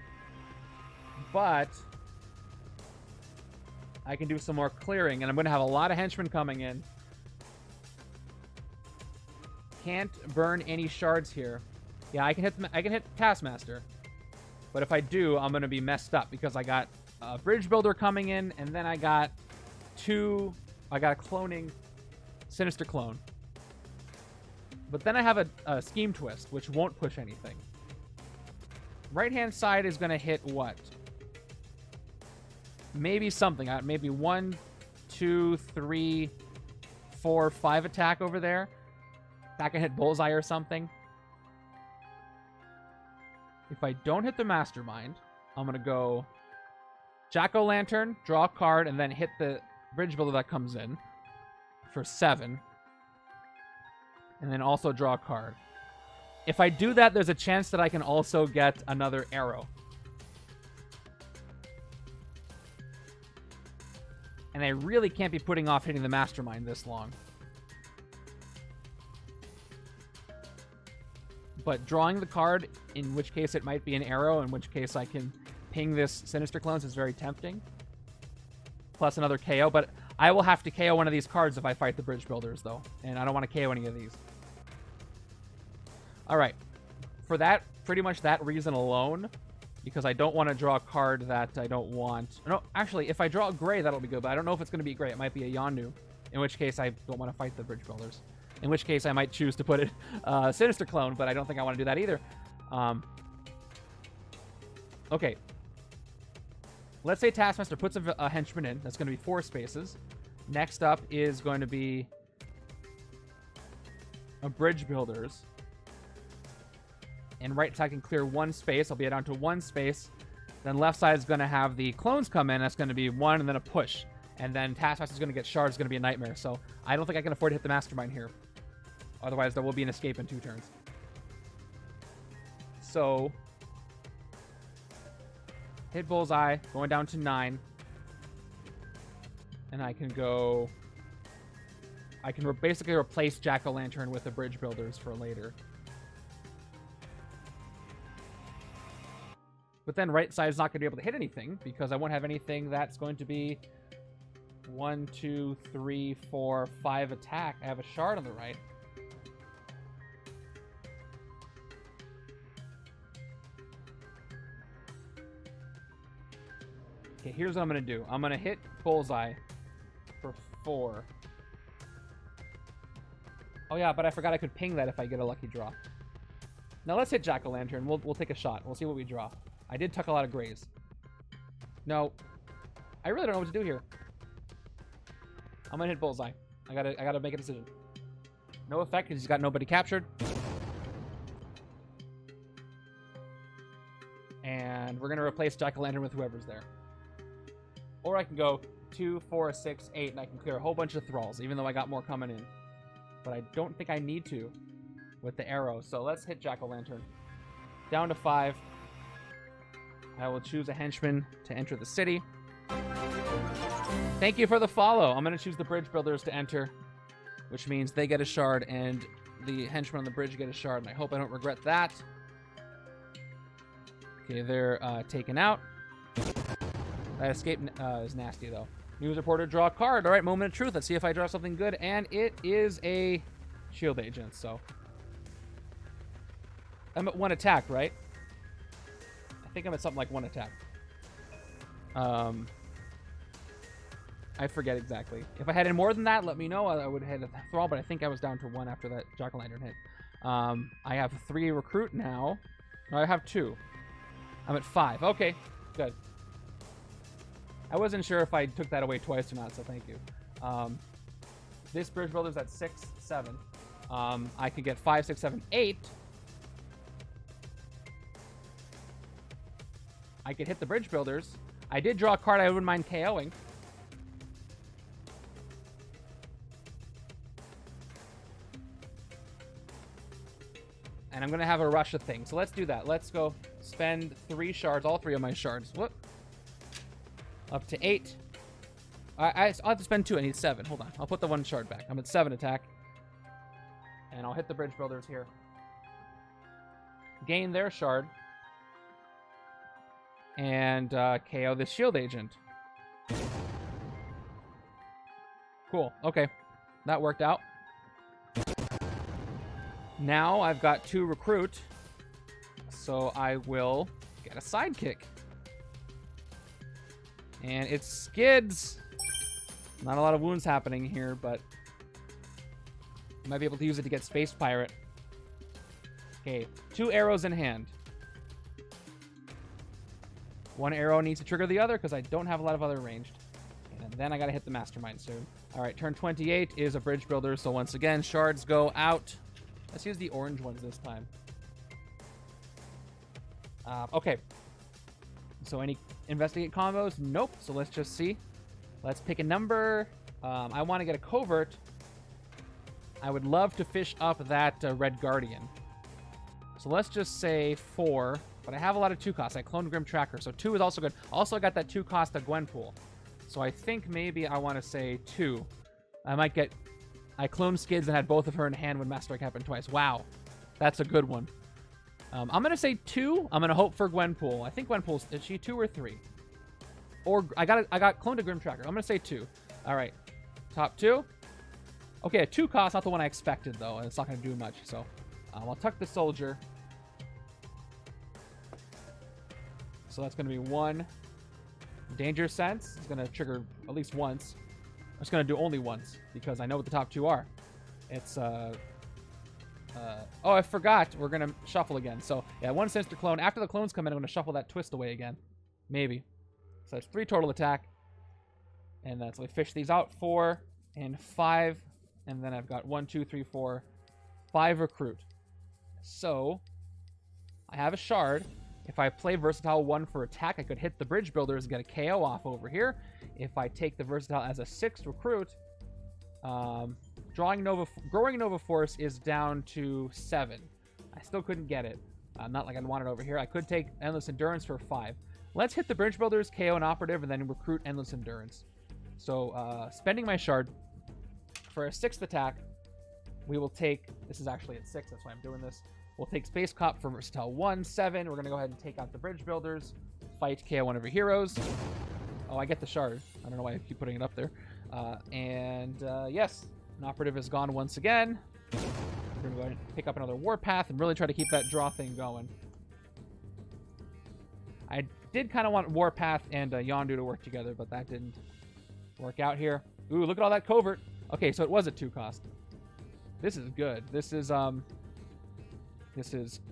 But I can do some more clearing, and I'm going to have a lot of henchmen coming in. Can't burn any shards here. Yeah, I can hit Taskmaster. But if I do, I'm going to be messed up because I got a Bridge Builder coming in, and then I got a cloning Sinister clone. But then I have a Scheme Twist, which won't push anything. Right-hand side is going to hit what? Maybe something. Maybe 1, 2, 3, 4, 5 attack over there. That can hit Bullseye or something. If I don't hit the Mastermind, I'm going to go Jack-O-Lantern, draw a card, and then hit the Bridge Builder that comes in for 7. And then also draw a card. If I do that, there's a chance that I can also get another arrow. And I really can't be putting off hitting the Mastermind this long. But drawing the card, in which case it might be an arrow, in which case I can ping this Sinister Clones, is very tempting. Plus another KO, but I will have to KO one of these cards if I fight the Bridge Builders, though. And I don't want to KO any of these. Alright. For that, pretty much that reason alone, because I don't want to draw a card that I don't want. No, actually, if I draw a gray, that'll be good, but I don't know if it's going to be gray. It might be a Yondu, in which case I don't want to fight the Bridge Builders. In which case I might choose to put it Sinister Clone, but I don't think I want to do that either. Okay. Let's say Taskmaster puts a Henchman in. That's going to be 4 spaces. Next up is going to be a Bridge Builders. And right side can clear 1 space. I'll be down to 1 space. Then left side is going to have the clones come in. That's going to be 1 and then a push. And then Taskmaster is going to get shards. It's going to be a nightmare. So I don't think I can afford to hit the Mastermind here. Otherwise, there will be an escape in 2 turns. So hit Bullseye, going down to 9. And I can go... I can basically replace Jack-O-Lantern with the Bridge Builders for later. But then right side is not going to be able to hit anything because I won't have anything that's going to be 1, 2, 3, 4, 5 attack. I have a shard on the right. Okay, here's what I'm going to do. I'm going to hit Bullseye for 4. Oh yeah, but I forgot I could ping that if I get a lucky draw. Now let's hit Jack-O-Lantern. We'll take a shot. We'll see what we draw. I did tuck a lot of grays. No. I really don't know what to do here. I'm gonna hit Bullseye. I gotta make a decision. No effect because he's got nobody captured. And we're gonna replace Jack-O-Lantern with whoever's there. Or I can go 2, 4, 6, 8, and I can clear a whole bunch of thralls, even though I got more coming in. But I don't think I need to with the arrow. So let's hit Jack-O-Lantern. Down to 5. I will choose a henchman to enter the city. Thank you for the follow. I'm going to choose the Bridge Builders to enter, which means they get a shard and the henchmen on the bridge get a shard, and I hope I don't regret that. Okay, they're taken out. That escape is nasty, though. News reporter, draw a card. All right, moment of truth. Let's see if I draw something good, and it is a shield agent, so... I'm at 1 attack, right? I think I'm at something like 1 attack. I forget exactly. If I had any more than that, let me know. I would have hit a thrall, but I think I was down to 1 after that Jack-O-Lantern hit. I have 3 recruit now. No, I have 2. I'm at 5. Okay, good. I wasn't sure if I took that away twice or not, so thank you. This Bridge Builder's at 6, 7. I could get 5, 6, 7, 8. I could hit the Bridge Builders. I did draw a card I wouldn't mind KOing. And I'm going to have a rush of things. So let's do that. Let's go spend 3 shards, all 3 of my shards. Whoop. Up to 8. I'll have to spend 2. I need 7. Hold on. I'll put the 1 shard back. I'm at 7 attack. And I'll hit the Bridge Builders here. Gain their shard. And KO this shield agent. Cool. Okay. That worked out. Now I've got 2 recruit. So I will get a sidekick. And it's Skids. Not a lot of wounds happening here, but I might be able to use it to get Space Pirate. Okay, 2 arrows in hand. 1 arrow needs to trigger the other because I don't have a lot of other ranged. And then I got to hit the Mastermind soon. All right, turn 28 is a bridge builder. So once again, shards go out. Let's use the orange ones this time. Okay. So any investigate combos? Nope. So let's just see. Let's pick a number. I want to get a covert. I would love to fish up that Red Guardian. So let's just say 4. But I have a lot of 2 costs. I cloned Grim Tracker, so 2 is also good. Also, I got that 2 cost of Gwenpool. So I think maybe I want to say 2. I might get... I cloned Skids and had both of her in hand when Master Strike happened twice. Wow. That's a good one. I'm going to say 2. I'm going to hope for Gwenpool. I think Gwenpool's... Is she 2 or 3? Or I got cloned a Grim Tracker. I'm going to say 2. All right. Top 2. Okay, a 2 cost. Not the one I expected, though. And it's not going to do much. So I'll tuck the Soldier. So that's going to be 1. Danger Sense is going to trigger at least once. I'm just going to do only once because I know what the top 2 are. It's, oh, I forgot. We're going to shuffle again. So, yeah, 1 Sinister clone. After the clones come in, I'm going to shuffle that twist away again. Maybe. So that's 3 total attack. And that's, we fish these out. 4 and 5. And then I've got 1, 2, 3, 4, 5 recruit. So, I have a shard. If I play Versatile 1 for attack, I could hit the Bridge Builders and get a KO off over here. If I take the Versatile as a 6th recruit, Growing Nova Force is down to 7. I still couldn't get it. Not like I'd want it over here. I could take Endless Endurance for 5. Let's hit the Bridge Builders, KO an Operative, and then recruit Endless Endurance. So, spending my shard for a 6th attack, we will take... This is actually at 6, that's why I'm doing this. We'll take Space Cop for Versatile 1, 7. We're going to go ahead and take out the Bridge Builders. Fight KO one of your heroes. Oh, I get the shard. I don't know why I keep putting it up there. Yes, an Operative is gone once again. We're going to go ahead and pick up another Warpath and really try to keep that draw thing going. I did kind of want Warpath and Yondu to work together, but that didn't work out here. Ooh, look at all that covert. Okay, so it was a 2 cost. This is good. This is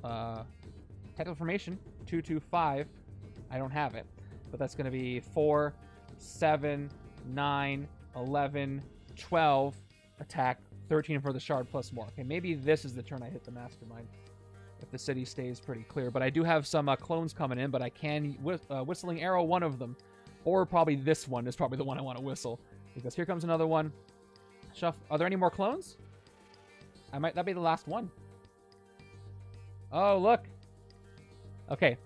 Technical Formation 225. I don't have it, but that's going to be 4, 7, 9, 11, 12 attack, 13 for the shard plus more. Okay, maybe this is the turn I hit the Mastermind if the city stays pretty clear. But I do have some clones coming in, but I can Whistling Arrow one of them, or probably this one is probably the one I want to whistle because here comes another one. Shuffle. Are there any more clones? That'd be the last one. Oh, look. Okay.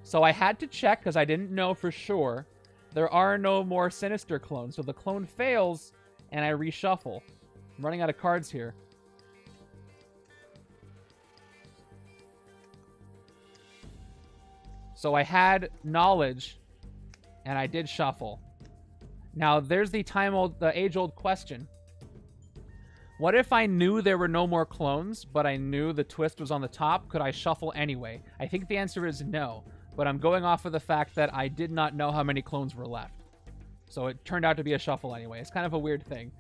So I had to check because I didn't know for sure. There are no more Sinister clones. So the clone fails and I reshuffle. I'm running out of cards here. So I had knowledge and I did shuffle. Now there's the age-old question. What if I knew there were no more clones, but I knew the twist was on the top? Could I shuffle anyway? I think the answer is no, but I'm going off of the fact that I did not know how many clones were left. So it turned out to be a shuffle anyway. It's kind of a weird thing,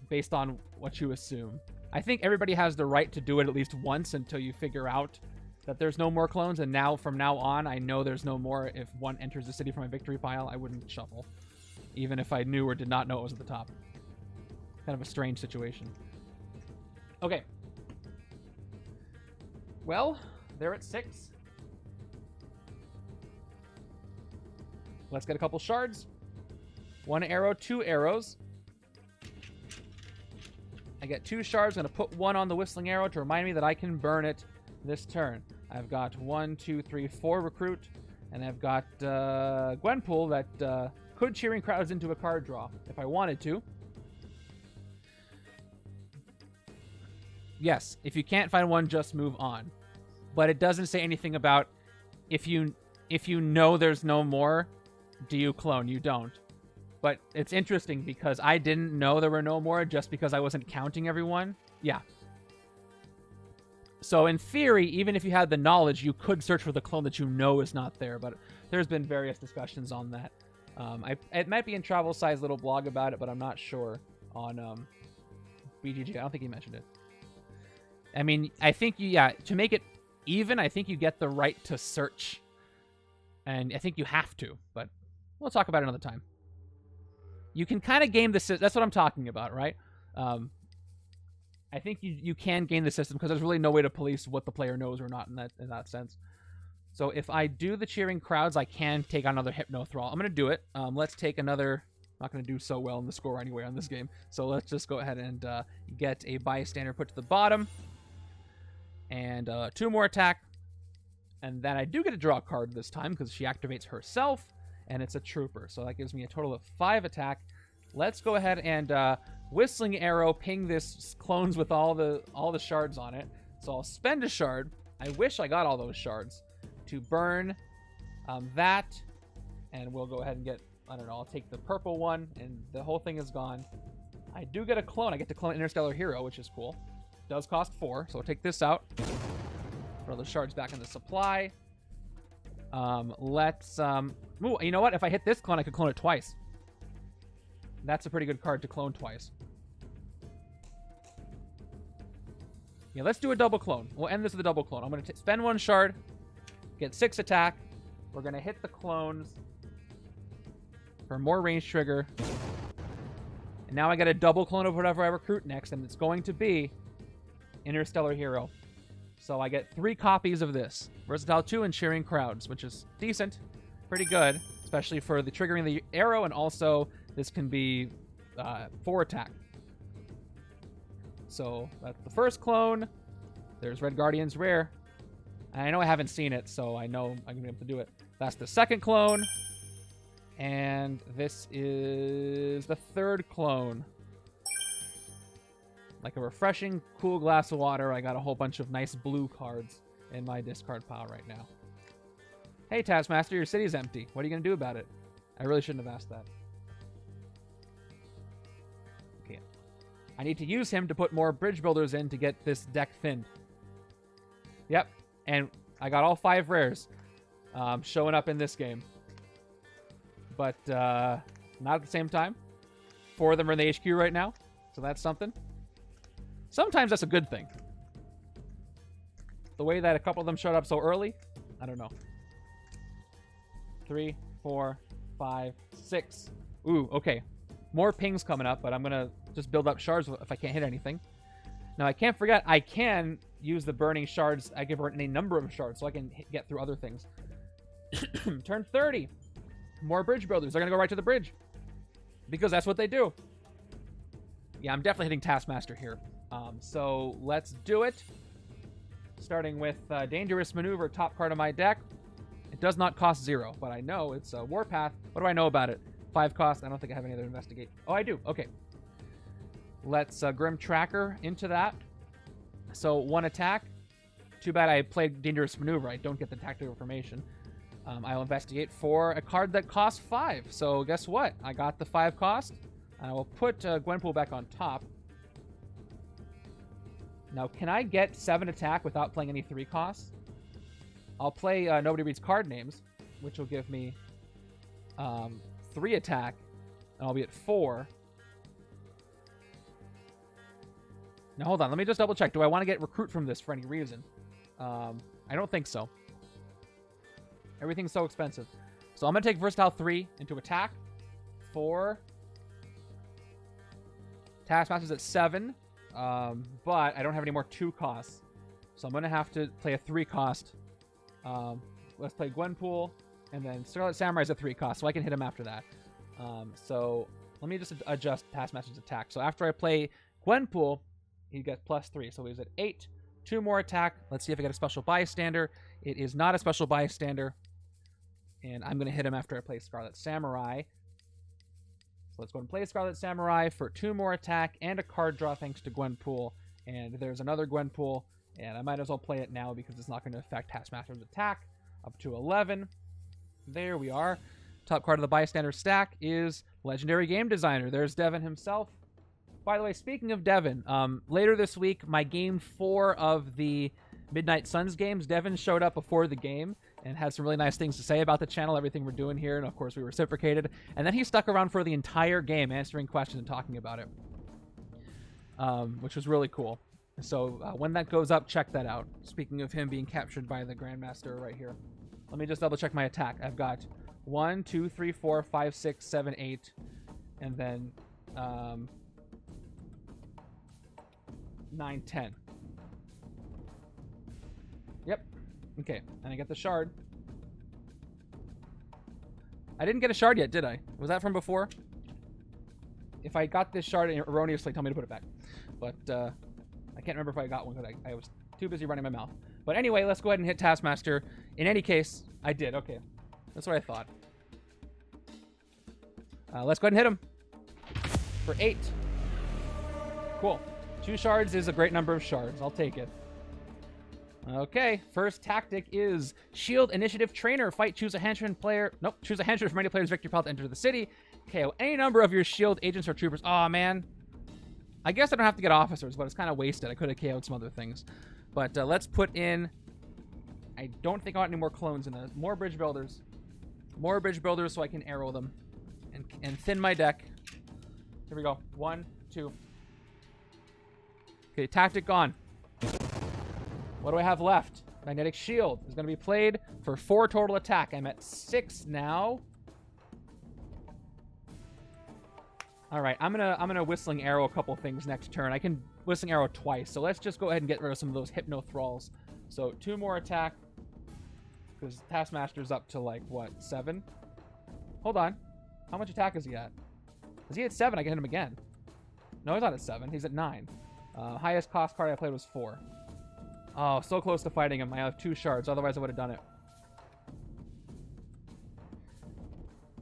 based on what you assume. I think everybody has the right to do it at least once until you figure out that there's no more clones, and now, from now on, I know there's no more. If one enters the city from my victory pile, I wouldn't shuffle, even if I knew or did not know it was at the top. Kind of a strange situation. Okay. Well, they're at 6. Let's get a couple shards. 1 arrow, 2 arrows. I get 2 shards. I'm going to put 1 on the Whistling Arrow to remind me that I can burn it this turn. I've got 1, 2, 3, 4 recruit. And I've got Gwenpool that could Cheering Crowds into a card draw if I wanted to. Yes, if you can't find one, just move on. But it doesn't say anything about if you know there's no more, do you clone? You don't. But it's interesting because I didn't know there were no more just because I wasn't counting everyone. Yeah. So in theory, even if you had the knowledge, you could search for the clone that you know is not there. But there's been various discussions on that. It might be in Travel Size little blog about it, but I'm not sure on BGG. I don't think he mentioned it. I mean, I think to make it even, I think you get the right to search. And I think you have to, but we'll talk about it another time. You can kind of game the system. That's what I'm talking about, right? I think you can game the system because there's really no way to police what the player knows or not in that sense. So if I do the cheering crowds, I can take on another Hypno Thrall. I'm going to do it. Let's take another... I'm not going to do so well in the score anyway on this game. So let's just go ahead and get a bystander put to the bottom. And 2 more attack. And then I do get to draw a card this time because she activates herself. And it's a trooper. So that gives me a total of 5 attack. Let's go ahead and Whistling Arrow ping this clones with all the shards on it. So I'll spend a shard. I wish I got all those shards to burn that. And we'll go ahead and get, I don't know, I'll take the purple one and the whole thing is gone. I do get a clone. I get to clone Interstellar Hero, which is cool. Does cost 4, so I'll take this out. Throw those shards back in the supply. Ooh, you know what? If I hit this clone, I could clone it twice. That's a pretty good card to clone twice. Yeah, let's do a double clone. We'll end this with a double clone. I'm going to spend 1 shard, get 6 attack. We're going to hit the clones for more range trigger. And now I get a double clone of whatever I recruit next, and it's going to be Interstellar Hero. So I get 3 copies of this. Versatile 2 and Cheering Crowds, which is decent. Pretty good, especially for the triggering the arrow, and also this can be 4 attack. So that's the first clone. There's Red Guardian's rare. I know I haven't seen it, so I know I'm going to be able to do it. That's the second clone. And this is the third clone. Like a refreshing, cool glass of water. I got a whole bunch of nice blue cards in my discard pile right now. Hey, Taskmaster, your city's empty. What are you going to do about it? I really shouldn't have asked that. Okay. I need to use him to put more bridge builders in to get this deck thinned. Yep. And I got all 5 rares showing up in this game. But not at the same time. 4 of them are in the HQ right now. So that's something. Sometimes that's a good thing. The way that a couple of them showed up so early, I don't know. 3, 4, 5, 6. Ooh, okay. More pings coming up, but I'm going to just build up shards if I can't hit anything. Now, I can't forget, I can use the burning shards. I can burn any number of shards, so I can get through other things. Turn 30. More bridge builders. They're going to go right to the bridge. Because that's what they do. Yeah, I'm definitely hitting Taskmaster here. So let's do it. Starting with Dangerous Maneuver, top card of my deck. It does not cost 0, but I know it's a Warpath. What do I know about it? 5 cost. I don't think I have any other investigate. Oh, I do. Okay. Let's Grim Tracker into that. So 1 attack. Too bad I played Dangerous Maneuver. I don't get the tactical information. I'll investigate for a card that costs 5. So guess what? I got the 5 cost. I will put Gwenpool back on top. Now, can I get 7 attack without playing any 3 costs? I'll play Nobody Reads Card Names, which will give me 3 attack, and I'll be at 4. Now, hold on. Let me just double check. Do I want to get Recruit from this for any reason? I don't think so. Everything's so expensive. So I'm going to take Versatile 3 into attack. 4. Taskmaster's at 7. But I don't have any more 2 costs. So I'm going to have to play a 3 cost. Let's play Gwenpool. And then Scarlet Samurai's a 3 cost, so I can hit him after that. So let me just adjust Taskmaster's attack. So after I play Gwenpool, he gets +3. So he's at 8. 2 more attack. Let's see if I get a special bystander. It is not a special bystander. And I'm going to hit him after I play Scarlet Samurai. So let's go and play Scarlet Samurai for 2 more attack and a card draw thanks to Gwenpool. And there's another Gwenpool. And I might as well play it now because it's not going to affect Taskmaster's attack. Up to 11. There we are. Top card of the bystander stack is Legendary Game Designer. There's Devin himself. By the way, speaking of Devin, later this week, my game 4 of the Midnight Suns games, Devin showed up before the game and had some really nice things to say about the channel, everything we're doing here, and of course we reciprocated. And then he stuck around for the entire game, answering questions and talking about it, which was really cool. So when that goes up, check that out. Speaking of him being captured by the Grandmaster right here. Let me just double check my attack. I've got 1, 2, 3, 4, 5, 6, 7, 8. And then 9, 10. Yep. Okay. And I get the shard. I didn't get a shard yet, did I? Was that from before? If I got this shard erroneously, tell me to put it back. But I can't remember if I got one because I was too busy running my mouth. But anyway, let's go ahead and hit Taskmaster. In any case, I did. Okay. That's what I thought. Let's go ahead and hit him. For 8. Cool. 2 shards is a great number of shards. I'll take it. Okay. First tactic is Shield Initiative Trainer. Fight, choose a henchman player. Nope. Choose a henchman from any player's victory path to enter the city. KO any number of your shield agents or troopers. Aw, man. I guess I don't have to get officers, but it's kind of wasted. I could have KO'd some other things. But let's put in... I don't think I want any more clones in this. More bridge builders. More bridge builders so I can arrow them. And thin my deck. Here we go. 1, 2. Okay, tactic gone. What do I have left? Magnetic Shield is going to be played for 4 total attack. I'm at 6 now. All right, I'm gonna Whistling Arrow a couple things next turn. I can Whistling Arrow twice, so let's just go ahead and get rid of some of those Hypno Thralls. So 2 more attack, because Taskmaster's up to like what, 7? Hold on, how much attack is he at? Is he at 7? I can hit him again. No, he's not at 7. He's at 9. Highest cost card I played was 4. Oh, so close to fighting him. I have 2 shards. Otherwise, I would have done it.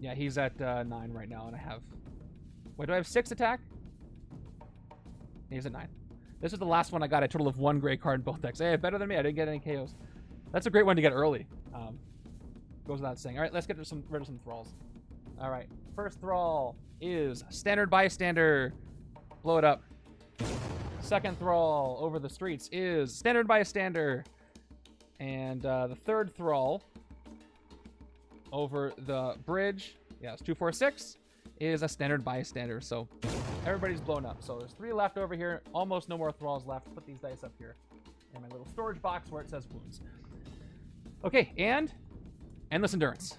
Yeah, he's at 9 right now, and I have... Wait, do I have 6 attack? He's at 9. This is the last one I got. A total of 1 gray card in both decks. Hey, better than me. I didn't get any KOs. That's a great one to get early. Goes without saying. All right, let's get rid of some thralls. All right, first thrall is Standard Bystander. Blow it up. Second thrall over the streets is Standard Bystander. And the third thrall over the bridge, yes, 2, 4, 6, is a Standard Bystander. So everybody's blown up. So there's 3 left over here. Almost no more thralls left. Put these dice up here in my little storage box where it says wounds. Okay, and Endless Endurance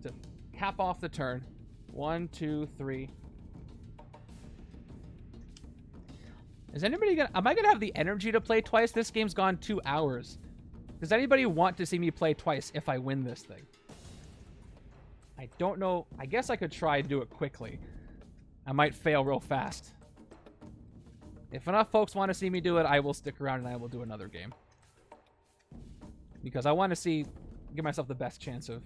to cap off the turn. 1, 2, 3. Is anybody gonna... Am I gonna have the energy to play twice? This game's gone 2 hours. Does anybody want to see me play twice if I win this thing? I don't know. I guess I could try to do it quickly. I might fail real fast. If enough folks want to see me do it, I will stick around and I will do another game. Because I want to see... Give myself the best chance of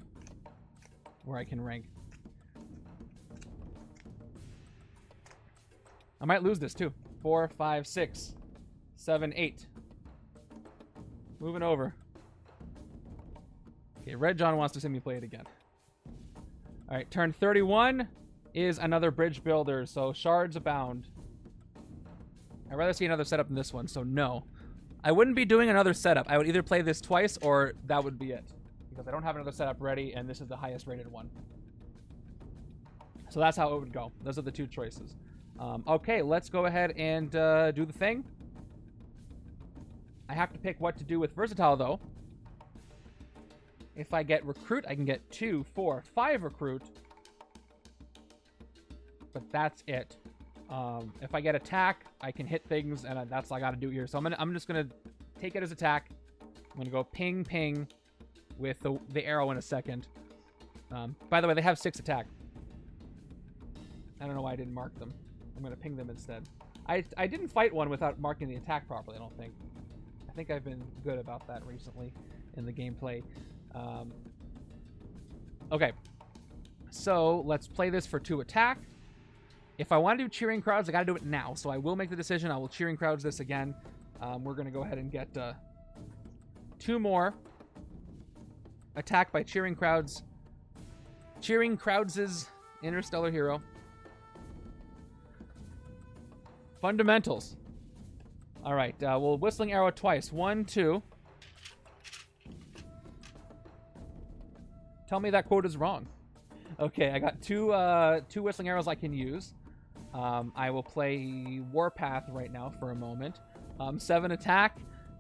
where I can rank. I might lose this too. 4, 5, 6, 7, 8. Moving over. Okay, Red John wants to see me play it again. All right, turn 31 is another bridge builder, so shards abound. I'd rather see another setup than this one, so no. I wouldn't be doing another setup. I would either play this twice or that would be it. Because I don't have another setup ready, and this is the highest rated one. So that's how it would go. Those are the 2 choices. Okay, let's go ahead and do the thing. I have to pick what to do with Versatile, though. If I get Recruit, I can get 2, 4, 5 Recruit. But that's it. If I get Attack, I can hit things, and that's all I got to do here. So I'm just going to take it as Attack. I'm going to go ping, ping with the arrow in a second. By the way, they have 6 attack. I don't know why I didn't mark them. I'm going to ping them instead. I didn't fight one without marking the attack properly, I don't think. I think I've been good about that recently in the gameplay. Okay. So, let's play this for 2 attack. If I want to do Cheering Crowds, I got to do it now. So I will make the decision. I will Cheering Crowds this again. We're going to go ahead and get 2 more. Attack by Cheering Crowds. Cheering Crowds' Interstellar Hero. Fundamentals. All right, we'll Whistling Arrow twice. 1, 2. Tell me that quote is wrong. Okay, I got 2 Whistling Arrows I can use. I will play Warpath right now for a moment. 7 attack.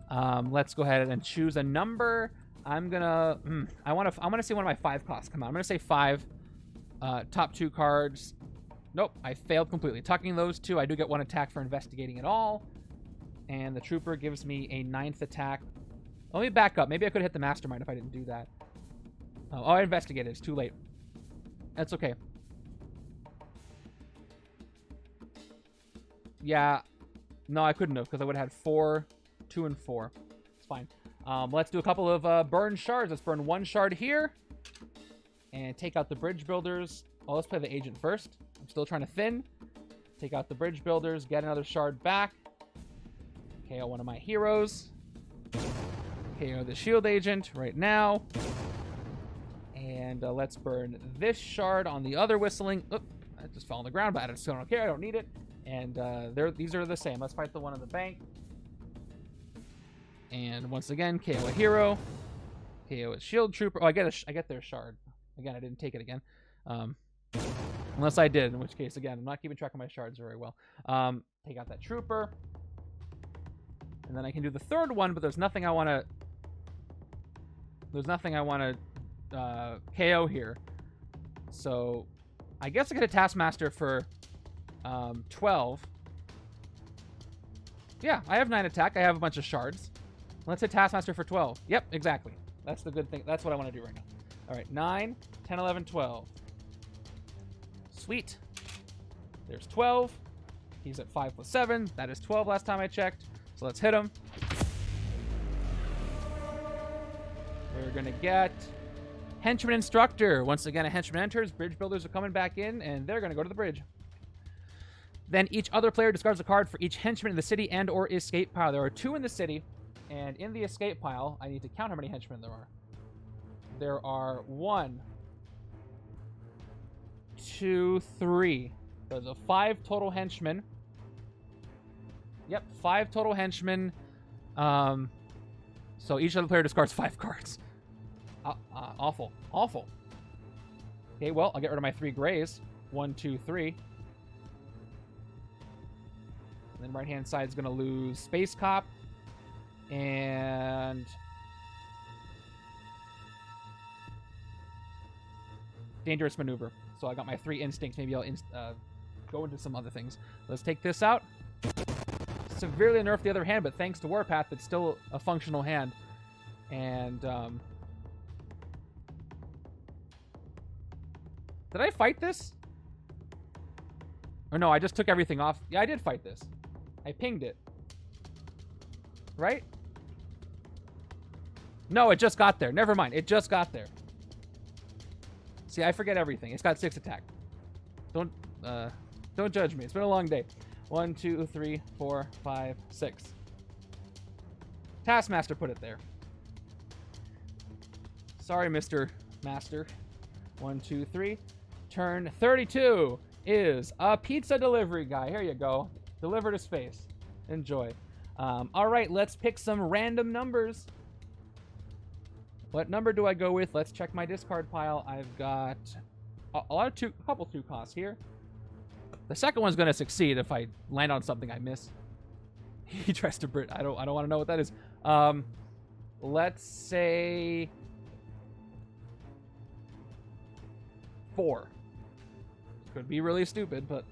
Let's go ahead and choose a number. I'm gonna. I want to see one of my 5 costs come out. I'm gonna say 5. Top 2 cards. Nope, I failed completely. Tucking those 2, I do get 1 attack for investigating it all. And the trooper gives me a 9th attack. Let me back up. Maybe I could hit the Mastermind if I didn't do that. Oh, I investigated. It's too late. That's okay. Yeah. No, I couldn't have because I would have had 4, 2, and 4. It's fine. Let's do a couple of burn shards. Let's burn 1 shard here. And take out the bridge builders. Well, let's play the agent first. I'm still trying to thin. Take out the bridge builders. Get another shard back. KO one of my heroes. KO the shield agent right now. And let's burn this shard on the other whistling. Oop, I just fell on the ground, but I still don't care. I don't need it. And these are the same. Let's fight the one in the bank. And once again, KO a hero. KO a shield trooper. Oh, I get their shard. Again, I didn't take it again. Unless I did, in which case, again, I'm not keeping track of my shards very well. Take out that trooper. And then I can do the third one, but there's nothing I want to... There's nothing I want to KO here. So I guess I get a Taskmaster for 12. Yeah, I have 9 attack. I have a bunch of shards. Let's hit Taskmaster for 12. Yep, exactly. That's the good thing. That's what I want to do right now. All right, 9, 10, 11, 12. Sweet. There's 12. He's at 5 plus 7. That is 12 last time I checked. So let's hit him. We're going to get Henchman Instructor. Once again, a henchman enters. Bridge builders are coming back in, and they're going to go to the bridge. Then each other player discards a card for each henchman in the city and or escape pile. There are 2 in the city, and in the escape pile, I need to count how many henchmen there are. There are 1, 2, 3. There's a 5 total henchmen. Yep, 5 total henchmen. So each other player discards 5 cards. Awful. Awful. Okay, well, I'll get rid of my 3 grays. 1, 2, 3. And then right-hand side is going to lose Space Cop. And... Dangerous Maneuver. So I got my 3 instincts. Maybe I'll go into some other things. Let's take this out. Severely nerfed the other hand, but thanks to Warpath, it's still a functional hand. And, did I fight this? Or no, I just took everything off. Yeah, I did fight this. I pinged it. Right? No, it just got there. Never mind. It just got there. See, I forget everything. It's got 6 attack. Don't judge me. It's been a long day. 1, 2, 3, 4, 5, 6. Taskmaster put it there. Sorry, Mr. Master. 1, 2, 3. Turn 32 is a pizza delivery guy. Here you go. Delivered to space. Enjoy. All right, let's pick some random numbers. What number do I go with? Let's check my discard pile. I've got a couple 2 costs here. The second one's going to succeed if I land on something I miss. He tries to Brit. I don't want to know what that is. Let's say 4. Could be really stupid, but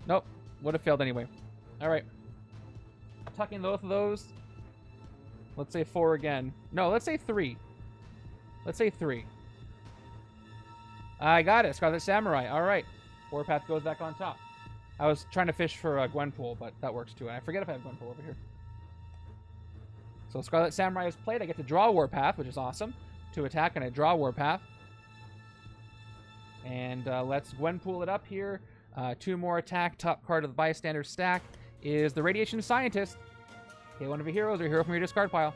nope. Would have failed anyway. All right. Tucking both of those. Let's say 4 again. No, let's say 3. Let's say 3. I got it. Scarlet Samurai. All right. Warpath goes back on top. I was trying to fish for Gwenpool, but that works too. And I forget if I have Gwenpool over here. So Scarlet Samurai is played. I get to draw Warpath, which is awesome. 2 attack, and I draw Warpath. And let's Gwenpool it up here. 2 more attack. Top card of the bystander stack is the Radiation Scientist. Okay, one of your heroes or a hero from your discard pile.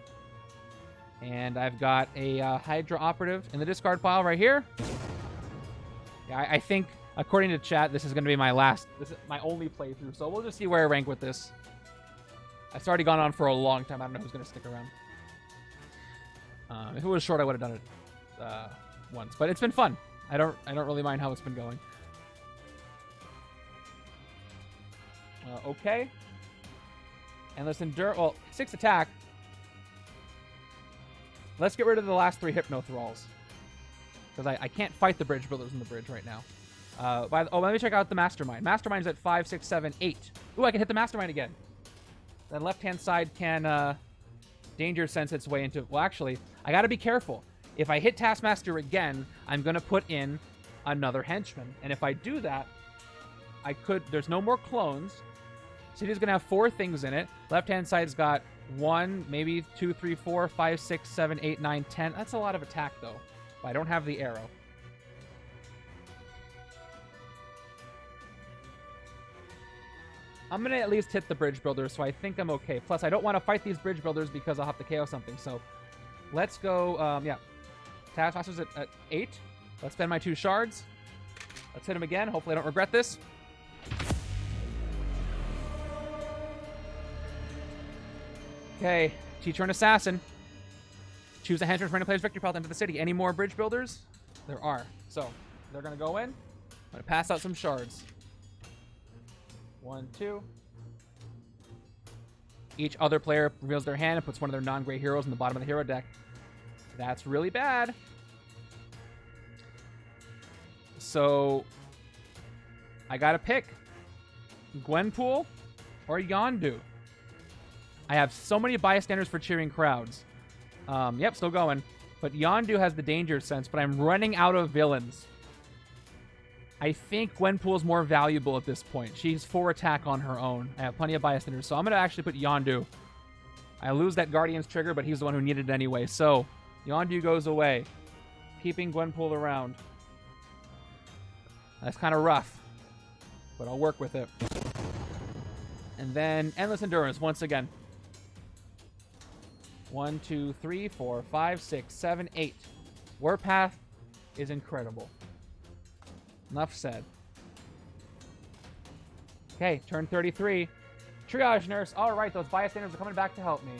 And I've got a Hydra Operative in the discard pile right here. Yeah, I think, according to chat, this is going to be my only playthrough. So we'll just see where I rank with this. It's already gone on for a long time. I don't know who's going to stick around. If it was short, I would have done it once. But it's been fun. I don't really mind how it's been going. Okay. Endless Endure. Well, 6 attack. Let's get rid of the last 3 Hypno Thralls. Because I can't fight the bridge builders in the bridge right now. Let me check out the Mastermind. Mastermind's at 5, 6, 7, 8. Ooh, I can hit the Mastermind again. Then left-hand side can Danger Sense its way into... Well, actually, I got to be careful. If I hit Taskmaster again, I'm going to put in another Henchman. And if I do that, I could... There's no more clones. City's going to have 4 things in it. Left-hand side's got 1, maybe 2, 3, 4, 5, 6, 7, 8, 9, 10. That's a lot of attack, though. But I don't have the arrow. I'm going to at least hit the bridge builders, so I think I'm okay. Plus, I don't want to fight these bridge builders because I'll have to KO something. So, let's go, yeah. Taskmaster's at 8. Let's spend my 2 shards. Let's hit him again. Hopefully I don't regret this. Okay, Teacher and Assassin. Choose a henchman for any player's victory path into the city. Any more bridge builders? There are. So, they're going to go in. I'm going to pass out some shards. 1, 2. Each other player reveals their hand and puts one of their non-gray heroes in the bottom of the hero deck. That's really bad. So, I got to pick Gwenpool or Yondu. I have so many bystanders for cheering crowds. Yep, still going. But Yondu has the danger sense, but I'm running out of villains. I think Gwenpool is more valuable at this point. She's 4 attack on her own. I have plenty of bystanders, so I'm going to actually put Yondu. I lose that Guardian's trigger, but he's the one who needed it anyway. So, Yondu goes away, keeping Gwenpool around. That's kind of rough, but I'll work with it. And then Endless Endurance once again. 1, 2, 3, 4, 5, 6, 7, 8. Warpath is incredible. Enough said. Okay, turn 33. Triage Nurse. All right, those bystanders are coming back to help me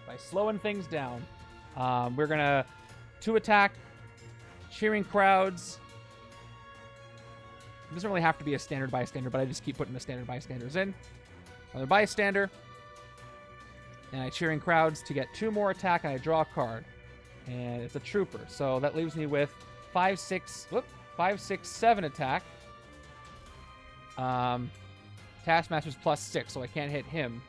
by slowing things down. We're going to 2 attack, cheering crowds. It doesn't really have to be a standard bystander, but I just keep putting the standard bystanders in. Another bystander. And I cheering crowds to get 2 more attack, and I draw a card. And it's a trooper. So that leaves me with 5, 6, 7 attack. Taskmaster's +6, so I can't hit him.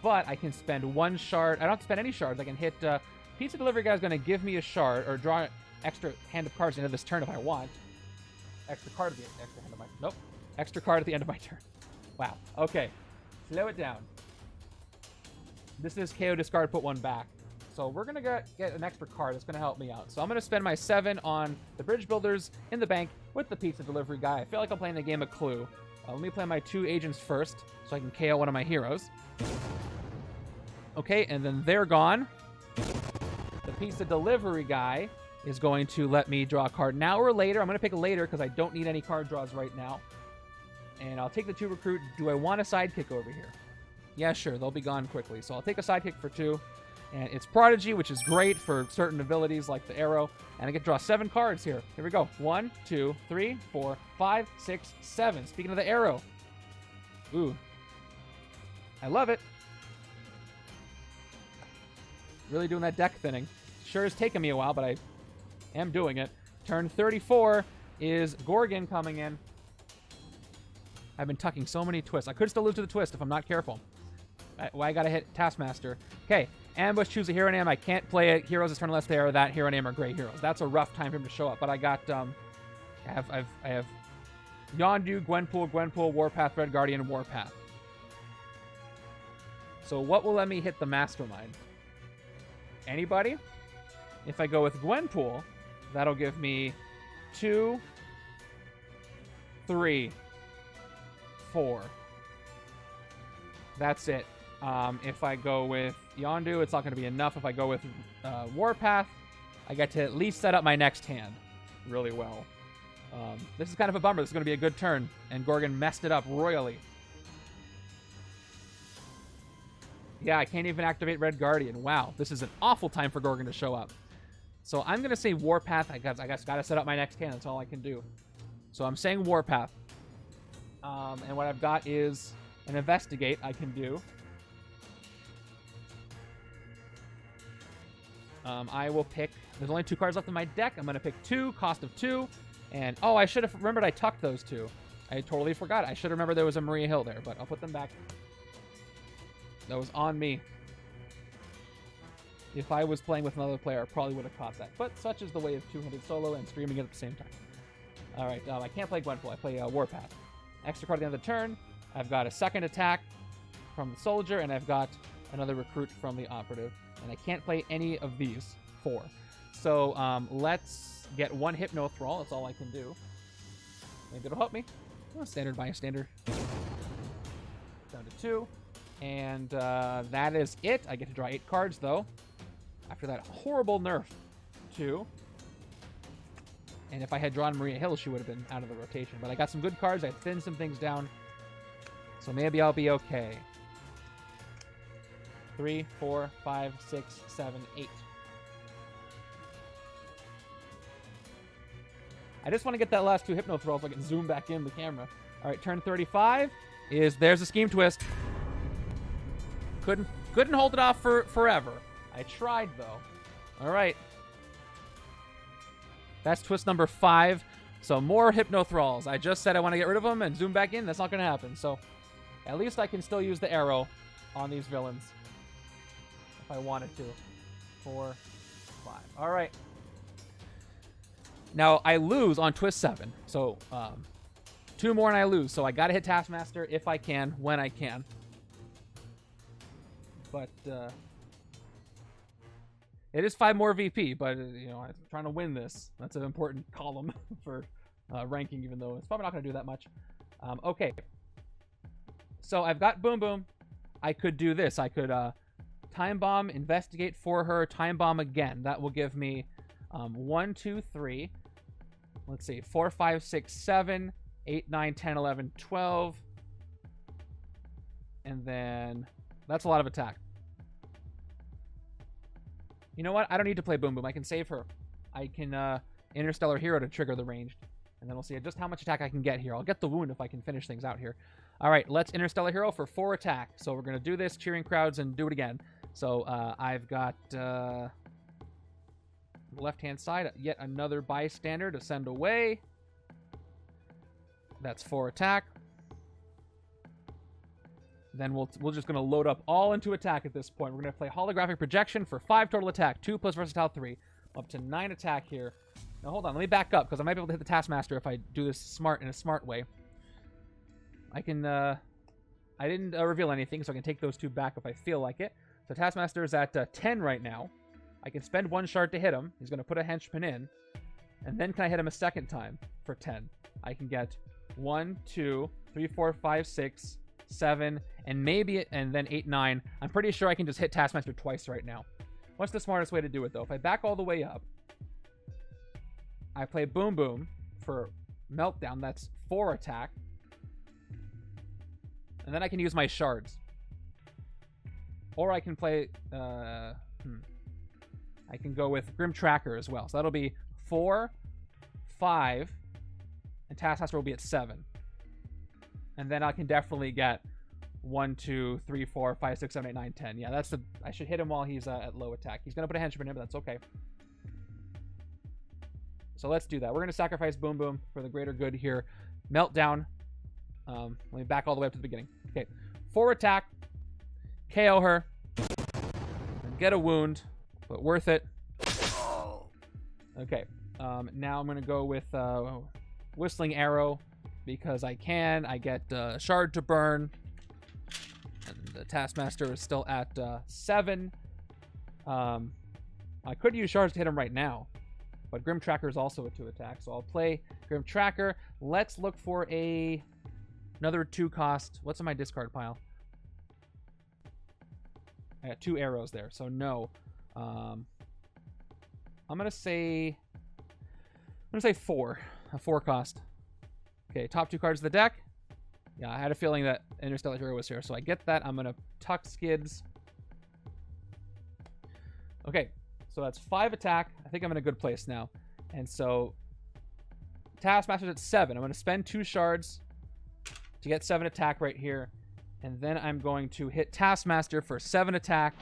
But I can spend 1 shard. I don't have to spend any shards. I can hit... Pizza Delivery Guy is going to give me a shard, or draw an extra hand of cards at the end of this turn if I want. Extra card at the extra hand of my... Nope. Extra card at the end of my turn. Wow. Okay. Slow it down. This is KO discard, put 1 back. So we're going to get an extra card that's going to help me out. So I'm going to spend my 7 on the bridge builders in the bank with the pizza delivery guy. I feel like I'm playing the game of Clue. Let me play my 2 agents first so I can KO one of my heroes. Okay, and then they're gone. The pizza delivery guy is going to let me draw a card now or later. I'm going to pick later because I don't need any card draws right now. And I'll take the 2 recruit. Do I want a sidekick over here? Yeah, sure. They'll be gone quickly. So I'll take a sidekick for 2. And it's Prodigy, which is great for certain abilities like the arrow. And I get to draw 7 cards here. Here we go. 1, 2, 3, 4, 5, 6, 7. Speaking of the arrow. Ooh. I love it. Really doing that deck thinning. Sure is taking me a while, but I am doing it. Turn 34 is Gorgon coming in. I've been tucking so many twists. I could still lose to the twist if I'm not careful. I gotta hit Taskmaster. Okay, ambush, choose a hero name. I can't play it. Heroes is turn unless they are that hero name or gray heroes. That's a rough time for him to show up. But I got I have Yondu, Gwenpool, Warpath, Red Guardian, Warpath. So what will let me hit the Mastermind? Anybody? If I go with Gwenpool, that'll give me 2, 3, 4. That's it. If I go with Yondu, it's not going to be enough. If I go with Warpath, I get to at least set up my next hand really well. This is kind of a bummer. This is going to be a good turn, and Gorgon messed it up royally. Yeah, I can't even activate Red Guardian. Wow, this is an awful time for Gorgon to show up. So I'm going to say Warpath. I guess got to set up my next hand. That's all I can do. So I'm saying Warpath. And what I've got is an Investigate I can do. I will pick... There's only 2 cards left in my deck. I'm going to pick 2, cost of 2. And, oh, I should have remembered I tucked those 2. I totally forgot. I should remember there was a Maria Hill there, but I'll put them back. That was on me. If I was playing with another player, I probably would have caught that. But such is the way of two-handed solo and streaming it at the same time. All right, I can't play Gwenpool. I play Warpath. Extra card at the end of the turn. I've got a second attack from the soldier, and I've got another recruit from the operative. And I can't play any of these 4. So let's get 1 Hypno Thrall. That's all I can do. Maybe it'll help me. Oh, standard bystander. Down to 2. And that is it. I get to draw 8 cards, though. After that horrible nerf, 2. And if I had drawn Maria Hill, she would have been out of the rotation. But I got some good cards. I thinned some things down. So maybe I'll be okay. 3, 4, 5, 6, 7, 8. I just want to get that last 2 Hypno Thralls so I can zoom back in the camera. All right, turn 35 is... There's a Scheme Twist. Couldn't hold it off for forever. I tried, though. All right. That's twist number 5. So more Hypno Thralls. I just said I want to get rid of them and zoom back in. That's not going to happen. So at least I can still use the arrow on these villains if I wanted to. 4, 5. All right. Now, I lose on twist 7. So 2 more and I lose. So I got to hit Taskmaster if I can, when I can. But... it is 5 more VP, but, you know, I'm trying to win this. That's an important column for ranking, even though it's probably not going to do that much. Okay. So I've got Boom Boom. I could do this. I could Time Bomb, investigate for her, Time Bomb again. That will give me 1, 2, 3. Let's see. 4, 5, 6, 7, 8, 9, 10, 11, 12. And then that's a lot of attack. You know what? I don't need to play Boom Boom. I can save her. I can Interstellar Hero to trigger the ranged. And then we'll see just how much attack I can get here. I'll get the wound if I can finish things out here. All right, let's Interstellar Hero for 4 attack. So we're going to do this, cheering crowds, and do it again. So I've got the left-hand side, yet another bystander to send away. That's 4 attack. Then we're just going to load up all into attack at this point. We're going to play Holographic Projection for 5 total attack. 2 plus Versatile 3. Up to 9 attack here. Now, hold on. Let me back up, because I might be able to hit the Taskmaster if I do this in a smart way. I can... I didn't reveal anything, so I can take those 2 back if I feel like it. So Taskmaster is at 10 right now. I can spend 1 shard to hit him. He's going to put a Henchman in. And then can I hit him a second time for 10? I can get 1, 2, 3, 4, 5, 6... 7, and maybe and then 8, 9. I'm pretty sure I can just hit Taskmaster twice right now. What's the smartest way to do it, though? If I back all the way up, I play Boom Boom for Meltdown. That's 4 attack. And then I can use my shards. Or I can play... I can go with Grim Tracker as well. So that'll be 4, 5, and Taskmaster will be at 7. And then I can definitely get 1, 2, 3, 4, 5, 6, 7, 8, 9, 10. Yeah, that's the... I should hit him while he's at low attack. He's going to put a Henchman in, but that's okay. So let's do that. We're going to sacrifice Boom Boom for the greater good here. Meltdown. Let me back all the way up to the beginning. Okay. 4 attack. KO her. And get a wound, but worth it. Okay. Now I'm going to go with Whistling Arrow. Because I can. I get Shard to burn. And the Taskmaster is still at 7. I could use Shards to hit him right now. But Grim Tracker is also a 2 attack. So I'll play Grim Tracker. Let's look for another 2 cost. What's in my discard pile? I got 2 arrows there. So no. I'm going to say 4. A 4 cost. Okay, top 2 cards of the deck. Yeah, I had a feeling that Interstellar Hero was here, so I get that. I'm going to tuck Skids. Okay, so that's 5 attack. I think I'm in a good place now. And so Taskmaster's at 7. I'm going to spend 2 shards to get 7 attack right here. And then I'm going to hit Taskmaster for 7 attack.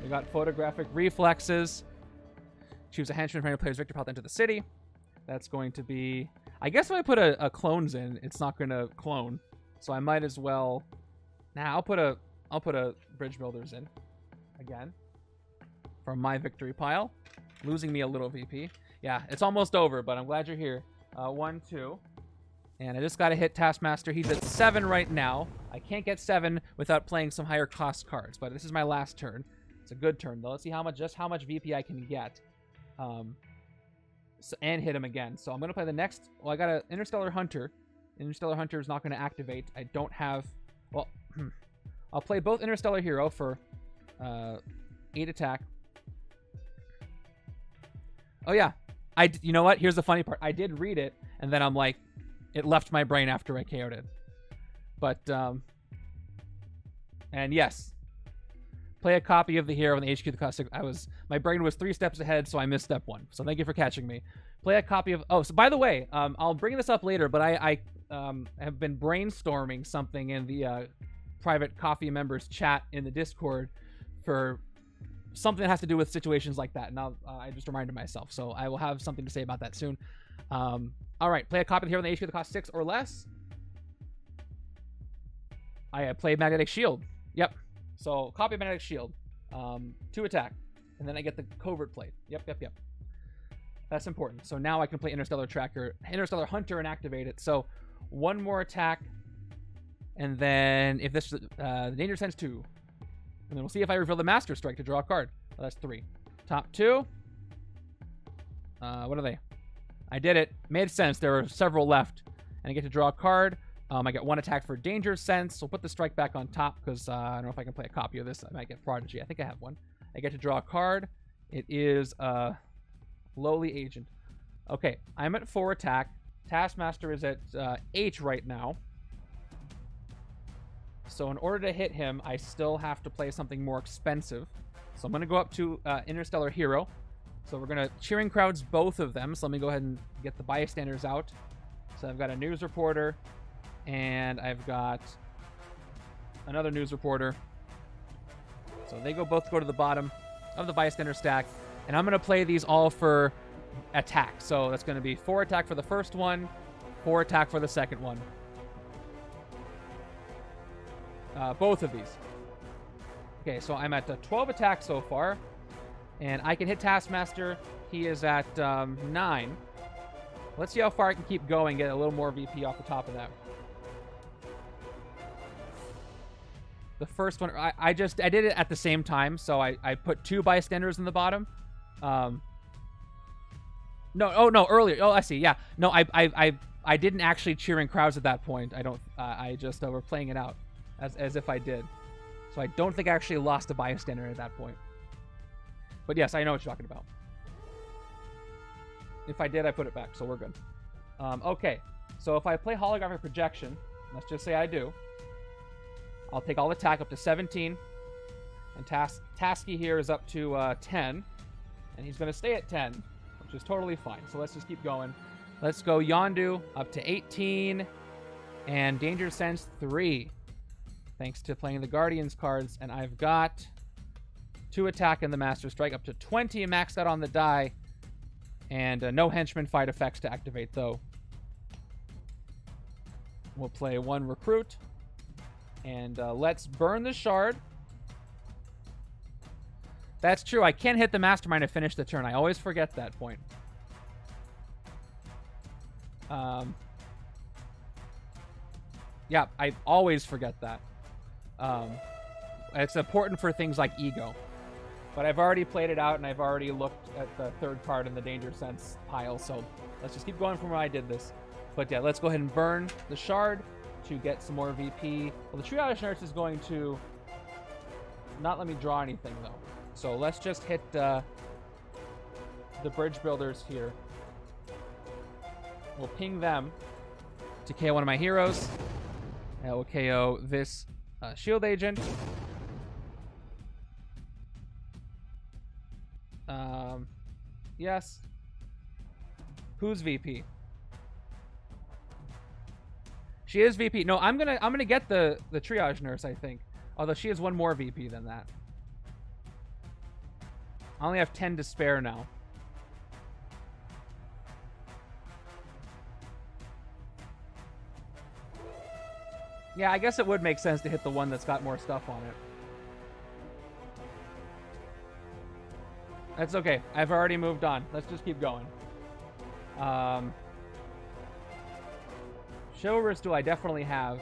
We got photographic reflexes. Choose a henchman from your player's victory path into the city. That's going to be... I guess if I put a clones in, it's not going to clone. So I might as well... Nah, I'll put a bridge builders in. Again. From my victory pile. Losing me a little VP. Yeah, it's almost over, but I'm glad you're here. 1, 2. And I just got to hit Taskmaster. He's at 7 right now. I can't get 7 without playing some higher cost cards, but this is my last turn. It's a good turn, though. Let's see how much VP I can get. And hit him again. So I'm going to play the next... Well, I got an Interstellar Hunter. Interstellar Hunter is not going to activate. I don't have... Well, I'll play both Interstellar Hero for 8 attack. Oh, yeah. You know what? Here's the funny part. I did read it, and then I'm like... It left my brain after I KO'd it. But, and yes. Play a copy of the hero in the HQ the cost 6. My brain was 3 steps ahead, so I missed step 1. So thank you for catching me. Play a copy of... Oh, so by the way, I'll bring this up later, but I have been brainstorming something in the private coffee members chat in the Discord for something that has to do with situations like that. Now, I just reminded myself, so I will have something to say about that soon. All right, play a copy of the hero in the HQ that costs 6 or less. I played Magnetic Shield. Yep. So, copy of Magnetic Shield. 2 attack. And then I get the Covert Plate. Yep. That's important. So now I can play Interstellar Hunter and activate it. So, 1 more attack. And then if this... the Danger Sense 2. And then we'll see if I reveal the Master Strike to draw a card. Oh, that's 3. Top 2. What are they? I did it. Made sense. There are several left. And I get to draw a card. I get 1 attack for Danger Sense. We'll put the strike back on top because I don't know if I can play a copy of this. I might get Prodigy. I think I have 1. I get to draw a card. It is Lowly Agent. Okay, I'm at 4 attack. Taskmaster is at 8 right now. So in order to hit him, I still have to play something more expensive. So I'm going to go up to Interstellar Hero. So we're going to Cheering Crowds both of them. So let me go ahead and get the bystanders out. So I've got a news reporter. And I've got another news reporter. So they both go to the bottom of the bystander stack. And I'm going to play these all for attack. So that's going to be 4 attack for the first one, 4 attack for the second one. Both of these. Okay, so I'm at 12 attack so far. And I can hit Taskmaster. He is at 9. Let's see how far I can keep going, get a little more VP off the top of that. The first one, I did it at the same time, so I put 2 bystanders in the bottom. No, earlier. Oh, I see. Yeah, no, I didn't actually Cheering Crowds at that point. I just were playing it out as if I did. So I don't think I actually lost a bystander at that point. But yes, I know what you're talking about. If I did, I put it back, so we're good. Okay, so if I play Holographic Projection, let's just say I do. I'll take all attack up to 17. And Tasky here is up to 10. And he's going to stay at 10, which is totally fine. So let's just keep going. Let's go Yondu up to 18. And Danger Sense 3. Thanks to playing the Guardians cards. And I've got 2 attack in the Master Strike up to 20. Maxed out on the die. And no Henchman fight effects to activate, though. We'll play 1 Recruit. And let's burn the Shard. That's true. I can't hit the Mastermind to finish the turn. I always forget that point. Yeah, I always forget that. It's important for things like Ego. But I've already played it out, and I've already looked at the 3rd card in the Danger Sense pile. So let's just keep going from where I did this. But yeah, let's go ahead and burn the Shard to get some more VP. Well, the Triage Nurse is going to not let me draw anything, though. So let's just hit the Bridge Builders here. We'll ping them to KO one of my heroes. And we'll KO this Shield Agent. Yes. Who's VP? She is VP. No, I'm gonna get the Triage Nurse, I think. Although she has 1 more VP than that. I only have 10 to spare now. Yeah, I guess it would make sense to hit the one that's got more stuff on it. That's okay. I've already moved on. Let's just keep going. Chivalrous do I definitely have,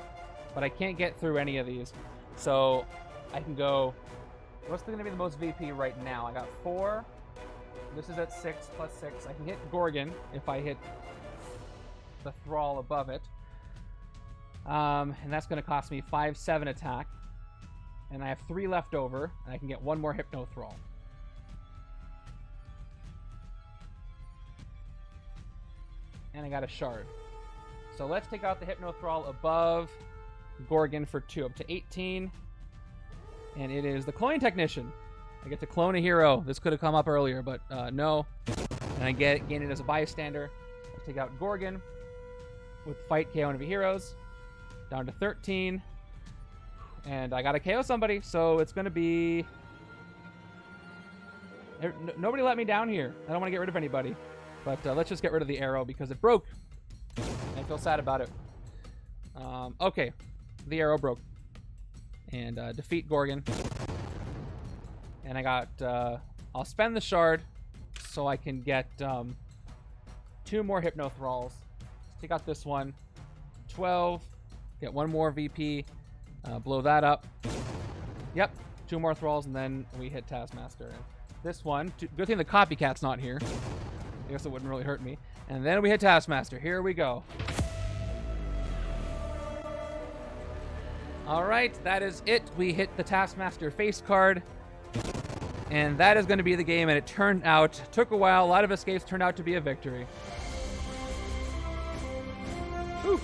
but I can't get through any of these. So I can go... What's going to be the most VP right now? I got 4. This is at 6 plus 6. I can hit Gorgon if I hit the Thrall above it. And that's going to cost me 5-7 attack. And I have 3 left over, and I can get 1 more Hypno Thrall. And I got a Shard. So let's take out the Hypno Thrall above Gorgon for 2, up to 18. And it is the Cloning Technician. I get to clone a hero. This could have come up earlier, but no. And I gain it as a bystander. Let's take out Gorgon with Fight KO one of your heroes. Down to 13. And I got to KO somebody, so it's going to be... Nobody let me down here. I don't want to get rid of anybody. But let's just get rid of the arrow because it broke. I feel sad about it. Okay. The arrow broke. And defeat Gorgon. And I got... I'll spend the shard so I can get 2 more Hypno Thralls. Let's take out this one. 12. Get 1 more VP. Blow that up. Yep. 2 more Thralls, and then we hit Taskmaster. And this one... Good thing the copycat's not here. I guess it wouldn't really hurt me. And then we hit Taskmaster. Here we go. Alright, that is it. We hit the Taskmaster face card. And that is going to be the game, and it turned out, took a while, a lot of escapes, turned out to be a victory. Whew.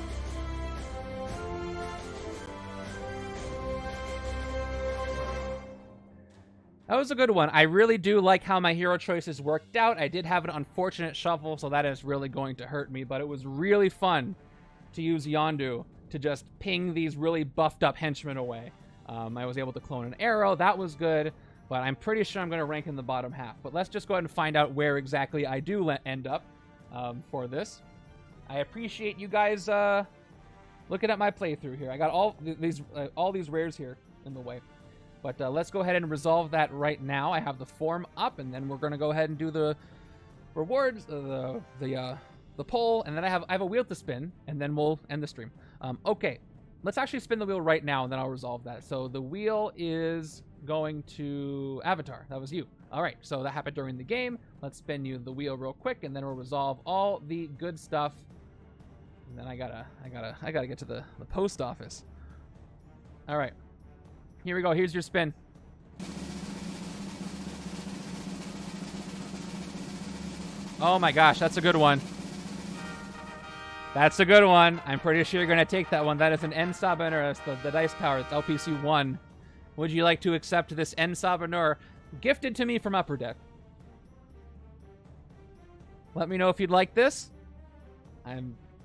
That was a good one. I really do like how my hero choices worked out. I did have an unfortunate shuffle, so that is really going to hurt me, but it was really fun to use Yondu to just ping these really buffed up henchmen away. I was able to clone an arrow. That was good, but I'm pretty sure I'm going to rank in the bottom half. But let's just go ahead and find out where exactly I do end up for this. I appreciate you guys looking at my playthrough here. I got all these rares here in the way. But let's go ahead and resolve that right now. I have the form up, and then we're going to go ahead and do the rewards, the poll, and then I have a wheel to spin, and then we'll end the stream. Okay, let's actually spin the wheel right now, and then I'll resolve that. So the wheel is going to Avatar. That was you. All right, so that happened during the game. Let's spin you the wheel real quick, and then we'll resolve all the good stuff. And then I gotta get to the post office. All right. Here we go. Here's your spin. Oh my gosh, that's a good one. That's a good one. I'm pretty sure you're going to take that one. That is an En Sabanur. That's the dice tower. It's LPC 1. Would you like to accept this En Sabanur gifted to me from Upper Deck? Let me know if you'd like this. I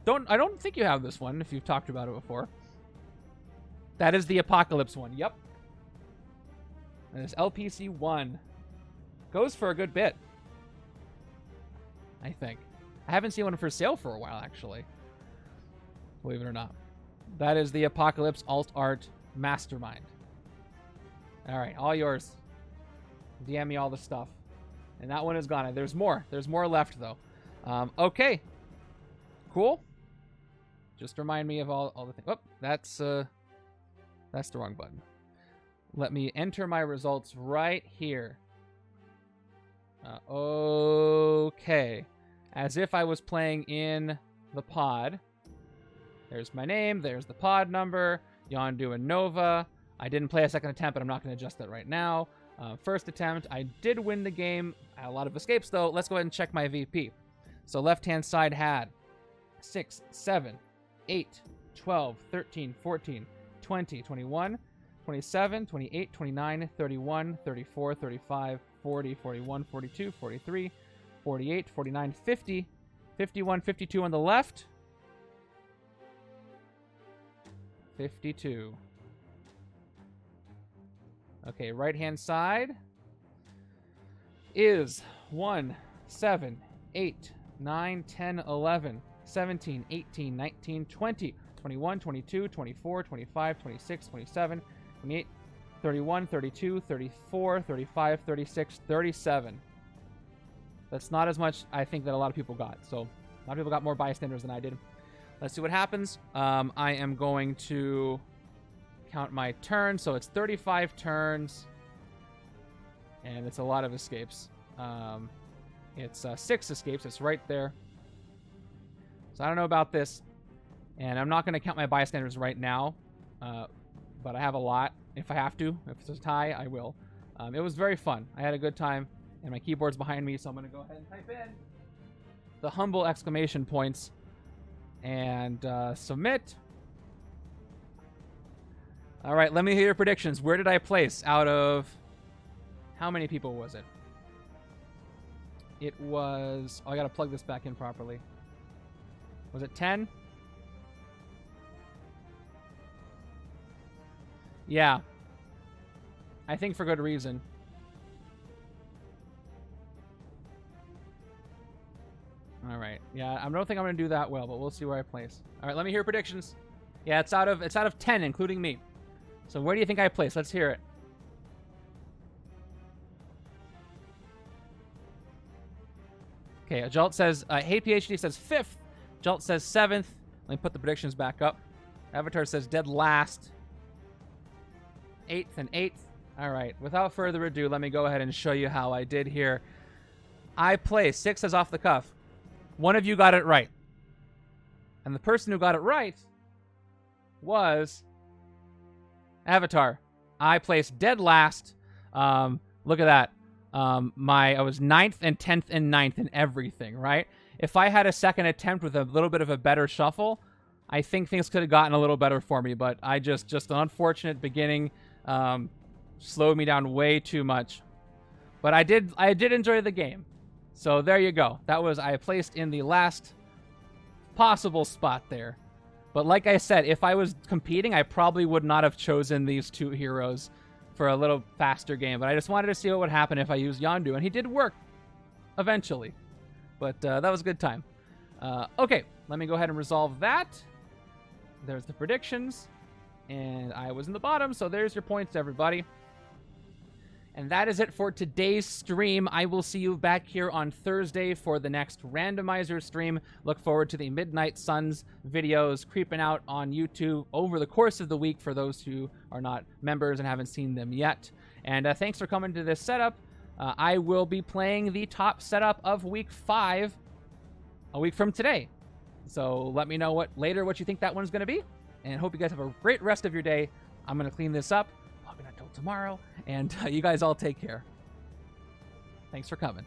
don't think you have this one if you've talked about it before. That is the Apocalypse one. Yep. That is LPC 1. Goes for a good bit, I think. I haven't seen one for sale for a while, actually. Believe it or not. That is the Apocalypse Alt Art Mastermind. All right, all yours. DM me all the stuff. And that one is gone. There's more. There's more left, though. Okay. Cool. Just remind me of all the things. Oh, that's the wrong button. Let me enter my results right here. Okay. As if I was playing in the pod. There's my name. There's the pod number. Yondu and Nova. I didn't play a second attempt, but I'm not going to adjust that right now. First attempt, I did win the game. I had a lot of escapes, though. Let's go ahead and check my VP. So left-hand side had 6, 7, 8, 12, 13, 14, 20, 21, 27, 28, 29, 31, 34, 35, 40, 41, 42, 43, 48, 49, 50, 51, 52 on the left. 52. Okay, right-hand side. is 1, 7, 8, 9, 10, 11, 17, 18, 19, 20, 21, 22, 24, 25, 26, 27, 28, 31, 32, 34, 35, 36, 37. That's not as much, I think, that a lot of people got. So a lot of people got more bystanders than I did. Let's see what happens. I am going to count my turns. So it's 35 turns. And it's a lot of escapes. It's 6 escapes. It's right there. So I don't know about this. And I'm not going to count my bystanders right now. But I have a lot. If I have to. If it's a tie, I will. It was very fun. I had a good time. And my keyboard's behind me, so I'm going to go ahead and type in the humble exclamation points and submit. All right, let me hear your predictions. Where did I place out of... How many people was it? It was... Oh, I got to plug this back in properly. Was it 10? Yeah. I think for good reason. All right. Yeah, I don't think I'm going to do that well, but we'll see where I place. All right, let me hear predictions. Yeah, it's out of 10, including me. So where do you think I place? Let's hear it. Okay, Jolt says, hey, PhD says 5th. Jolt says 7th. Let me put the predictions back up. Avatar says dead last. 8th and 8th. All right, without further ado, let me go ahead and show you how I did here. I placed 6 as off the cuff. One of you got it right. And the person who got it right was Avatar. I placed dead last. Look at that. I was 9th and 10th and 9th in everything, right? If I had a second attempt with a little bit of a better shuffle, I think things could have gotten a little better for me, but I just an unfortunate beginning slowed me down way too much. But I did enjoy the game. So there you go. That was, I placed in the last possible spot there. But like I said, if I was competing, I probably would not have chosen these 2 heroes for a little faster game. But I just wanted to see what would happen if I used Yondu. And he did work eventually. But that was a good time. Okay, let me go ahead and resolve that. There's the predictions. And I was in the bottom, so there's your points, everybody. And that is it for today's stream. I will see you back here on Thursday for the next randomizer stream. Look forward to the Midnight Suns videos creeping out on YouTube over the course of the week for those who are not members and haven't seen them yet. And thanks for coming to this setup. I will be playing the top setup of Week 5 a week from today. So let me know what you think that one's going to be. And hope you guys have a great rest of your day. I'm going to clean this up. Probably not till tomorrow. And you guys all take care. Thanks for coming.